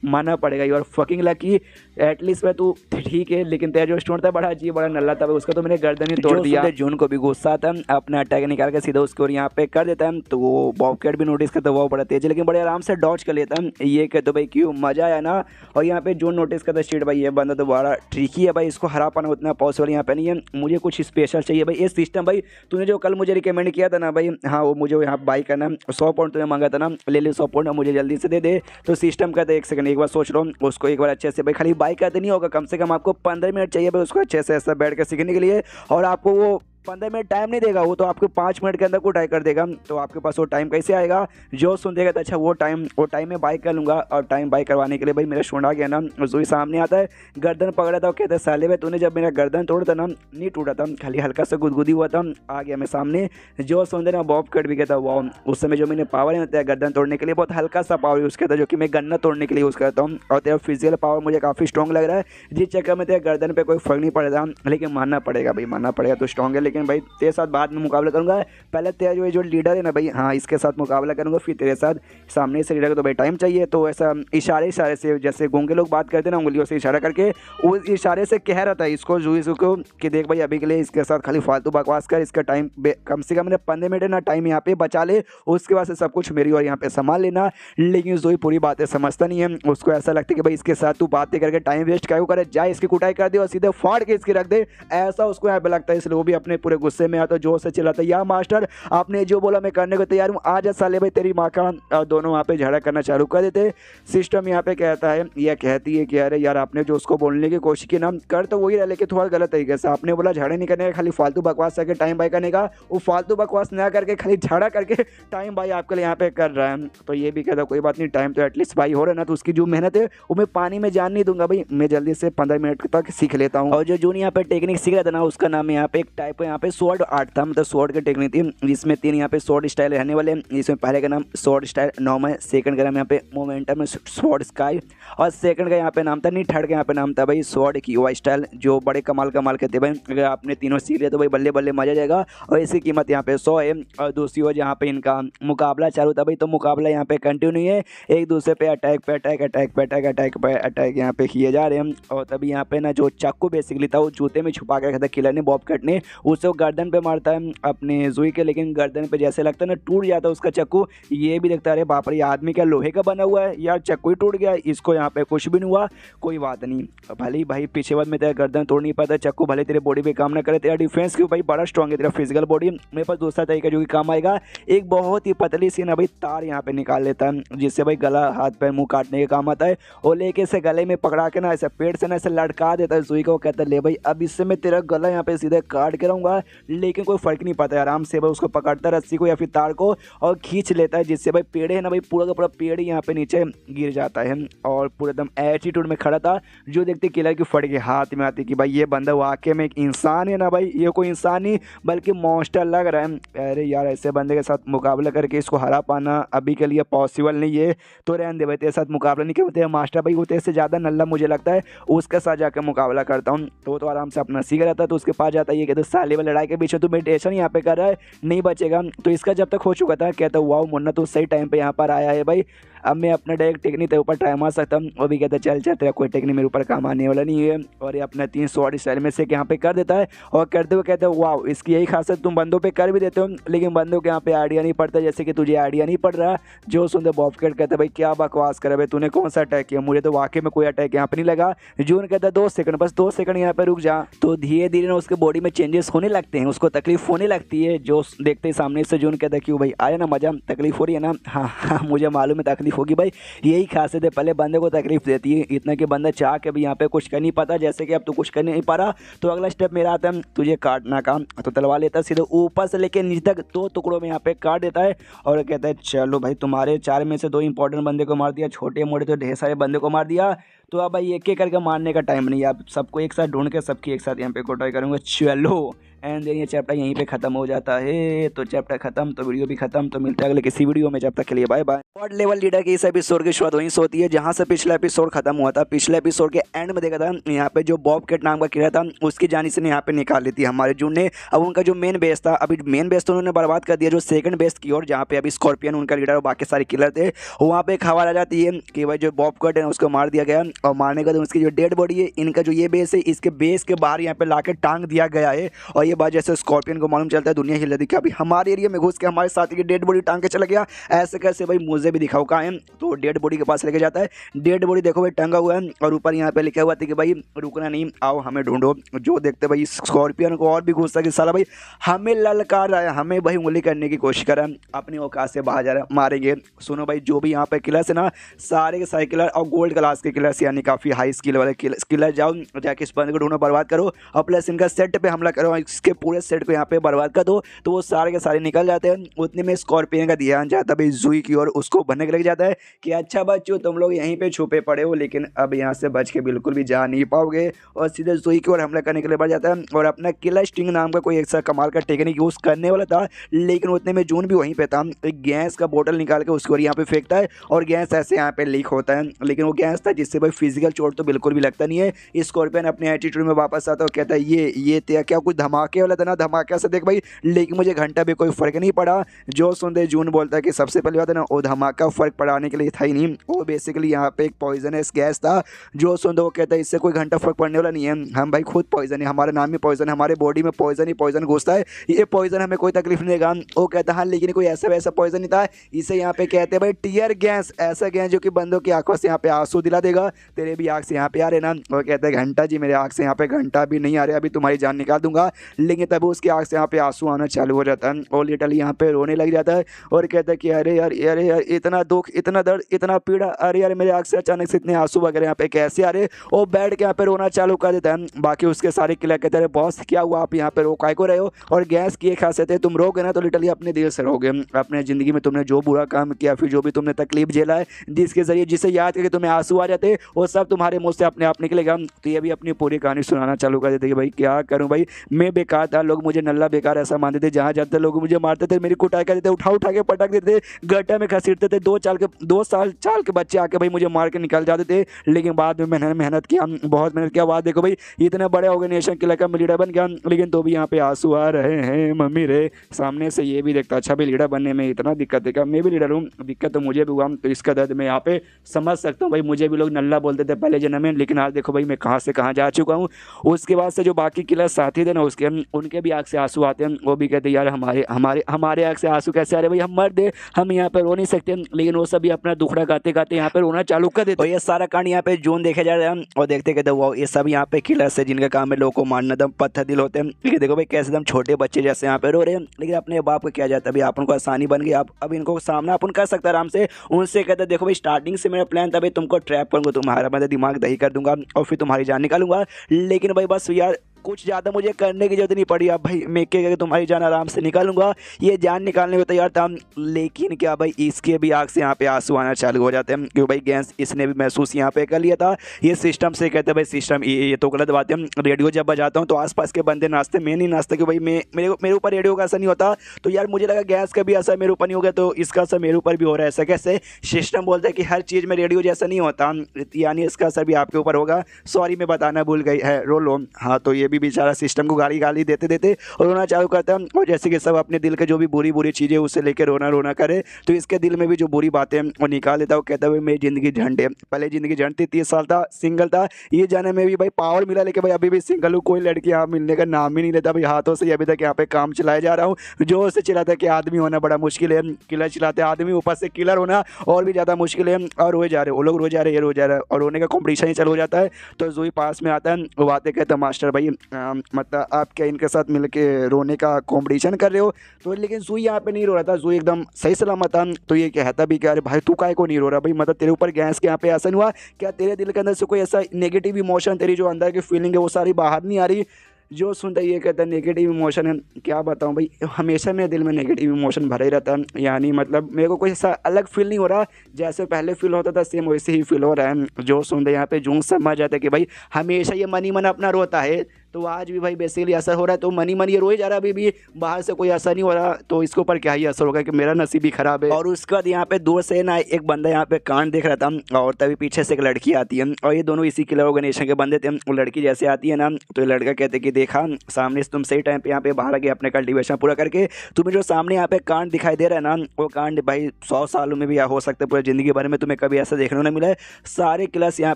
मानना पड़ेगा, you are fucking lucky. At least मैं तू ठीक है, लेकिन तेरा जो स्टोन था बड़ा अजीब बड़ा नल्ला था, उसका तो मैंने गर्दन ही तोड़ दिया। जून को भी गुस्सा था, अपना अटैक निकाल के सीधा उसको यहाँ पे कर देता है। तो वो बॉबकैट भी नोटिस करता है, वो बड़ा तेज है लेकिन बड़े आराम से डॉज कर लेता है। ये कहते भाई क्यों मजा आया ना। और यहाँ पे जून नोटिस करता है शीट भाई ये बंदा तो बड़ा ट्रिकी है भाई, इसको हरा पाना उतना पॉसिबल यहाँ पे नहीं है, मुझे कुछ स्पेशल चाहिए भाई। ये सिस्टम भाई तूने जो कल मुझे रिकमेंड किया था ना भाई, हाँ वो मुझे यहाँ बाई करना 100 पॉइंट तूने मांगा था ना, ले ले 100 पॉइंट मुझे जल्दी से दे दे। तो सिस्टम कहता है 1 सेकंड एक बार सोच लो, उसको एक बार अच्छे से भाई खाली बाई करते नहीं होगा, कम से कम आपको 15 मिनट चाहिए भाई उसको अच्छे से ऐसा बैठ कर सीखने के लिए। और आपको वो 15 मिनट टाइम नहीं देगा, वो तो आपको 5 मिनट के अंदर को ट्राई कर देगा। तो आपके पास वो टाइम कैसे आएगा, जो सुन देगा तो अच्छा वो टाइम में बाई कर लूँगा। और टाइम बाई करवाने के लिए भाई मेरा शोना गया ना, जोई सामने आता है, गर्दन पकड़ा था, कहता है साले भाई तूने जब मेरा गर्दन तोड़ा था ना, नहीं टूटा था, खाली हल्का सा गुदगुदी हुआ था। आ गया मैं सामने, जो सुन देना बॉब कट भी कहता वाह, उस समय जो मैंने पावर होता है गर्दन तोड़ने के लिए बहुत हल्का सा पावर यूज़ करता है, जो कि मैं गन्ना तोड़ने के लिए यूज़ करता हूँ। और तेरा फिजिकल पावर मुझे काफ़ी स्ट्रॉन्ग लग रहा है, जिस चक्कर में तेरे गर्दन पर कोई फर्क नहीं पड़ रहा। लेकिन मानना पड़ेगा भाई, मानना पड़ेगा तो स्ट्रॉन्ग है, लेकिन भाई तेरे साथ बाद में मुकाबला करूंगा। पहले तेरा जो लीडर है ना भाई, हाँ इसके साथ मुकाबला करूंगा, फिर तेरे साथ। सामने से लीडर को तो भाई टाइम चाहिए, तो ऐसा इशारे से जैसे गूंगे लोग बात करते ना, उंगलियों से इशारा करके उस इशारे से कह रहा था इसको जूइस को कि देख भाई अभी के लिए इसके साथ खाली फालतू बकवास कर, इसका टाइम कम से कम 15 मिनट ना टाइम यहाँ पे बचा ले, उसके बाद से सब कुछ मेरी और यहाँ पे संभाल लेना। लेकिन जोई पूरी बातें समझता नहीं है, उसको ऐसा लगता है कि भाई इसके साथ तू बातें करके टाइम वेस्ट क्यों करे, जाए इसकी कुटाई कर दे और सीधे फाड़ के इसकी रख दे, ऐसा उसको यहाँ पे लगता है। इसलिए वो भी अपने पूरे गुस्से में आता है, जोर से चिल्लाता है या मास्टर आपने जो बोला मैं करने को तैयार हूँ, आज साले भाई तेरी माँ का। दोनों वहाँ पे झगड़ा करना चालू कर देते। सिस्टम यहाँ पे कहता है, यह कहती है कि अरे यार आपने जो उसको बोलने की कोशिश की ना, कर तो वही रहा लेकिन थोड़ा गलत तरीके से। आपने बोला झगड़ा नहीं करने का, खाली फालतू बकवास करके टाइम बाई करने का, वो फालतू बकवास ना करके खाली झगड़ा करके टाइम बाई आपके लिए यहाँ पे कर रहा है। तो ये भी कहता कोई बात नहीं, टाइम तो एटलीस्ट बाई हो रहा है ना, तो उसकी जो मेहनत है वो मैं पानी में जान नहीं दूंगा भाई, मैं जल्दी से 15 मिनट तक सीख लेता हूँ। और जो जून यहाँ पे टेक्निक सीख रहा था ना, उसका नाम यहाँ पे एक टाइप यहाँ पे स्वॉर्ड आर्ट था, मतलब स्वॉर्ड की टेक्निक थी, जिसमें 3 यहाँ पे स्वॉर्ड स्टाइल रहने वाले। इसमें पहले का नाम स्वॉर्ड स्टाइल नॉर्म है, सेकंड का नाम यहाँ पे मोमेंटम में स्वॉर्ड स्काई, और सेकंड का यहाँ पे नाम था नहीं थर्ड का यहाँ पे नाम था भाई स्वॉर्ड की युवा स्टाइल, जो बड़े कमाल के थे भाई। अगर आपने तीनों सीख लिया तो भाई बल्ले बल्ले मजा जाएगा। और इसकी कीमत यहाँ पे 100 है। और दूसरी ओर यहाँ पे इनका मुकाबला चालू था भाई, तो मुकाबला यहाँ पे कंटिन्यू है, एक दूसरे पे अटैक यहाँ पे किए जा रहे हैं। और तभी यहाँ पे ना जो चाकू बेसिकली था वो जूते में छुपा के रखा था किलर ने, बॉब कट ने, उसे वो गर्दन पे मारता है अपने जोई के, लेकिन गर्दन पे जैसे लगता है ना टूट जाता है उसका चाकू। ये भी देखता है अरे बाप रे आदमी क्या लोहे का बना हुआ है यार, चाकू ही टूट गया, इसको यहाँ पे कुछ भी नहीं हुआ, कोई बात नहीं। भले भाई पीछे बाद में तेरा गर्दन तोड़ नहीं पाता चाकू, भले तेरे बॉडी पे काम ना करे, तेरा डिफेंस क्यों भाई बड़ा स्ट्रॉन्ग है तेरा फिजिकल बॉडी। मेरे पास दूसरा तरीका जो कि काम आएगा, एक बहुत ही पतली सी ना भाई तार यहाँ पे निकाल लेता है, जिससे भाई गला हाथ पैर मुंह काटने के काम आता है। और लेके से गले में पकड़ा के ना ऐसे पेट से ना ऐसे लटका देता है जोई को, कहता है ले भाई अब इससे मैं तेरा गला यहाँ पे सीधे काट के रहूँगा, लेकिन कोई फर्क नहीं पाता है। आराम से भाई उसको पकड़ता है रस्सी को या फिर तार को और खींच लेता है, जिससे भाई पेड़ है ना भाई पूरा का पूरा पेड़ ही यहाँ पे नीचे गिर जाता है। और पूरा एकदम एटीट्यूड में खड़ा था, जो देखते किलर की फट के हाथ में आती कि भाई ये बंदा वाकई में एक इंसान है ना भाई, ये कोई इंसान नहीं बल्कि मॉन्स्टर लग रहा है। अरे यार ऐसे बंदे के साथ मुकाबला करके इसको हरा पाना अभी के लिए पॉसिबल नहीं है, तो रहने दे भाई तेरे साथ मुकाबला नहीं करते मास्टर भाई, वो तेरे से ज़्यादा नल्ला मुझे लगता है, उसके साथ जाकर मुकाबला करता हूँ। तो आराम से अपना सीख रहता है, तो उसके पास जाता है, ये कहते साले वाली लड़ाई के बीच में तू मेडिटेशन यहाँ पे कर रहा है, नहीं बचेगा। तो इसका जब तक हो चुका था, कहता वाह मुन्ना तू सही टाइम पे यहाँ पर आया है भाई, अब मैं अपना डायरेक्ट टेक्निक तेरे ऊपर ट्राई मार सकता हूँ। वो भी कहता चल तेरा कोई टेक्निक मेरे ऊपर काम आने वाला नहीं है। और ये अपना 3 स्वॉर्ड स्टाइल में से यहाँ पे कर देता है, और करते हुए कहते हैं वाह इसकी यही खासियत तुम बंदों पे कर भी देते हो, लेकिन बंदों के यहाँ पे आइडिया नहीं पड़ता, जैसे कि तुझे आइडिया नहीं पड़ रहा। जो सुनते बॉब कट कहते भाई क्या बकवास करे भाई, तूने कौन सा अटैक किया, मुझे तो वाकई में कोई अटैक यहाँ पे नहीं लगा। जून कहता है 2 सेकंड बस 2 सेकंड यहाँ पे रुक जा। तो धीरे धीरे ना उसके बॉडी में चेंजेस होने लगते हैं, उसको तकलीफ होने लगती है। जो देखते ही सामने से जून कहता है क्यों भाई आया ना मजा, तकलीफ हो रही है ना, हाँ मुझे मालूम है तकलीफ तकलीफ होगी भाई। यही खासियत है, पहले बंदे को तकलीफ देती है, इतना कि बंदा चाह के भी यहाँ पे कुछ कर नहीं पाता। जैसे कि अब तू कुछ कर नहीं पा रहा तो अगला स्टेप मेरा आता है तुझे काटना का, तो तलवार लेता है सीधे ऊपर से लेके नीचे तक 2 टुकड़ों में यहाँ पे काट देता है और कहता है चलो भाई तुम्हारे 4 में से 2 इंपॉर्टेंट बंदे को मार दिया, छोटे मोटे तो ढेर सारे बंदे को मार दिया, तो अब भाई एक एक करके मारने का टाइम नहीं है, आप सबको एक साथ ढूंढ के सबकी एक साथ यहाँ पे कोटाई करूँगा। चलो एंड देन ये चैप्टर यहीं पे खत्म हो जाता है। तो चैप्टर खत्म तो वीडियो भी खत्म, तो मिलते हैं अगले किसी वीडियो में, जब तक के लिए bye bye. God level leader के इस एपिसोड की शुरुआत वहीं से होती है जहां से पिछला एपिसोड खत्म हुआ था। पिछले एपिसोड के एंड में देखा था यहाँ पे जो बॉब कैट नाम का किलर था उसकी जानी से यहाँ पे निकाल ली थी हमारे जून ने। अब उनका जो मेन बेस था, अभी मेन बेस तो उन्होंने बर्बाद कर दिया, जो सेकंड बेस की ओर जहाँ पे अभी स्कॉर्पियन उनका लीडर और बाकी सारे किलर थे, वहाँ पे खबर आ जाती है कि भाई जो बॉब कैट है उसको मार दिया गया, और मारने के बाद उसकी जो डेड बॉडी है, इनका जो ये बेस है इसके बेस के बाहर यहाँ पे लाके टांग दिया गया है। और ये बात जैसे स्कॉर्पियन को मालूम चलता है, दुनिया हिल दी कि अभी हमारे एरिया में घुस के हमारे साथी की डेड बॉडी टांग के चला गया, ऐसे कैसे भाई मुझे भी दिखाओ कहाँ है। तो डेड बॉडी के पास लेके जाता है, डेड बॉडी देखो भाई टंगा हुआ है और ऊपर यहाँ पे लिखा हुआ था कि भाई रुकना नहीं, आओ हमें ढूंढो। जो देखते भाई स्कॉर्पियन को और भी गुस्सा कि साला भाई हमें ललकार रहा है, हमें भाई उंगली करने की कोशिश कर रहा है, अपनी औकात से बाहर जा रहा है, मारेंगे। सुनो भाई जो भी यहाँ पे किलर्स है ना, सारे के सारे किलर और गोल्ड क्लास के किलर्स यानी काफ़ी हाई स्किल वाले किलर जाओ जाके इस बंदे को ढूंढो, बर्बाद करो और प्लस इनका सेट पे हमला करो, इसके पूरे सेट को यहाँ पे बर्बाद कर दो। तो वो सारे के सारे निकल जाते हैं। उतने में स्कॉर्पियन का ध्यान जाता है भाई जुई की ओर, उसको बनने के लग जाता है कि अच्छा बच्चों तुम लोग यहीं पे छुपे पड़े हो, लेकिन अब यहाँ से बच के बिल्कुल भी जा नहीं पाओगे, और सीधे जुई की ओर हमला करने के लिए बढ़ जाता है। और अपना किलर स्टिंग नाम का कोई एक सा कमाल का टेक्निक यूज़ करने वाला था, लेकिन उतने में जून भी वहीं पे था। एक गैस का बोतल निकाल के उसको यहाँ पे फेंकता है और गैस ऐसे यहाँ पे लीक होता है, लेकिन वो गैस था जिससे भाई फिजिकल चोट तो बिल्कुल भी लगता नहीं है। स्कॉर्पियन अपने एटीट्यूड में वापस आता है और कहता है ये क्या कुछ धमाके वाला था ना, धमाके से देख भाई, लेकिन मुझे घंटा भी कोई फर्क नहीं पड़ा। जो सुनते जून बोलता है कि सबसे पहले बात है ना, वो धमाका फर्क पड़ाने के लिए था ही नहीं, वो बेसिकली यहाँ पे एक पॉइजनस गैस था। जो सुनते वो कहता है इससे कोई घंटा फर्क पड़ने वाला नहीं है, हम भाई खुद पॉइजन है, हमारा नाम ही पॉइजन है, हमारे बॉडी में पॉइजन ही पॉइजन घुसता है, ये पॉइजन हमें कोई तकलीफ नहीं देगा। वो कहता है लेकिन कोई ऐसा वैसा पॉइजन नहीं था, इसे यहाँ पे कहते हैं भाई टीयर गैस, ऐसा गैस जो कि बंदों की आंखों से यहाँ पे आंसू दिला देगा। तेरे भी आंख से यहाँ पे आ रहे ना, वो कहता है घंटा जी मेरे आंख से यहाँ पे घंटा भी नहीं आ रहे, अभी तुम्हारी जान निकाल दूंगा। लेकिन तब उसकी आंख से यहाँ पे आंसू आना चालू हो जाता है और लिटरली यहाँ पे रोने लग जाता है और कहता है कि अरे यार इतना दुख, इतना दर्द, इतना पीड़ा, अरे यार मेरे आंख से अचानक से इतने आंसू वगैरह यहाँ पे कैसे आ रहे। और बैठ के यहाँ पे रोना चालू कर देता है। बाकी उसके सारे किलर कहते हैं बॉस क्या हुआ, आप यहाँ पे रो काय को रहे हो। और गैस की एक खासियत है, तुम रोगे ना तो लिटरली अपने दिल से रोगे, अपने ज़िंदगी में तुमने जो बुरा काम किया, फिर जो भी तुमने तकलीफ झेला है, जिसके जरिए जिसे याद करके तुम्हें आंसू आ जाते, वो सब तुम्हारे मुँह से अपने आप निकलेगा। तो ये भी अपनी पूरी कहानी सुनाना चालू कर देते कि भाई क्या करूँ भाई, मैं बेकार था, लोग मुझे नल्ला बेकार ऐसा मानते थे, जहाँ जाते लोग मुझे मारते थे, मेरी कुटाई कर देते, उठा के पटक देते, गड्ढा में घसीटते थे। 2 साल के बच्चे आके भाई मुझे मार के निकल जाते थे, लेकिन बाद में मैंने मेहनत किया, बहुत मेहनत किया, बाद देखो भाई इतने बड़े ऑर्गेनाइजेशन के लगा मैं लीडर बन गया, लेकिन तो भी यहाँ पे आंसू आ रहे हैं मम्मी रे। सामने से ये भी देखता अच्छा भाई लीडर बनने में इतना दिक्कत है, मैं भी लीडर हूँ, दिक्कत तो मुझे भी हुआ, तो इसका दर्द मैं यहाँ पे समझ सकता हूँ भाई। मुझे भी लोग नल्ला बोलते थे पहले जन्म में, लेकिन आज देखो भाई मैं कहाँ से कहाँ जा चुका हूँ। उसके बाद से जो बाकी किलर साथी थे ना उसके, उनके भी आँख से आंसू आते हैं, वो भी कहते यार हमारे आँख से आंसू कैसे आ रहे भाई, हम मर्द है, हम यहाँ पे रो नहीं सकते, लेकिन वो सभी अपना दुखड़ा गाते गाते यहाँ पे रोना चालू कर देते। और ये सारा कांड यहाँ पे जून देखे जा रहे हैं और देखते कहते वो ये सब यहाँ पे किलर्स है जिनका काम है लोगों को मारना, दम पत्थर दिल होते हैं। लेकिन देखो भाई कैसे दम छोटे बच्चे जैसे यहाँ पे रो रहे हैं, लेकिन अपने बाप को क्या जाता है, अभी अपन को आसानी बन गई, अब इनको सामना अपन कर सकता है आराम से। उनसे कहते देखो भाई स्टार्टिंग से मेरा प्लान था भाई तुमको ट्रैप करूँगा, तुम्हारा मैं दिमाग दही कर दूंगा और फिर तुम्हारी जान निकालूंगा, लेकिन भाई बस यार कुछ ज़्यादा मुझे करने की जरूरत नहीं पड़ी। अब भाई मैं क्या तुम्हारी जान आराम से निकालूंगा, ये जान निकालने को तैयार था, लेकिन क्या भाई इसके भी आँख से यहाँ पे आंसू आना चालू हो जाते हैं, क्योंकि भाई गैस इसने भी महसूस यहाँ पे कर लिया था। ये सिस्टम से कहते हैं भाई सिस्टम ये तो गलत बात है, रेडियो जब बजाता हूँ तो आसपास के बंदे नाचते, मैं नहीं नाचता, क्योंकि भाई मेरे ऊपर रेडियो का असर नहीं होता। तो यार मुझे लगा गैस का भी असर मेरे ऊपर नहीं हो गया, तो इसका असर मेरे ऊपर भी हो रहा है, ऐसा कैसे। सिस्टम बोलता है कि हर चीज़ में रेडियो जैसा नहीं होता, यानी इसका असर भी आपके ऊपर होगा। सॉरी मैं बताना भूल गई है, रो लो। हाँ तो ये भी बेचारा सिस्टम गाली देते और रोना चालू करता है, और जैसे कि सब अपने दिल के जो भी बुरी चीज़ें उससे लेकर रोना करे, तो इसके दिल में भी जो बुरी बातें वो निकाल देता है। वो कहता है मेरी ज़िंदगी झंड है, पहले ज़िंदगी झंड थी, 30 साल था सिंगल था, ये जाने में भी भाई पावर मिला, लेकिन भाई अभी भी सिंगल हूँ, कोई लड़की यहाँ मिलने का नाम ही नहीं लेता भाई, हाथों से अभी तक यहाँ पे काम चलाया जा रहा हूँ। जोर से चिल्लाता है कि आदमी होना बड़ा मुश्किल है, किलर चिल्लाते आदमी, ऊपर से किलर होना और भी ज़्यादा मुश्किल है। और रोए जा रहे वो लोग, रो जा रहे ये रो जा रहा है, और रोने का कॉम्पिटिशन ही चालू हो जाता है। तो जोई पास में आता है, वो बातें कहता है मास्टर भाई मतलब आप क्या इनके साथ मिल के रोने का कॉम्पिटिशन कर रहे हो। तो लेकिन जुई यहाँ पे नहीं रो रहा था, जुई एकदम सही सलामत था। तो ये कहता भी कि अरे भाई तू काहे को नहीं रो रहा भाई, मतलब तेरे ऊपर गैस के यहाँ पे ऐसा नहीं हुआ क्या, तेरे दिल के अंदर से कोई ऐसा नेगेटिव इमोशन, तेरी जो अंदर की फीलिंग है वो सारी बाहर नहीं आ रही। जो सुनता है ये कहता है नेगेटिव इमोशन है, क्या बताऊं भाई, हमेशा मेरे दिल में नेगेटिव इमोशन भरा ही रहता है। यानी मतलब मेरे को कोई ऐसा अलग फील नहीं हो रहा, जैसे पहले फील होता था सेम वैसे ही फील हो रहा है। जो सुनते यहाँ पे जो समझ जाता है कि भाई हमेशा ये मन ही मन अपना रोता है, तो आज भी भाई बेसिकली असर हो रहा है। तो मनी मन ये रोए जा रहा है, अभी भी बाहर से कोई असर नहीं हो रहा, तो इसके ऊपर क्या ही असर होगा कि मेरा नसीब ही खराब है। और उसके बाद यहाँ पे दूर से ना एक बंदा यहाँ पे कांड देख रहा था, और तभी पीछे से एक लड़की आती है, और ये दोनों इसी किलर ऑर्गेनाइजेशन के बंदे थे। वो लड़की जैसे आती है ना, तो ये लड़का कहते कि देखा सामने से तुम सही टाइम पे यहाँ पे बाहर आके अपने कल्टिवेशन पूरा करके, तुम्हें जो सामने यहाँ पे कांड दिखाई दे रहा है ना, वो कांड भाई 100 सालों में भी हो सकता है, पूरी जिंदगी भर में तुम्हें कभी ऐसा देखने को नहीं मिला है। सारे किलर्स यहाँ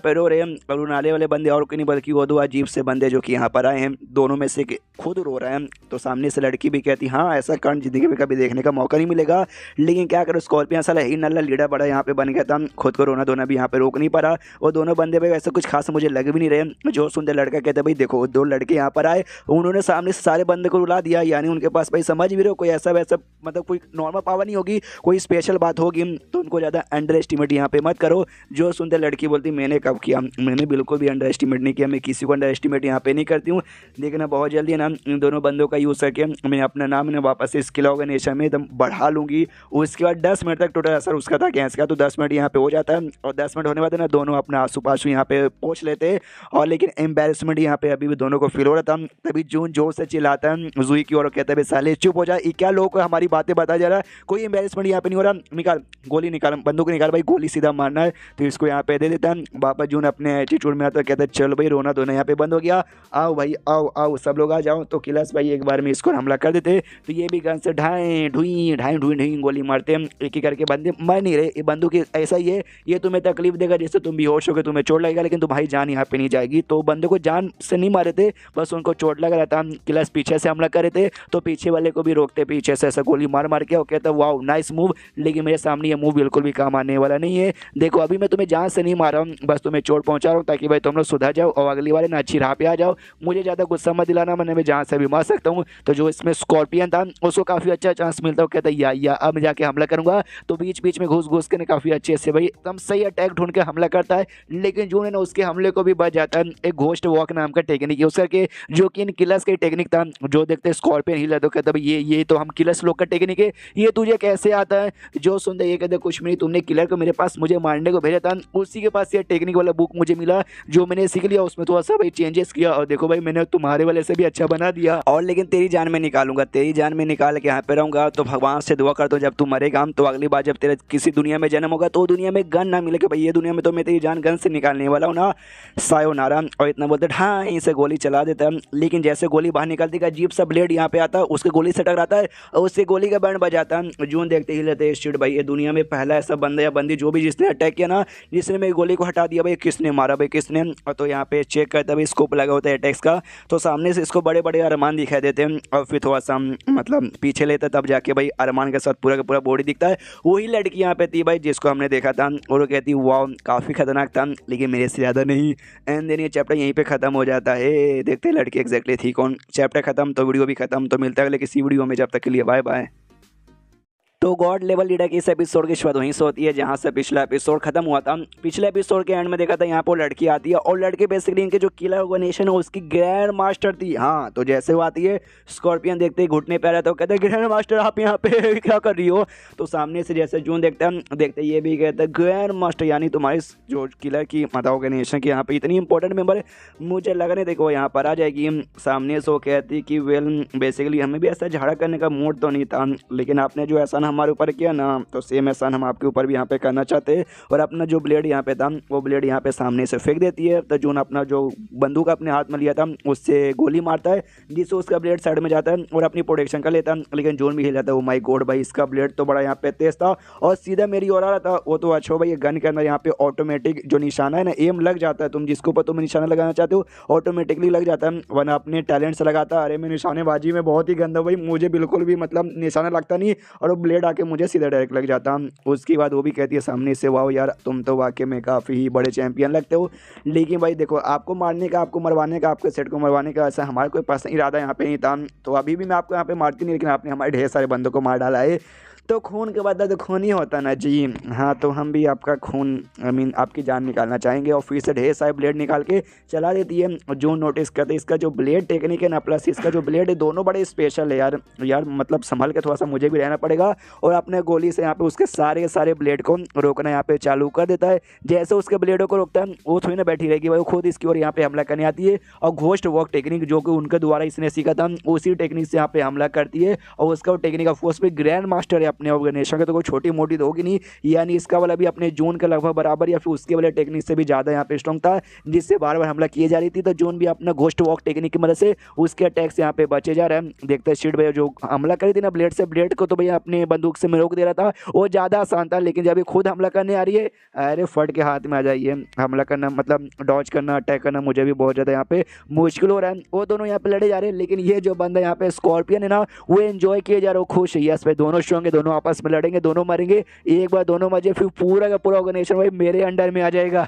पे रो रहे हैं, और उनाले वाले बंदे और कोई नहीं बल्कि वो दो अजीब से बंदे जो कि यहाँ पर आए हैं, दोनों में से खुद रो रहे हैं। तो सामने से लड़की भी कहती हाँ ऐसा कांड जिंदगी में कभी देखने का मौका नहीं मिलेगा, लेकिन क्या करो स्कॉर्पियन साला ही नल्ला लीडा बड़ा यहाँ पे बन गया था, खुद को रोना धोना भी यहाँ पे रोक नहीं पा रहा। और दोनों बंदे भाई वैसे कुछ खास मुझे लग भी नहीं रहे। जो सुंदर लड़का कहते भाई देखो दो लड़के यहाँ पर आए, उन्होंने सामने से सारे बंदे को रुला दिया, यानी उनके पास भाई समझ भी रहे हो कोई ऐसा वैसा मतलब कोई नॉर्मल पावर नहीं होगी, कोई स्पेशल बात होगी, तो उनको ज़्यादा अंडर एस्टिमेट यहाँ पे मत करो। जो सुंदर लड़की बोलती मैंने कब किया, मैंने बिल्कुल भी अंडर एस्टिमेट नहीं किया, मैं किसी को अंडर एस्टिमेट यहाँ पे नहीं करती हूँ। देखना बहुत जल्दी ना इन दोनों बंदों का यूज़ करके मैं अपना नाम ना वापस से स्किल ऑर्गेनाइजेशन में एकदम बढ़ा लूँगी। उसके बाद 10 मिनट तक टोटल असर उसका था गैस का, तो 10 मिनट यहाँ पे हो जाता है, और 10 मिनट होने बाद ना दोनों अपना आंसू पासू यहाँ पे पहुँच लेते। और लेकिन एम्बेरसमेंट यहाँ पे अभी भी दोनों को फील हो रहा था। तभी जून जोर से चिल्लाता है जुई की और कहता है साले चुप हो जाए, क्या लोगों को हमारी बातें बता जा रहा है, कोई एम्बेरसमेंट यहाँ पे नहीं हो रहा, निकाल गोली निकाल, बंदूक निकाल भाई, गोली सीधा मारना है। तो इसको यहाँ पे दे देता है। बाबा जून अपने एटीट्यूड में आता है, कहता है चलो भाई रोना धोना यहाँ पे बंद हो गया, आओ भाई आओ आओ सब लोग आ जाओ। तो किलर्स भाई एक बार में इसको हमला कर देते, तो ये भी गन से ढाई ढुई गोली मारते हैं, एक एक करके बंदे मर नहीं रहे। ये बंदूक ऐसा ही है, ये तुम्हें तकलीफ देगा, जैसे तुम बेहोश होगे तुम्हें चोट लगेगा, लेकिन तुम्हारी जान यहाँ पे नहीं जाएगी। तो बंदे को जान से नहीं मारे थे, बस उनको चोट लग रहा था। किलर्स पीछे से हमला करे थे, तो पीछे वाले को भी रोकते पीछे से ऐसा गोली मार मार के, और कहता वाओ नाइस मूव, लेकिन मेरे सामने ये मूव बिल्कुल भी काम आने वाला नहीं है। देखो अभी मैं तुम्हें जान से नहीं मार रहा हूँ, बस तुम्हें चोट पहुँचा रहा हूँ, ताकि भाई तुम लोग सुधर जाओ और अगली बार ना अच्छी राह पे आ जाओ। मुझे ज़्यादा गुस्सा मत दिलाना, मैं जान से भी मार सकता हूँ। तो जो इसमें स्कॉर्पियन था उसको काफ़ी अच्छा चांस मिलता है, कहता है या अब जाके हमला करूँगा। तो बीच बीच में घुस के काफ़ी अच्छे से भाई एकदम सही अटैक ढूंढ के हमला करता है, लेकिन जो है ना उसके हमले को भी बच जाता है। एक घोस्ट वॉक नाम का टेक्निक यूज करके, जो कि इन किलर्स का टेक्निक था। जो देखते स्कॉर्पियन हिला तो कहता भाई ये तो हम किलर्स लोग का टेक्निक है, ये तुझे कैसे आता है। जो सुनते ये कहते कुछ नहीं, तुमने किलर को मेरे पास मुझे मारने को भेजा था, उसी के पास ये टेक्निक वाला बुक मुझे मिला, जो मैंने सीख लिया, उसमें थोड़ा सा भाई चेंजेस किया, और देखो भाई मैंने तुम्हारे वाले से भी अच्छा बना दिया। और लेकिन तेरी जान में निकालूंगा, तेरी जान में निकाल के यहाँ पे रहूंगा। तो भगवान से दुआ करता हूँ जब तू मरेगा तो अगली बार जब तेरे किसी दुनिया में जन्म होगा तो दुनिया में गन ना मिले कि भाई ये दुनिया में तो मैं तेरी जान गन से निकालने वाला हूँ ना, सायोनारा। और इतना बोलते हाँ इसे गोली चला देता है, लेकिन जैसे गोली बाहर निकलती है अजीब सा ब्लेड यहाँ पे आता है, उसके गोली से टकराता है और उससे गोली का बैंड बजाता है। जून देखते ही लेते शिट भाई ये दुनिया में पहला ऐसा बंदा या बंदी जो भी जिसने अटैक किया ना, जिसने मेरी गोली को हटा दिया, भाई किसने मारा भाई किसने। तो यहाँ पे चेक करता भाई स्कोप लगा होता है अटैक्स का, तो सामने से इसको बड़े बड़े अरमान दिखाई देते हैं, और फिर थोड़ा सा मतलब पीछे लेता तब जाके भाई अरमान के साथ पूरा का पूरा बॉडी दिखता है। वही लड़की यहाँ पे थी भाई जिसको हमने देखा था, और वो कहती वाह काफ़ी खतरनाक था, लेकिन मेरे से ज़्यादा नहीं। एंड देन ये चैप्टर यहीं पे ख़त्म हो जाता है। देखते लड़की एग्जैक्टली थी कौन। चैप्टर ख़त्म तो वीडियो भी ख़त्म, तो मिलता है अगले किसी वीडियो में, जब तक के लिए बाय बाय। तो गॉड लेवल लीडर की इस एपिसोड की शुरुआत वहीं से होती है जहाँ से पिछला एपिसोड खत्म हुआ था। पिछले एपिसोड के एंड में देखा था यहाँ पर लड़की आती है, और लड़की बेसिकली इनके जो किलर ऑर्गेनाइजेशन है उसकी ग्रैंड मास्टर थी। हाँ तो जैसे वो आती है स्कॉर्पियन देखते ही घुटने पे रहता है, कहते हैं ग्रैंड मास्टर आप यहाँ पे क्या कर रही हो। तो सामने से जैसे जून देखते ये भी कहते हैं ग्रैंड मास्टर यानी तुम्हारी जो किलर की मतलब ऑर्गेनाइजेशन की यहाँ पे इतनी इंपॉर्टेंट मेंबर मुझे लगा नहीं देखो यहाँ पर आ जाएगी। सामने से वो कहती कि वेल बेसिकली हमें भी ऐसा झगड़ा करने का मूड तो नहीं था, लेकिन आपने जो ऐसा हमारे ऊपर किया ना, तो सेम एहसान हम आपके ऊपर भी यहाँ पे करना चाहते हैं। और अपना जो ब्लेड यहाँ पे था वो ब्लेड यहाँ पे सामने से फेंक देती है। तो जून अपना जो बंदूक अपने हाथ में लिया था उससे गोली मारता है, जिससे उसका ब्लेड साइड में जाता है और अपनी प्रोटेक्शन कर लेता है। लेकिन जून भी हिल जाता है, ओ माय गॉड भाई इसका ब्लेड तो बड़ा यहाँ पे तेज था और सीधा मेरी ओर आ रहा था। वो तो अच्छा भाई गन के अंदर यहाँ पे ऑटोमेटिक जो निशाना है ना एम लग जाता है, तुम जिसके ऊपर तुम निशाना लगाना चाहते हो ऑटोमेटिकली लग जाता है, वरना अपने टैलेंट से लगाता। अरे मैं निशानेबाजी में बहुत ही गंदा भाई, मुझे बिल्कुल भी मतलब निशाना लगता नहीं और वो ब्लेड ब्लेड आके मुझे सीधा डायरेक्ट लग जाता। उसके बाद वो भी कहती है सामने से, वाओ यार तुम तो वाकई में काफ़ी ही बड़े चैंपियन लगते हो, लेकिन भाई देखो आपको मारने का, आपको मरवाने का, आपके सेट को मरवाने का ऐसा हमारा कोई पर्सनल इरादा यहाँ पे नहीं था। तो अभी भी मैं आपको यहाँ पे मारती नहीं, लेकिन आपने हमारे ढेर सारे बंदों को मार डाला है, तो खून के बदला तो खून ही होता ना जी। हाँ तो हम भी आपका खून आपकी जान निकालना चाहेंगे। और फिर से ढेर सारे ब्लेड निकाल के चला देती है। जो नोटिस करते इसका जो ब्लेड टेक्निक है ना, प्लस इसका जो ब्लेड है, दोनों बड़े स्पेशल है यार मतलब संभल के थोड़ा सा मुझे भी रहना पड़ेगा। और अपने गोली से यहाँ पे उसके सारे ब्लेड को रोकना यहाँ पे चालू कर देता है। जैसे उसके ब्लेडों को रोकता है वो थोड़ी ना बैठी रहेगी भाई, वो खुद इसकी ओर यहाँ पे हमला करने आती है। और घोस्ट वॉक टेक्निक जो कि उनके द्वारा इसने सीखा था, उसी टेक्निक से यहाँ पे हमला करती है। और उसका वो टेक्निक ऑफ कोर्स भी ग्रैंड मास्टर है अपने ऑर्गेनाइजेशन का, तो कोई छोटी मोटी तो होगी नहीं, यानी इसका वाला भी अपने जून के लगभग बराबर या फिर उसके वाले टेक्निक से भी ज़्यादा यहाँ पे स्ट्रॉन्ग था, जिससे बार बार हमला किए जा रही थी। तो जून भी अपना घोस्ट वॉक टेक्निक की मदद से उसके अटैक से यहाँ पे बचे जा रहे हैं। देखते हैं शीट भैया जो हमला करी थी ना ब्लेड से, ब्लेड को तो भैया अपने बंदूक से मैं रोक दे रहा था, वो ज़्यादा आसान था, लेकिन जब ये खुद हमला करने आ रही है, अरे फट के हाथ में आ जाइए। हमला करना मतलब डॉज करना, अटैक करना मुझे भी बहुत ज़्यादा यहाँ पे मुश्किल हो रहा है। वो दोनों यहाँ पे लड़े जा रहे हैं, लेकिन ये जो बंदा यहाँ पे स्कॉर्पियन है ना, वो एंजॉय किए जा रहा है, खुश है। यस भाई दोनों स्ट्रॉन्ग है, दोनों आपस में लड़ेंगे, दोनों मरेंगे, एक बार दोनों मजे, फिर पूरा का पूरा ऑर्गेनाइजेशन भाई मेरे अंडर में आ जाएगा।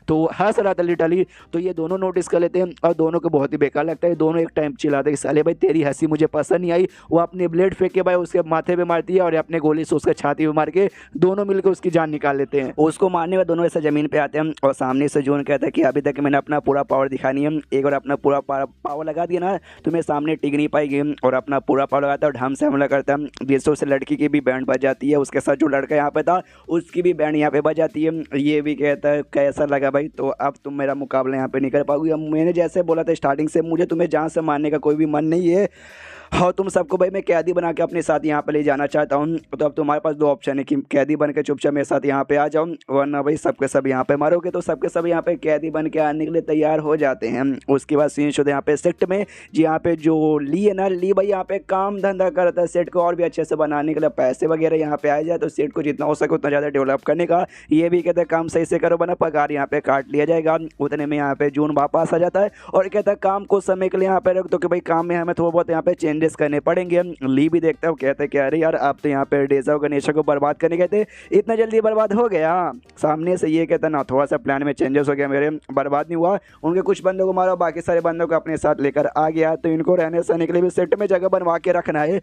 तो हंस रहा था लिटरली। तो ये दोनों नोटिस कर लेते हैं और दोनों को बहुत ही बेकार लगता है। दोनों एक टाइम चिल्लाते हैं कि साले भाई तेरी हंसी मुझे पसंद नहीं आई। वो अपने ब्लेड फेंक के भाई उसके माथे पे मारती है और अपने गोली से उसके छाती पे मार के दोनों मिलकर उसकी जान निकाल लेते हैं। उसको मारने में दोनों ऐसे जमीन पे आते हैं और सामने से जून कहता है कि अभी तक मैंने अपना पूरा पावर दिखानी है, एक बार अपना पूरा पावर लगा दिया ना तुम्हें सामने टिक नहीं पाएगी। और अपना पूरा पावर लगाता है और ढंग से हमला करता है, जिससे उस लड़की की भी बैंड बज जाती है, उसके साथ जो लड़का यहाँ पे था उसकी भी बैंड यहाँ पे बज जाती है। ये भी कहता है कैसा लगा भाई, तो अब तुम मेरा मुकाबला यहाँ पे नहीं कर पाओगी। अब मैंने जैसे बोला था स्टार्टिंग से, मुझे तुम्हें जान से मारने का कोई भी मन नहीं है। हाँ तुम सबको भाई मैं कैदी बना के अपने साथ यहाँ पे ले जाना चाहता हूँ। तो अब तुम्हारे पास दो ऑप्शन है कि कैदी बन के चुपचाप मेरे साथ यहाँ पे आ जाओ, वरना भाई सबके सब यहाँ पे मारोगे। तो सबके सब यहाँ पे कैदी बन के आने के लिए तैयार हो जाते हैं। उसके बाद सीन शुद्ध यहाँ पे सेट में, जी यहाँ पे जो ली है ना, ली भाई यहाँ पे काम धंधा करता है सेट को और भी अच्छे से बनाने के लिए, पैसे वगैरह यहाँ पे आ जाए तो सेट को जितना हो सके उतना ज़्यादा डेवलप करने का। ये भी कहता है काम सही से करो बना पगार यहाँ पे काट लिया जाएगा। उतने में यहाँ पे जून वापस आ जाता है और कहता है काम कुछ समय के लिए यहाँ पे रख दो कि भाई काम में हमें थोड़ा बहुत यहाँ पे चेंजेस करने पड़ेंगे। ली भी देखता है, वो कहता है कि अरे यार आप तो यहाँ पे डेजा ऑर्गेनाइजेशन को बर्बाद करने गए थे, इतना जल्दी बर्बाद हो गया। सामने से ये कहता है ना थोड़ा सा प्लान में चेंजेस हो गया, मेरे बर्बाद नहीं हुआ। उनके कुछ बंदों को मारा, बाकी सारे बंदों को अपने साथ लेकर आ गया, तो इनको रहने सहने के लिए भी सेट में जगह बनवा के रखना है।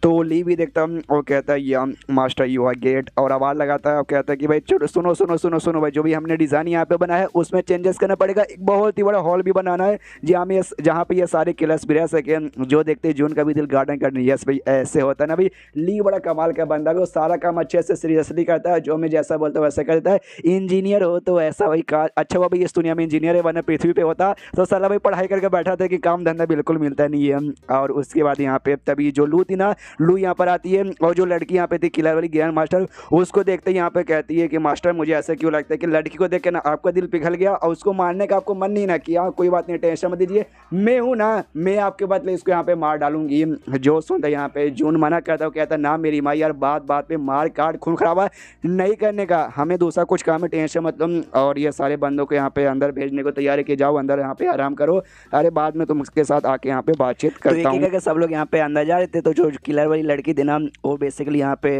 तो ली भी देखता है और कहता है या मास्टर यू आर गेट, और आवाज़ लगाता है और कहता है कि भाई चलो सुनो सुनो सुनो सुनो भाई, जो भी हमने डिज़ाइन यहाँ पे बनाया है उसमें चेंजेस करना पड़ेगा। एक बहुत ही बड़ा हॉल भी बनाना है जहाँ पे ये सारे किलर्स भी रह सके, जो देखते जून का भी दिल गार्डन करने। यस भाई ऐसे होता है ना भाई, ली बड़ा कमाल का बंदा है, वो सारा काम अच्छे से सीरियसली करता है, जो मैं जैसा बोलता हूँ वैसा करता है। इंजीनियर हो तो ऐसा भाई अच्छा हुआ भाई इस दुनिया में इंजीनियर है, वरना पृथ्वी पे होता तो साला भाई पढ़ाई करके बैठा था कि काम धंधा बिल्कुल मिलता नहीं है। और उसके बाद यहाँ पे तभी जो लू थी ना, लू यहाँ पर आती है और जो लड़की यहाँ पे थी किलर वाली ग्रैंड मास्टर, उसको देखते यहाँ पे कहती है कि मास्टर मुझे ऐसा क्यों लगता है कि लड़की को देख के ना आपका दिल पिघल गया और उसको मारने का आपको मन नहीं ना किया। कोई बात नहीं, टेंशन मत दीजिए, मैं हूँ ना, मैं आपके बदले इसको यहाँ पे मार डालूंगी। जो सुनता यहाँ पे जून मना करता है, कहता ना मेरी माँ यार बात बात पे मार काट खून खराबा नहीं करने का, हमें दूसरा कुछ काम है, टेंशन मतलब। और ये सारे बंदों को यहाँ पे अंदर भेजने को तैयार है कि जाओ अंदर यहाँ पे आराम करो, अरे बाद में तुम उसके साथ आके यहाँ पे बातचीत करता हूँ। तो सब लोग यहाँ पे अंदर जा रहे थे, तो जो किलर वाली लड़की थी ना, वो बेसिकली यहाँ पे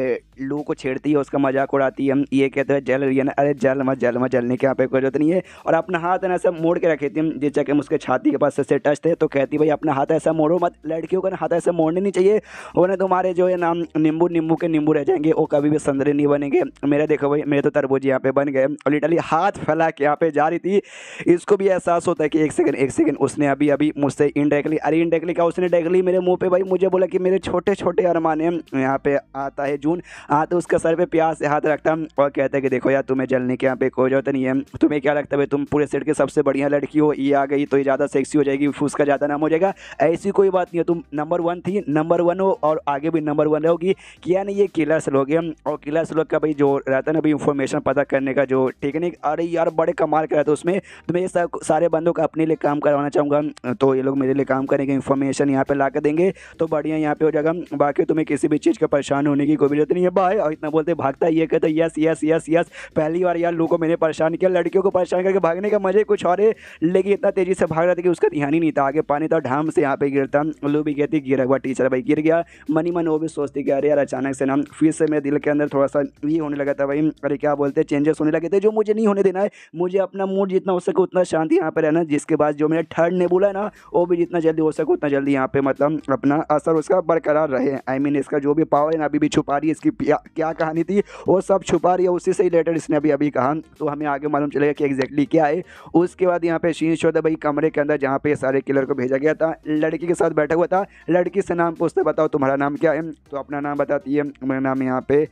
लू को छेड़ती है, उसका मजाक उड़ाती है। ये कहते हैं जल रही है ना, अरे जल मत जलने की यहाँ पे कोई जरूरत नहीं है। और अपना हाथ ना ऐसा मोड़ के रखी थी, जिस जगह उसके छाती के पास से टच थे, तो कहती भाई अपना हाथ ऐसा मोड़ो मत, लड़कियों का हाथ ऐसा मोड़ने नहीं चाहिए, वरना तुम्हारे जो है नाम नींबू के नींबू रह जाएंगे, वो कभी भी संतरे नहीं बनेंगे। मेरा देखो भाई मेरे तो तरबूज यहाँ पे बन गए। और लिटरली हाथ फैला के यहाँ पे जा रही थी, इसको भी एहसास होता है कि एक सेकंड उसने अभी मुझसे इनडायरेक्टली का उसने डायरेक्टली मेरे मुंह पे भाई मुझे बोला कि मेरे छोटे छोटे अरमान हैं। यहाँ पे आता है जून, आते उसके सर पे प्यार से हाथ रखता और कहता है कि देखो यार तुम्हें जलने की यहाँ पे कोई जरूरत नहीं है, तुम्हें क्या लगता है तुम पूरे सेट की सबसे बढ़िया लड़की हो, ये आ गई तो ये ज़्यादा सेक्सी हो जाएगी, उसका ज़्यादा नाम हो जाएगा, ऐसी कोई बात नहीं है, तुम नंबर 1 थी, नंबर 1 हो और आगे भी नंबर 1 रहोगी। किया नहीं, ये किलर्स लोग हैं और किलर्स लोग का भाई जो रहता है ना भाई इन्फॉर्मेशन पता करने का जो टेक्निक, अरे यार बड़े कमाल का रहता है उसमें। तो मैं ये सारे बंदों का अपने लिए काम करवाना चाहूँगा, तो ये लोग मेरे लिए काम करेंगे, इन्फॉर्मेशन यहाँ पे ला कर देंगे तो बढ़िया यहाँ पे हो जाएगा। बाकी तुम्हें किसी भी चीज़ का परेशान होने की कोई जरूरत नहीं है भाई। और इतना बोलते भागता है, ये कहता है यस यस यस यस, पहली बार यार लू को मैंने परेशान किया, लड़कियों को परेशान करके भागने का मजे कुछ और है, लेकिन इतना तेजी से भाग रहा था कि उसका ध्यान ही नहीं था, आगे पानी था ढाम से यहाँ पे गिरता। लू भी कहती ही गिरा हुआ टीचर भाई गिर गया। मनी मन वो भी सोचती कि अरे यार अचानक से ना फिर से मेरे दिल के अंदर थोड़ा सा ये होने लगा था भाई, अरे क्या बोलते हैं चेंजेस होने लगे थे जो मुझे नहीं होने देना है। मुझे अपना मूड जितना हो सके उतना शांति यहाँ पे रहना, जिसके बाद जो मेरा थर्ड नेबुला है ना वो भी जितना जल्दी हो सके उतना जल्दी यहाँ पे मतलब अपना असर उसका बरकरार रहे। आई मीन इसका जो भी पावर है ना अभी भी छुपा रही है, इसकी क्या कहानी थी वो सब छुपा रही है, उसी से रिलेटेड इसने अभी अभी कहा, तो हमें आगे मालूम चलेगा कि एग्जैक्टली क्या है। उसके बाद यहाँ पे शीन शो था भाई कमरे के अंदर जहाँ पे सारे किलर को भेजा गया था, लड़की के साथ बैठा हुआ था, लड़की से नाम पूछते बताओ तुम्हारा नाम क्या है, तो अपना नाम बताती है, मेरा नाम यहाँ पे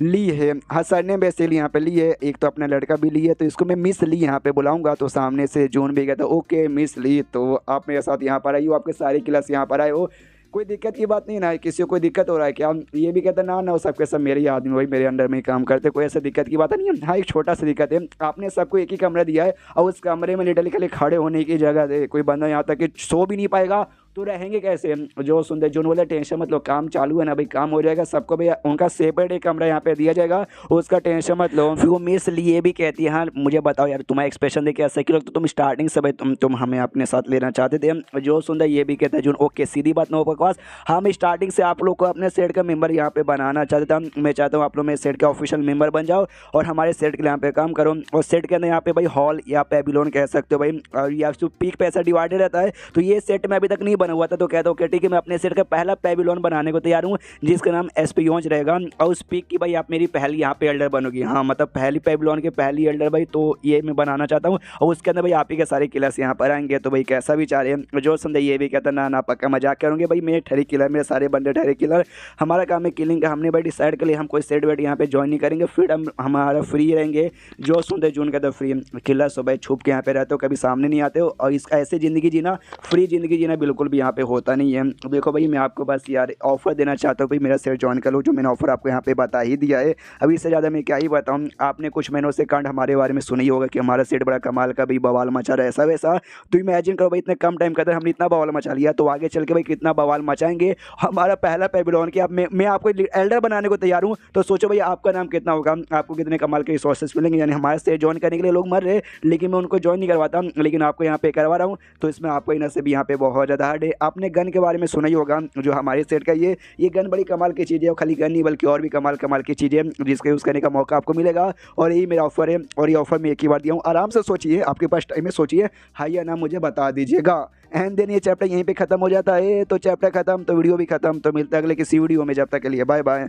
ली है। हाँ सरने बेसिकली यहाँ पे ली है, एक तो अपना लड़का भी ली है, तो इसको मैं मिस ली यहाँ पे बुलाऊंगा। तो सामने से जून भी गया था, ओके मिस ली तो आप मेरे साथ यहाँ पर आई हो, आपके सारी क्लास यहाँ पर आए हो, कोई दिक्कत की बात नहीं ना, किसी को कोई दिक्कत हो रहा है क्या? ये भी कहता ना ना वो सबके सब मेरे ही आदमी भाई मेरे अंडर में ही काम करते, कोई ऐसा दिक्कत की बात नहीं है। हाँ एक छोटा सा दिक्कत है, आपने सबको एक ही कमरा दिया है और उस कमरे में लिटरली खाली खड़े होने की जगह दे, कोई बंदा यहाँ तक कि सो भी नहीं पाएगा तो रहेंगे कैसे? जो सुंदर जोन बोले टेंशन मतलब काम चालू है ना भाई, काम हो जाएगा सबको भाई, उनका सेपरेट एक कमरा यहाँ पे दिया जाएगा, उसका टेंशन मत लो। फिर वो मिस लिए भी कहती है हाँ मुझे बताओ यार तुम्हारा एक्सप्रेशन देखे ऐसा क्यों लगता, तुम स्टार्टिंग से भाई तुम हमें अपने साथ लेना चाहते थे। जो सुंदर ये भी कहता है जोन ओके सीधी बात नो बकवास, हम स्टार्टिंग से आप लोग को अपने सेट का मेंबर यहाँ पे बनाना चाहते थे, मैं चाहता हूँ आप लोग मेरे सेट के ऑफिशियल मेंबर बन जाओ और हमारे सेट के लिए यहाँ पे काम करो। और सेट के अंदर यहाँ पे भाई हॉल या पेबिलोन कह सकते हो भाई, और या पीक पैसा डिवाइडेड रहता है, तो ये सेट में अभी तक नहीं बना हुआ था, तो कहता हूँ ठीक है मैं अपने सेट का पहला पेबिलोन बनाने को तैयार हूँ जिसका नाम एसपीयोंज रहेगा, और उस पीक की भाई आप मेरी पहली यहाँ पे एल्डर बनोगी। हाँ मतलब पहली पेबिलोन के पहली एल्डर भाई, तो ये मैं बनाना चाहता हूँ और उसके अंदर भाई आप ही के सारे किलर्स यहाँ पर आएंगे। तो भाई कैसा भी चाह रहे हैं जो संदेह ये भी कहता ना ना पक्का मजाक करूँगे भाई, मैं ठहरी किलर मेरे सारे बंदे ठहरे किलर, हमारा काम है किलिंग का, हमने भाई डिसाइड कर लिया हम कोई सेट वेट यहाँ पे ज्वाइन नहीं करेंगे, फिर हम हमारा फ्री रहेंगे। जो सुनते जून कहते फ्री किलर सो भाई छुप के यहाँ पे रहते हो, कभी सामने नहीं आते हो, और इस ऐसे ज़िंदगी जीना फ्री ज़िंदगी जीना बिल्कुल भी यहाँ पे होता नहीं है। देखो भाई मैं आपको बस यार ऑफर देना चाहता हूँ भाई मेरा सेट ज्वाइन कर लो, जो मैंने ऑफर आपको यहाँ पे बता ही दिया है, अभी इससे ज़्यादा मैं क्या ही बताऊँ। आपने कुछ महीनों से कांड हमारे बारे में सुना ही होगा कि हमारा सेट बड़ा कमाल का भाई बवाल मचा रहा है ऐसा वैसा, तो इमेजिन करो भाई इतने कम टाइम के अंदर हमने इतना बवाल मचा लिया, तो आगे चल के भाई कितना बवाल मचाएंगे। हमारा पहला पेबिलोन कि मैं आपको एल्डर बनाने को तैयार हूँ, तो सोचो भाई आपका नाम कितना होगा, आपको कितने कमाल के रिसोर्सेज मिलेंगे। यानी हमारे सेट ज्वाइन करने के लिए लोग मर रहे लेकिन मैं उनको ज्वाइन नहीं करवाता, लेकिन आपको यहाँ पे करवा रहा हूँ, तो इसमें आपको ही नसीब यहाँ पे बहुत ज़्यादा हार्ड है। आपने गन के बारे में सुना ही होगा, जो हमारे सेट का ये गन बड़ी कमाल की चीज़ है, और खाली गन नहीं बल्कि और भी कमाल की चीज़ें जिसका यूज़ करने का मौका आपको मिलेगा, और यही मेरा ऑफर है, और ये ऑफर मैं एक ही बार दिया हूँ, आराम से सोचिए, आपके पास टाइम है, सोचिए हाँ या ना मुझे बता दीजिएगा। एंड देन ये चैप्टर यहीं पे खत्म हो जाता है, तो चैप्टर खत्म तो वीडियो भी खत्म, तो मिलता है अगले किसी वीडियो में, जब तक के लिए बाय बाय।